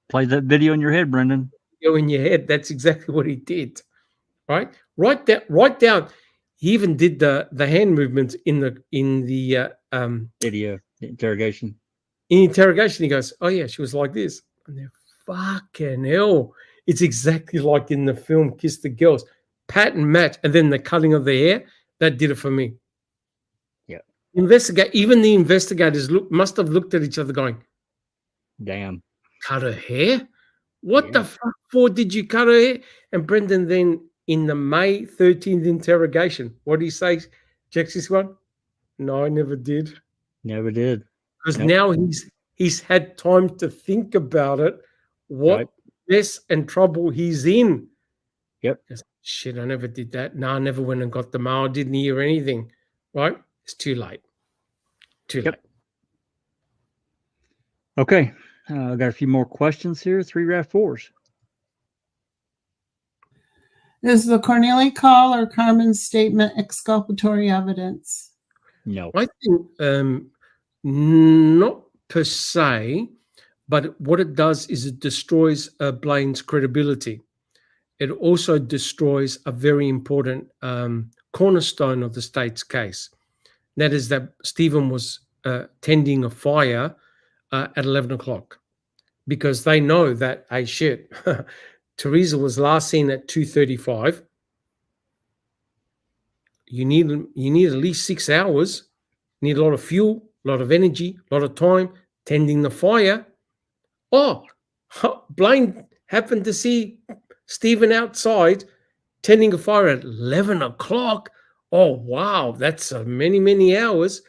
Play that video in your head, Brendan. In your head. That's exactly what he did. Right? Write down. He even did the hand movements in the video, the interrogation. In interrogation, he goes, oh yeah, she was like this. And they're fucking hell. It's exactly like in the film Kiss the Girls. Pattern match. And then the cutting of the hair, that did it for me. Yeah. Even the investigators must have looked at each other going, damn. Cut her hair? What the fuck for did you cut her hair? And Brendan then in the May 13th interrogation, what did he say? Checks this one? No, I never did. Never did. Because now he's had time to think about it. What mess and trouble he's in. Yep. Shit, I never did that. No, I never went and got the mail. Didn't hear anything. Right? It's too late. Too late. Okay. I've got a few more questions here. 3 RAV4s. Is the Cornelia call or Carmen's statement exculpatory evidence? No. I think not per se, but what it does is it destroys Blaine's credibility. It also destroys a very important cornerstone of the state's case. That is that Stephen was tending a fire at 11 o'clock, because they know that, hey, shit, Teresa was last seen at 2:35. You need at least 6 hours. You need a lot of fuel, a lot of energy, a lot of time tending the fire. Oh, Blaine happened to see Stephen outside tending a fire at 11 o'clock. Oh, wow, that's many, many hours.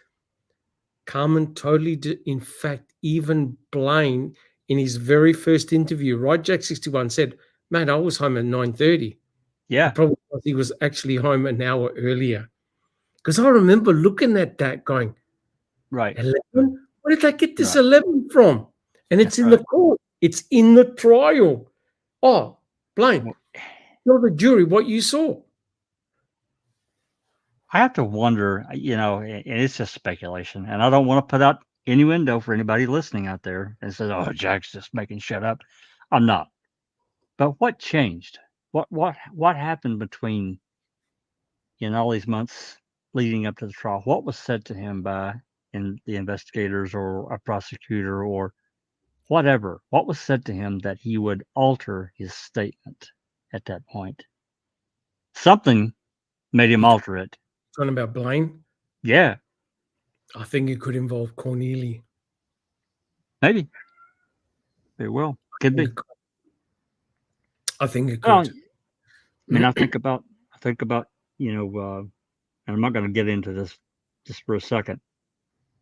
Carmen totally did. In fact, even Blaine, in his very first interview, right, Jack 61 said, man, I was home at 9:30. Yeah. The problem was he was actually home an hour earlier. Because I remember looking at that going, Right. 11? Where did they get this Right. 11 from? And it's in the court. It's in the trial. Oh, Blaine, tell the jury what you saw. I have to wonder, and it's just speculation, and I don't want to put out innuendo for anybody listening out there and says, "Oh, Jack's just making shit up." I'm not. But what changed? What happened between all these months leading up to the trial? What was said to him by the investigators or a prosecutor or whatever? What was said to him that he would alter his statement at that point? Something made him alter it. Talking about Blaine? Yeah, I think it could involve Cornelia. maybe. Very well. Could be. I think it Well, could. I mean, I think about, and I'm not going to get into this just for a second.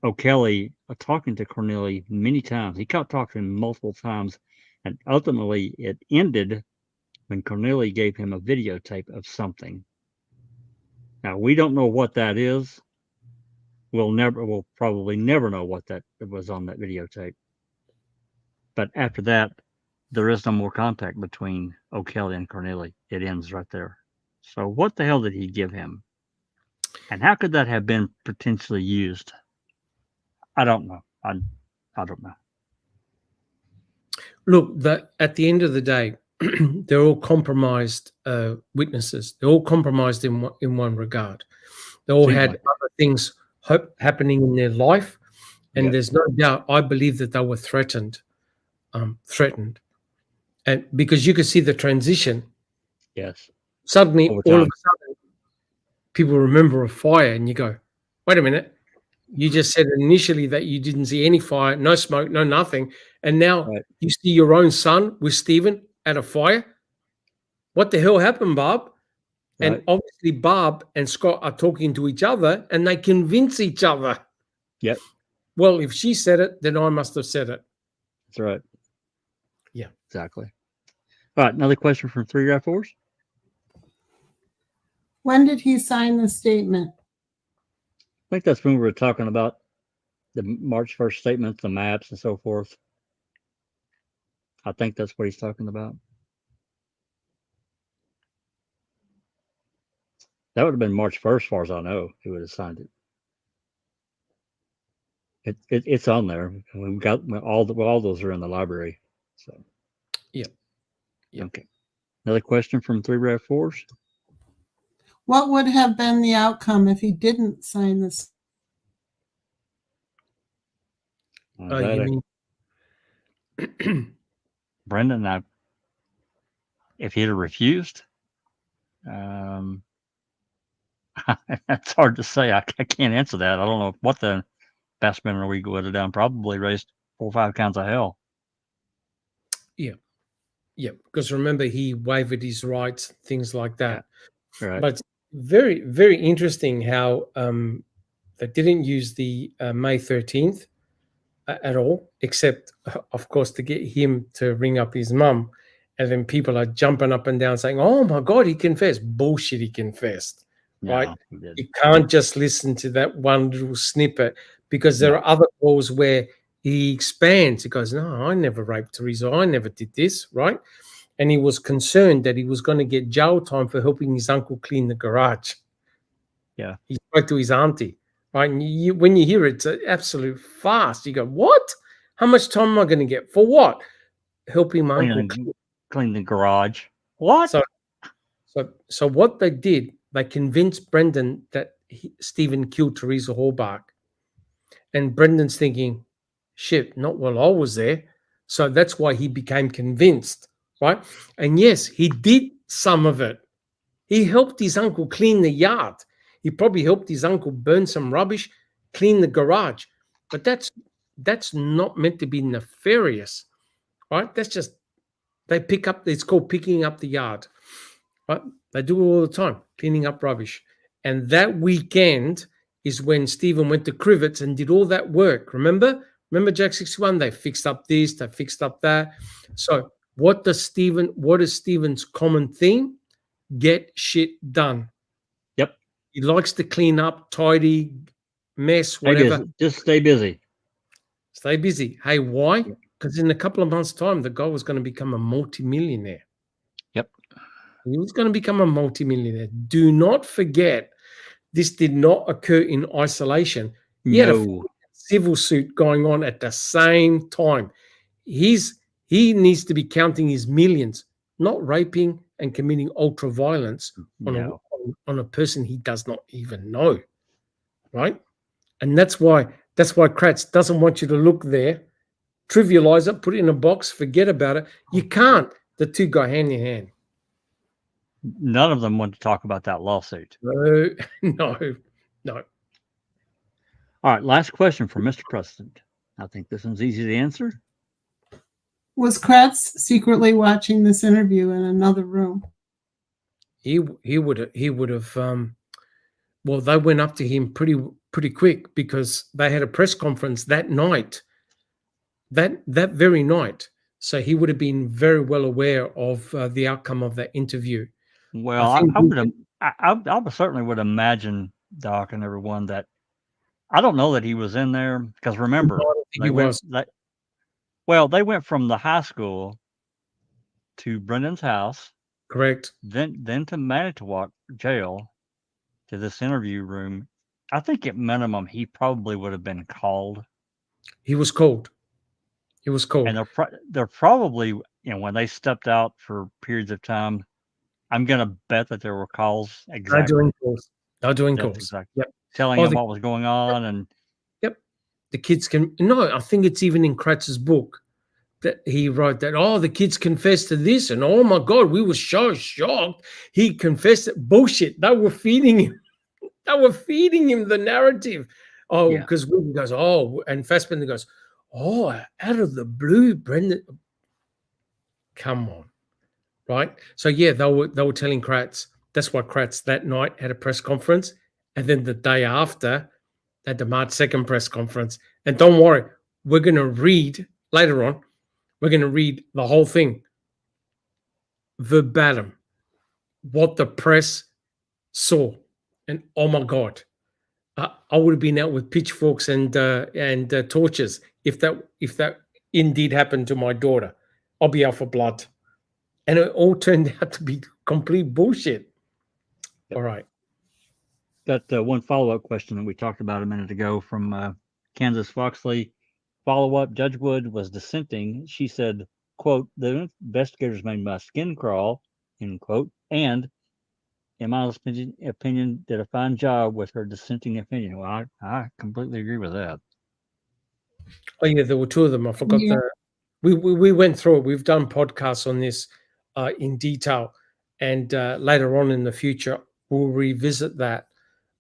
O'Kelly talking to Cornelia many times. He kept talking to him multiple times, and ultimately it ended when Cornelia gave him a videotape of something. Now, we don't know what that is. We'll probably never know what that was on that videotape. But after that, there is no more contact between O'Kelly and Cornelia. It ends right there. So what the hell did he give him? And how could that have been potentially used? I don't know. I don't know. Look, at the end of the day, they're all compromised witnesses. They're all compromised in one regard. They all had other things happening in their life, and there's no doubt. I believe that they were threatened, and because you could see the transition. Yes. Suddenly, all of a sudden, people remember a fire, and you go, "Wait a minute! You just said initially that you didn't see any fire, no smoke, no nothing, and now you see your own son with Stephen at a fire. What the hell happened, Bob?" And obviously, Bob and Scott are talking to each other, and they convince each other. Yep. Well, if she said it, then I must have said it. That's right. Yeah. Exactly. All right. Another question from 3 Guy Force. When did he sign the statement? I think that's when we were talking about the March 1st statements, the maps, and so forth. I think that's what he's talking about. That would have been March 1st, as far as I know. He would have signed it. It's on there. We've got all those are in the library. So. Yep. Okay. Another question from 3 Guy Force. What would have been the outcome if he didn't sign this? You mean Brendan, if he'd have refused, that's hard to say. I can't answer that. I don't know what the investment we would have done. Probably raised 4 or 5 counts of hell. Yeah. Because remember, he waived his rights, things like that. Yeah. Right. But very, very interesting how they didn't use the May 13th at all, except, of course, to get him to ring up his mum. And then people are jumping up and down saying, "Oh, my God, he confessed." Bullshit, he confessed, right? You can't just listen to that one little snippet, because there are other calls where he expands. He goes, "No, I never raped Teresa. I never did this," right? And he was concerned that he was going to get jail time for helping his uncle clean the garage. Yeah. He spoke to his auntie, right? And when you hear it, it's an absolute farce. You go, what? How much time am I going to get? For what? Helping my uncle. Clean the garage. What? So what they did, they convinced Brendan that Stephen killed Teresa Hallbach. And Brendan's thinking, shit, not while I was there. So that's why he became convinced, right? And yes, he did some of it. He helped his uncle clean the yard. He probably helped his uncle burn some rubbish, clean the garage. But that's not meant to be nefarious, right? That's just, they pick up, it's called picking up the yard, right? They do it all the time, cleaning up rubbish. And that weekend is when Stephen went to Crivets and did all that work. Remember Jack 61? They fixed up this, they fixed up that. So what is Stephen's common theme? Get shit done. Yep. He likes to clean up, tidy, mess, whatever. Just stay busy. Stay busy. Hey, why? Because in a couple of months' time, the guy was going to become a multimillionaire. Yep. He was going to become a multimillionaire. Do not forget, this did not occur in isolation. He had a civil suit going on at the same time. He needs to be counting his millions, not raping and committing ultra violence on a person he does not even know, right? And that's why Kratz doesn't want you to look there, trivialize it, put it in a box, forget about it. You can't. The two go hand in hand. None of them want to talk about that lawsuit. No. All right, last question for Mr. President. I think this one's easy to answer. Was Kratz secretly watching this interview in another room? He would have. Well, they went up to him pretty quick because they had a press conference that night, that very night. So he would have been very well aware of the outcome of that interview. Well, I certainly would imagine, Doc, and everyone, that I don't know that he was in there because remember, they went from the high school to Brendan's house, correct? Then to Manitowoc jail to this interview room. I think at minimum he probably would have been called. He was called. And they're probably, when they stepped out for periods of time, I'm going to bet that there were calls. Exactly. They're doing calls. Exactly. Yep. Telling them what was going on. And the kids I think it's even in Kratz's book that he wrote that, the kids confessed to this. And oh my God, we were so shocked. He confessed it. Bullshit. They were feeding him. The narrative. Because William goes, and Fassbender goes, out of the blue, Brendan. Come on. Right? So they were telling Kratz. That's why Kratz that night had a press conference. And then the day after, at the March 2nd press conference. And don't worry, we're going to read later on. We're going to read the whole thing verbatim, what the press saw. And oh my God, I would have been out with pitchforks and torches if that indeed happened to my daughter. I'll be out for blood. And it all turned out to be complete bullshit. All right. Got one follow-up question that we talked about a minute ago from Kansas Foxley. Follow-up, Judge Wood was dissenting. She said, quote, the investigators made my skin crawl, end quote, and in my opinion, did a fine job with her dissenting opinion. Well, I completely agree with that. Oh, yeah, there were two of them. I forgot that. We went through it. We've done podcasts on this in detail. And later on in the future, we'll revisit that.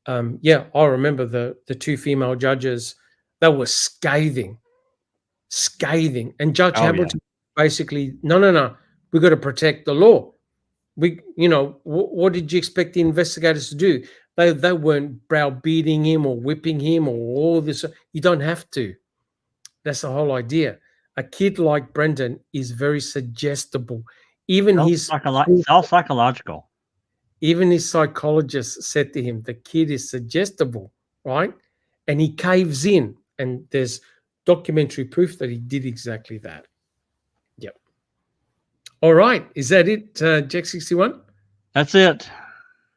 I remember the two female judges. They were scathing. And Judge Hamilton basically, no, we've got to protect the law. What did you expect the investigators to do? They weren't browbeating him or whipping him or all this. You don't have to. That's the whole idea. A kid like Brendan is very suggestible. Even it's all psychological. Even his psychologist said to him, the kid is suggestible, right? And he caves in. And there's documentary proof that he did exactly that. Yep. All right. Is that it, Jack 61? That's it.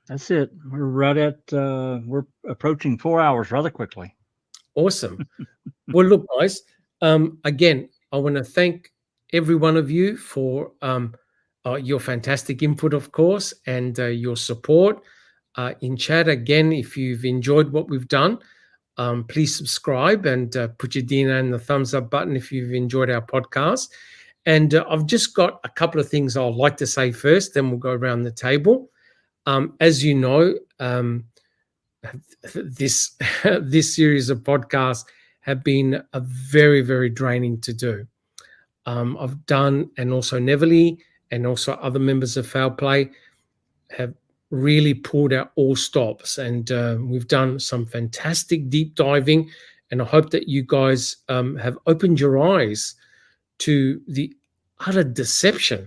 We're right at, we're approaching 4 hours rather quickly. Awesome. Well, look, guys, Again, I want to thank every one of you for your fantastic input, of course, and your support in chat. Again, if you've enjoyed what we've done, please subscribe and put your DNA in the thumbs up button if you've enjoyed our podcast. And I've just got a couple of things I'd like to say first, then we'll go around the table. As you know, this this series of podcasts have been a very, very draining to do. I've done, and also Neverly and also other members of Foul Play have really pulled out all stops, and we've done some fantastic deep diving, and I hope that you guys have opened your eyes to the utter deception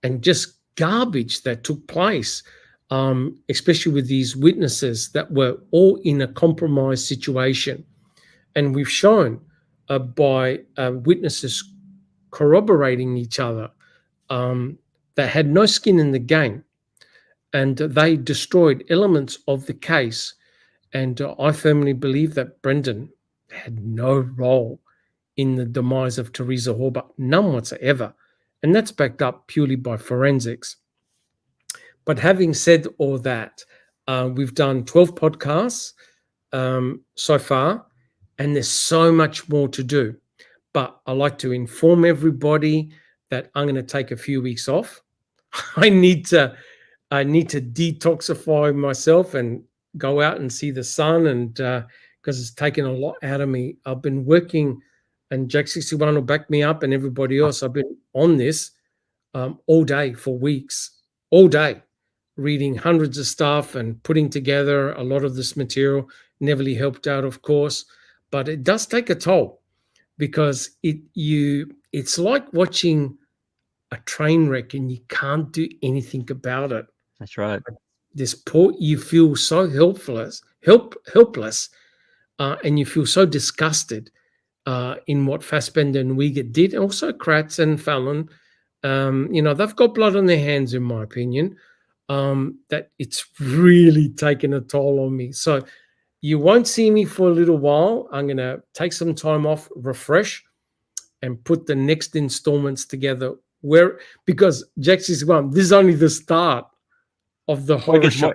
and just garbage that took place, especially with these witnesses that were all in a compromised situation. And we've shown by witnesses corroborating each other that had no skin in the game, and they destroyed elements of the case. And I firmly believe that Brendan had no role in the demise of Teresa Horbuck, none whatsoever. And that's backed up purely by forensics. But having said all that, we've done 12 podcasts so far, and there's so much more to do. But I like to inform everybody that I'm going to take a few weeks off. I need to detoxify myself and go out and see the sun, and because it's taken a lot out of me. I've been working, and Jack 61 will back me up, and everybody else. I've been on this all day for weeks, all day, reading hundreds of stuff and putting together a lot of this material. Neverly helped out, of course, but it does take a toll, because it's like watching a train wreck and you can't do anything about it. That's right. You feel so helpless, and you feel so disgusted in what Fassbender and Uyghur did, and also Kratz and Fallon. They've got blood on their hands, in my opinion, that it's really taken a toll on me. So you won't see me for a little while. I'm going to take some time off, refresh, and put the next installments together. Because Jack 61, this is only the start of the horror show.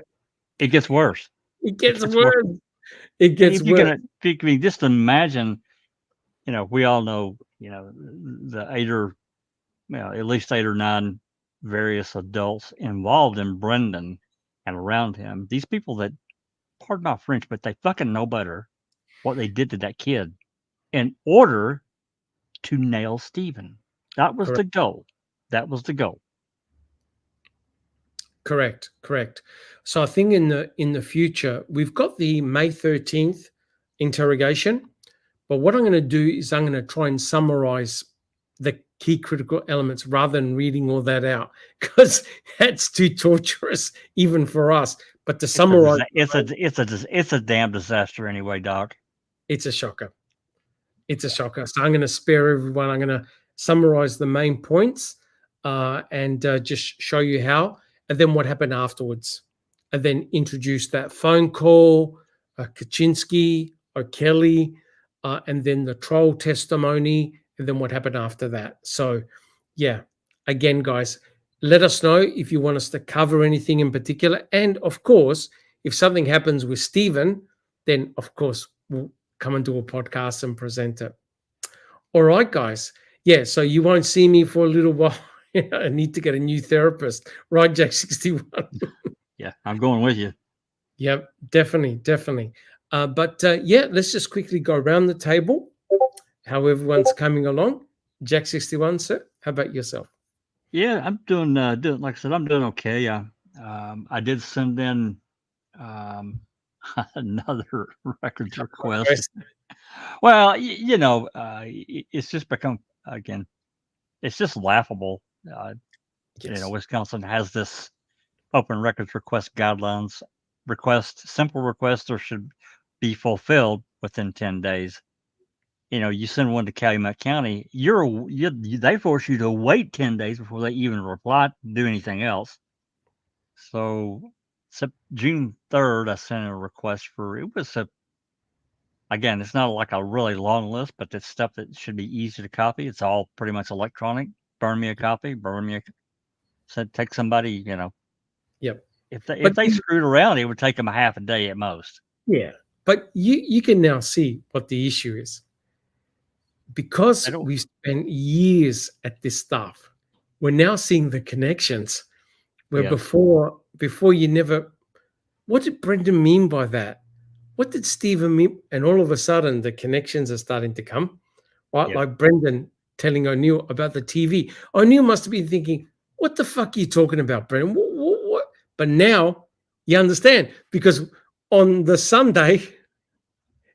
It gets worse. It gets worse. It gets worse. You can just imagine, we all know, the at least 8 or 9 various adults involved in Brendan and around him. These people that, pardon my French, but they fucking know better what they did to that kid in order to nail Stephen. That was the goal. That was the goal. Correct. So I think in the future, we've got the May 13th interrogation, but what I'm going to do is I'm going to try and summarize the key critical elements rather than reading all that out, because that's too torturous even for us. But to summarize, it's a damn disaster anyway, Doc. It's a shocker. So I'm going to spare everyone. I'm going to summarize the main points and just show you how, and then what happened afterwards, and then introduce that phone call, Kaczynski, O'Kelly, and then the troll testimony, and then what happened after that. So, yeah, again, guys, let us know if you want us to cover anything in particular. And, of course, if something happens with Stephen, then, of course, we'll come and do a podcast and present it. All right, guys. Yeah, so you won't see me for a little while. I need to get a new therapist. Right, Jack 61? Yeah, I'm going with you. Yep, definitely. But let's just quickly go around the table, how everyone's coming along. Jack 61, sir, how about yourself? Yeah, I'm doing like I said, I'm doing okay. I did send in another records request. Well, it's just become, again, it's just laughable. Wisconsin has this open records request guidelines. Simple requests should be fulfilled within 10 days. You send one to Calumet County, they force you to wait 10 days before they even reply, do anything else. So June 3rd, I sent a request for, it was again, it's not like a really long list, but it's stuff that should be easy to copy. It's all pretty much electronic. Burn me a copy. Burn me a. So take somebody, Yep. if they But screwed around, it would take them a half a day at most. yeah, but you can now see what the issue is. Because I don't- we spent years at this stuff, we're now seeing the connections where Yes. before you never. What did Brendan mean by that? What did Stephen mean? And all of a sudden, the connections are starting to come, right? Yeah. Like Brendan telling O'Neill about the TV. O'Neill must have been thinking, "What the fuck are you talking about, Brendan? What?" But now you understand, because on the Sunday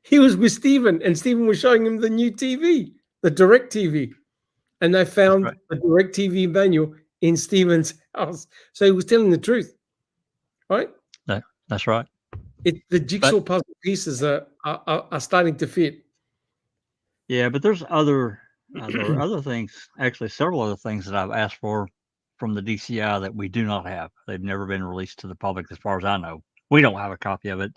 he was with Stephen, and Stephen was showing him the new TV, the Direct TV, and they found right. the Direct TV manual in Stephen's house. So he was telling the truth, right? That's right. The jigsaw puzzle pieces are starting to fit. Yeah, but there's there are other things, actually several other things that I've asked for from the DCI that we do not have. They've never been released to the public as far as I know. We don't have a copy of it.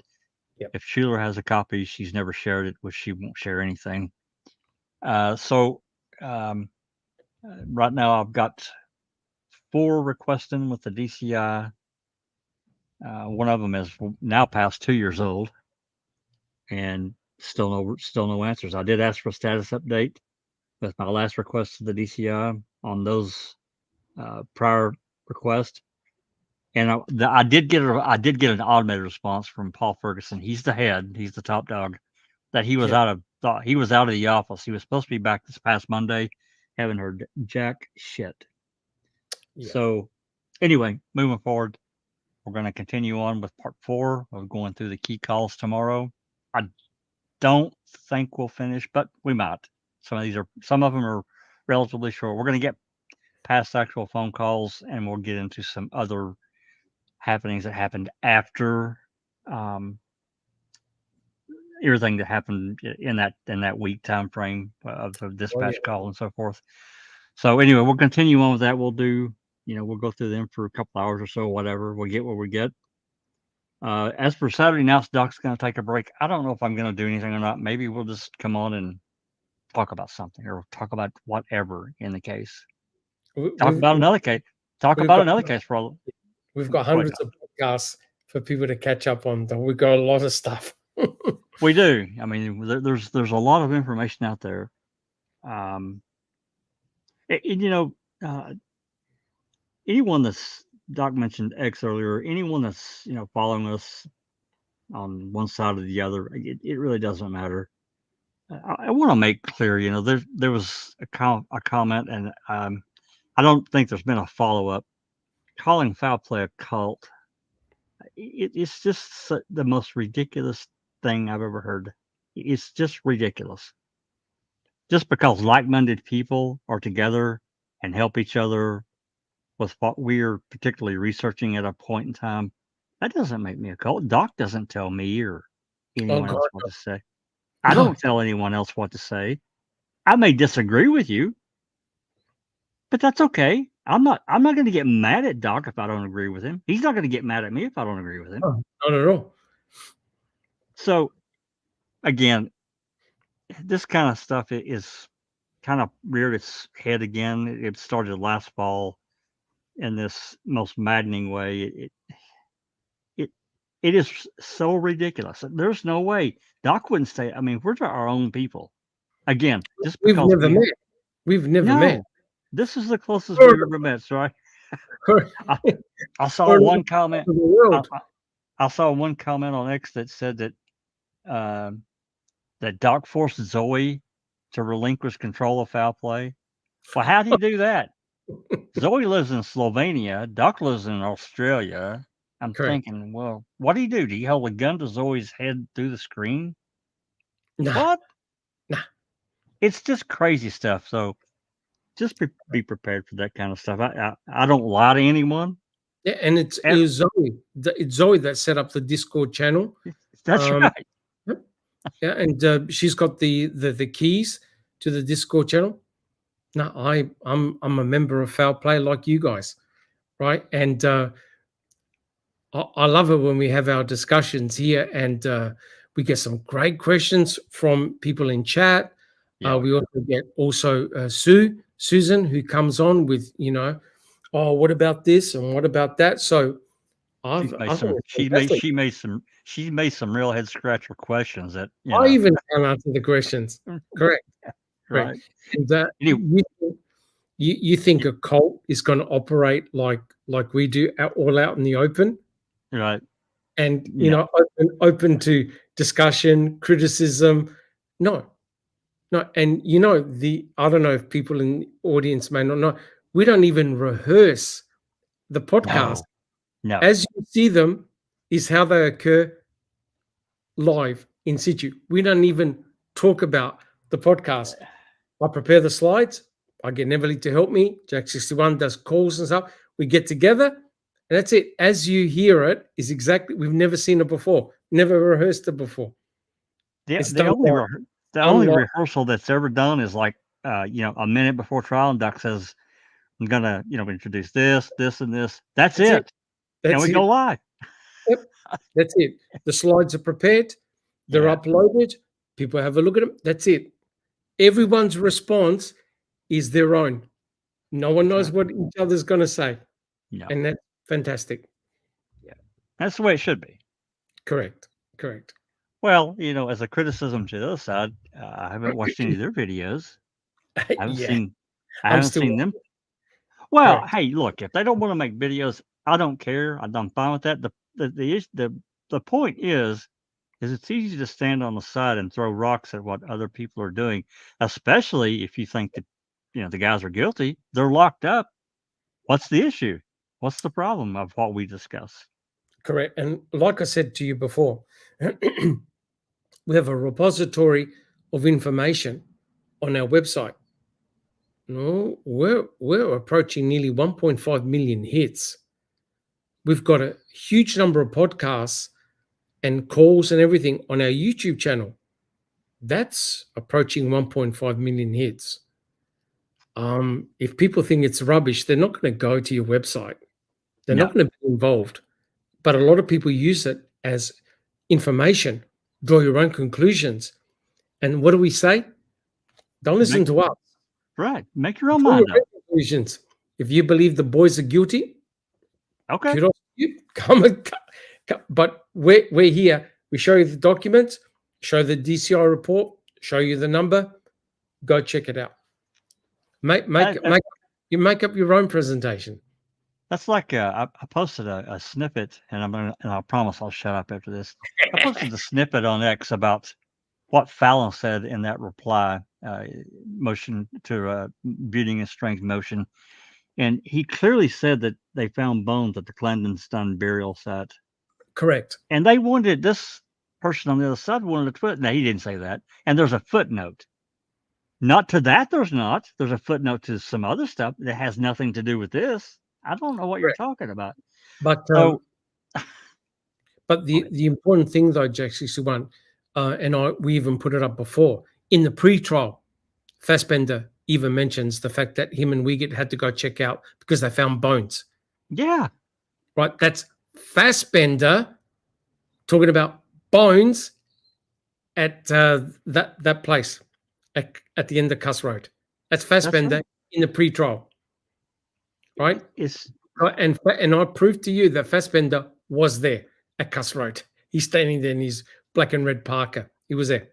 Yep. If Sheila has a copy, she's never shared it, which she won't share anything. So right now I've got 4 requesting with the DCI. One of them is now past 2 years old, and still no answers. I did ask for a status update with my last request to the DCI on those prior requests, and I did get an automated response from Paul Ferguson. He's the head. He's the top dog. That he was out of the office. He was supposed to be back this past Monday. Haven't heard jack shit. Yeah. So anyway, moving forward, we're going to continue on with part 4 of going through the key calls tomorrow. I don't think we'll finish, but we might. Some of them are relatively short. We're going to get past actual phone calls, and we'll get into some other happenings that happened after everything that happened in that week time frame of the dispatch call and so forth. So anyway, we'll continue on with that. We'll do, we'll go through them for a couple hours or so, whatever. We'll get what we get. As for Saturday night, Doc's going to take a break. I don't know if I'm going to do anything or not. Maybe we'll just come on and talk about something, or talk about whatever in the case. Talk about another case for all. We've got hundreds of podcasts for people to catch up on. We've got a lot of stuff. We do. I mean, there's a lot of information out there. Anyone that's, Doc mentioned X earlier, anyone that's, following us on one side or the other, it really doesn't matter. I want to make clear, there was a comment, and I don't think there's been a follow-up. Calling foul play a cult, it's just the most ridiculous thing I've ever heard. It's just ridiculous. Just because like-minded people are together and help each other with what we're particularly researching at a point in time, that doesn't make me a cult. Doc doesn't tell me or anyone else what to say. I don't tell anyone else what to say. I may disagree with you, but that's okay. I'm not going to get mad at Doc if I don't agree with him. He's not going to get mad at me if I don't agree with him. Oh, not at all. So again, this kind of stuff is kind of reared its head again. It started last fall in this most maddening way. It is so ridiculous. There's no way Doc wouldn't stay. I mean, we're our own people. Again, just because we've never met. This is the closest we've ever met, right? I saw one comment. I saw one comment on X that said that that Doc forced Zoe to relinquish control of foul play. Well, how did he do that? Zoe lives in Slovenia. Doc lives in Australia. I'm thinking, well, what did he do? Did he hold a gun to Zoe's head through the screen? Nah. What? Nah. It's just crazy stuff. So just be prepared for that kind of stuff. I don't lie to anyone. Yeah, and it's Zoe. It's Zoe that set up the Discord channel. That's right. Yep. Yeah, and she's got the keys to the Discord channel. No, I'm a member of Foul Play like you guys, right? And I love it when we have our discussions here, and We get some great questions from people in chat. Yeah. We also get Susan, who comes on with, oh, what about this and what about that? So I think it's fantastic. She made some real head scratcher questions that I even can answer the questions. Correct. right. And Anyway. you think a cult is going to operate like we do all out in the open, Right. and open to discussion, criticism? No. And I don't know if people in the audience may not know, we don't even rehearse the podcast. No. As you see them is how they occur live in situ. We don't even talk about the podcast. I prepare the slides. I get Neverly to help me. Jack61 does calls and stuff. We get together, and that's it. As you hear it, is exactly, we've never seen it before. Never rehearsed it before. The only rehearsal that's ever done is like, a minute before trial, and Doc says, I'm going to, introduce this, and this. That's it. And we go live. Yep. That's it. The slides are prepared. They're uploaded. People have a look at them. That's it. Everyone's response is their own. No one knows what each other's going to say. No. And that's fantastic. Yeah. That's the way it should be. Correct. Well, as a criticism to the other side, I haven't watched any of their videos. I haven't seen them. Well, correct. Hey, look, if they don't want to make videos, I don't care. I'm fine with that. The point is it's easy to stand on the side and throw rocks at what other people are doing, especially if you think that, the guys are guilty. They're locked up. What's the issue? What's the problem of what we discuss? Correct. And like I said to you before, we have a repository of information on our website. No, we're approaching nearly 1.5 million hits. We've got a huge number of podcasts and calls and everything on our YouTube channel. That's approaching 1.5 million hits. If people think it's rubbish, they're not going to go to your website. They're not going to be involved. But a lot of people use it as information, draw your own conclusions. And what do we say? Don't listen to us. Right. Make your own mind up. Conclusions. If you believe the boys are guilty, okay. Kudos to you. Come. But we're here. We show you the documents, show the DCI report, show you the number. Go check it out. You make up your own presentation. That's like I posted a snippet, and I promise I'll shut up after this. I posted a snippet on X about what Fallon said in that reply motion to Buting and Strang's motion, and he clearly said that they found bones at the clandestine burial site. Correct. And they wanted, this person on the other side wanted to put. Now he didn't say that, and there's a footnote. Not to that, there's not. There's a footnote to some other stuff that has nothing to do with this. I don't know what you're talking about. But but the important thing though, Jack61, and we even put it up before in the pre-trial. Fassbender even mentions the fact that him and Wiegert had to go check out because they found bones. Yeah, right. That's Fassbender talking about bones at that place at the end of Cuss Road. That's Fassbender in the pre-trial. Right? And I proved to you that Fassbender was there at Cuss Road. He's standing there in his black and red parka. He was there.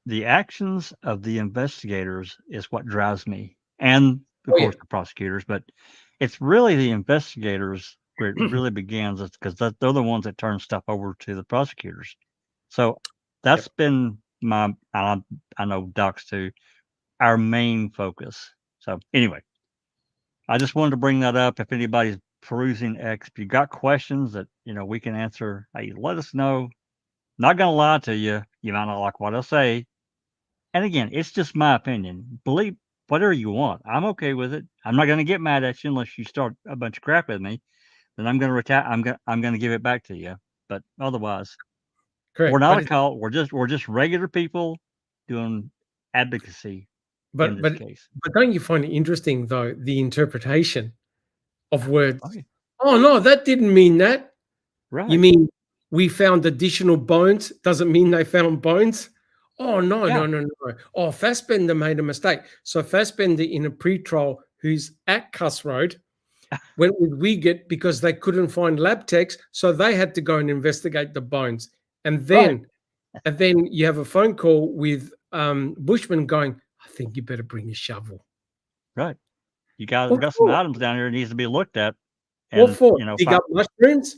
The actions of the investigators is what drives me, and of course the prosecutors, but it's really the investigators where it really begins, because they're the ones that turn stuff over to the prosecutors. So that's been I know Doc's too, our main focus. So anyway, I just wanted to bring that up. If anybody's perusing X, if you got questions that we can answer, hey, let us know. Not gonna lie to you. You might not like what I say. And again, it's just my opinion. Believe whatever you want. I'm okay with it. I'm not gonna get mad at you unless you start a bunch of crap with me. Then I'm gonna I'm gonna give it back to you. But otherwise, correct. We're not a cult. We're just regular people doing advocacy. But don't you find it interesting though, the interpretation of words? Oh no, that didn't mean that. Right. You mean we found additional bones. Doesn't mean they found bones. Oh, no, Yeah. no. Oh, Fassbender made a mistake. So Fassbender in a pre-trial who's at Cuss Road went with Wiegert because they couldn't find lab techs, so they had to go and investigate the bones. And then you have a phone call with Bushman going, I think you better bring a shovel. Right. You got What some for? items down here that needs to be looked at. What And for? you know, Dig up mushrooms?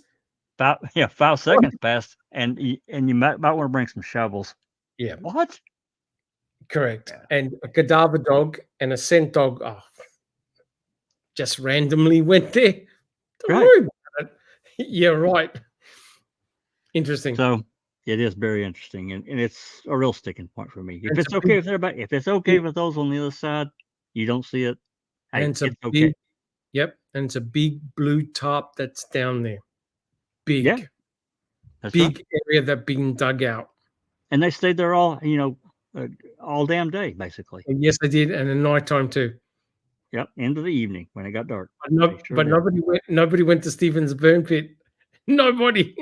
5 seconds passed, and you might want to bring some shovels. Yeah, What? correct. Yeah. And a cadaver dog and a scent dog just randomly went there. Don't Right. worry about it. Yeah, right. Interesting. So it is very interesting, and it's a real sticking point for me. If And it's it's a okay big- with everybody, if it's okay with those on the other side, you don't see it. Hey, and it's a it's okay. big, yep. And it's a big blue tarp that's down there. Big, Yeah, that's right. big area that being dug out. And they stayed there all all damn day, basically. And yes, I did. And at nighttime too. Yep, into the evening when it got dark. But nobody went to Stevens burn pit. Nobody.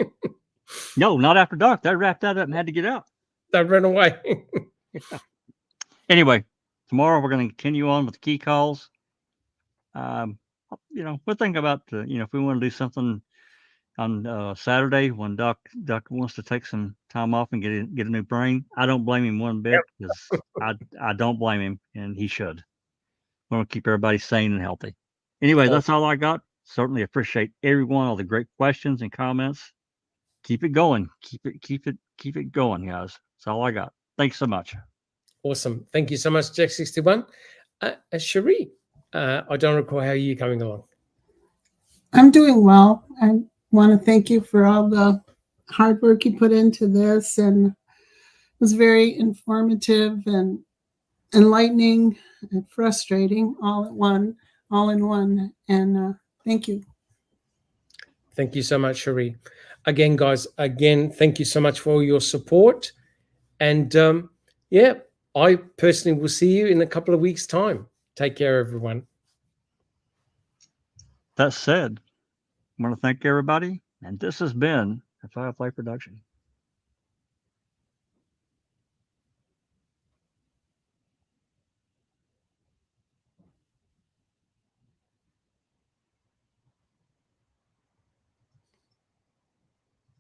No, not after dark. They wrapped that up and had to get out. They ran away. Anyway, tomorrow we're going to continue on with the key calls. We'll think about if we want to do something on Saturday when Doc wants to take some time off and get a new brain. I don't blame him one bit because I don't blame him, and he should. We want to keep everybody sane and healthy. Anyway, that's all I got. Certainly appreciate everyone, all the great questions and comments. Keep it going. Keep it going, guys. That's all I got. Thanks so much. Awesome. Thank you so much, Jack 61. Cherie, I don't recall how you're coming along. I'm doing well. I want to thank you for all the hard work you put into this, and it was very informative and enlightening and frustrating all in one. And thank you. Thank you so much, Cherie. Again, guys, thank you so much for all your support. And I personally will see you in a couple of weeks' time. Take care, everyone. That said, I want to thank everybody, and this has been a Firefly production.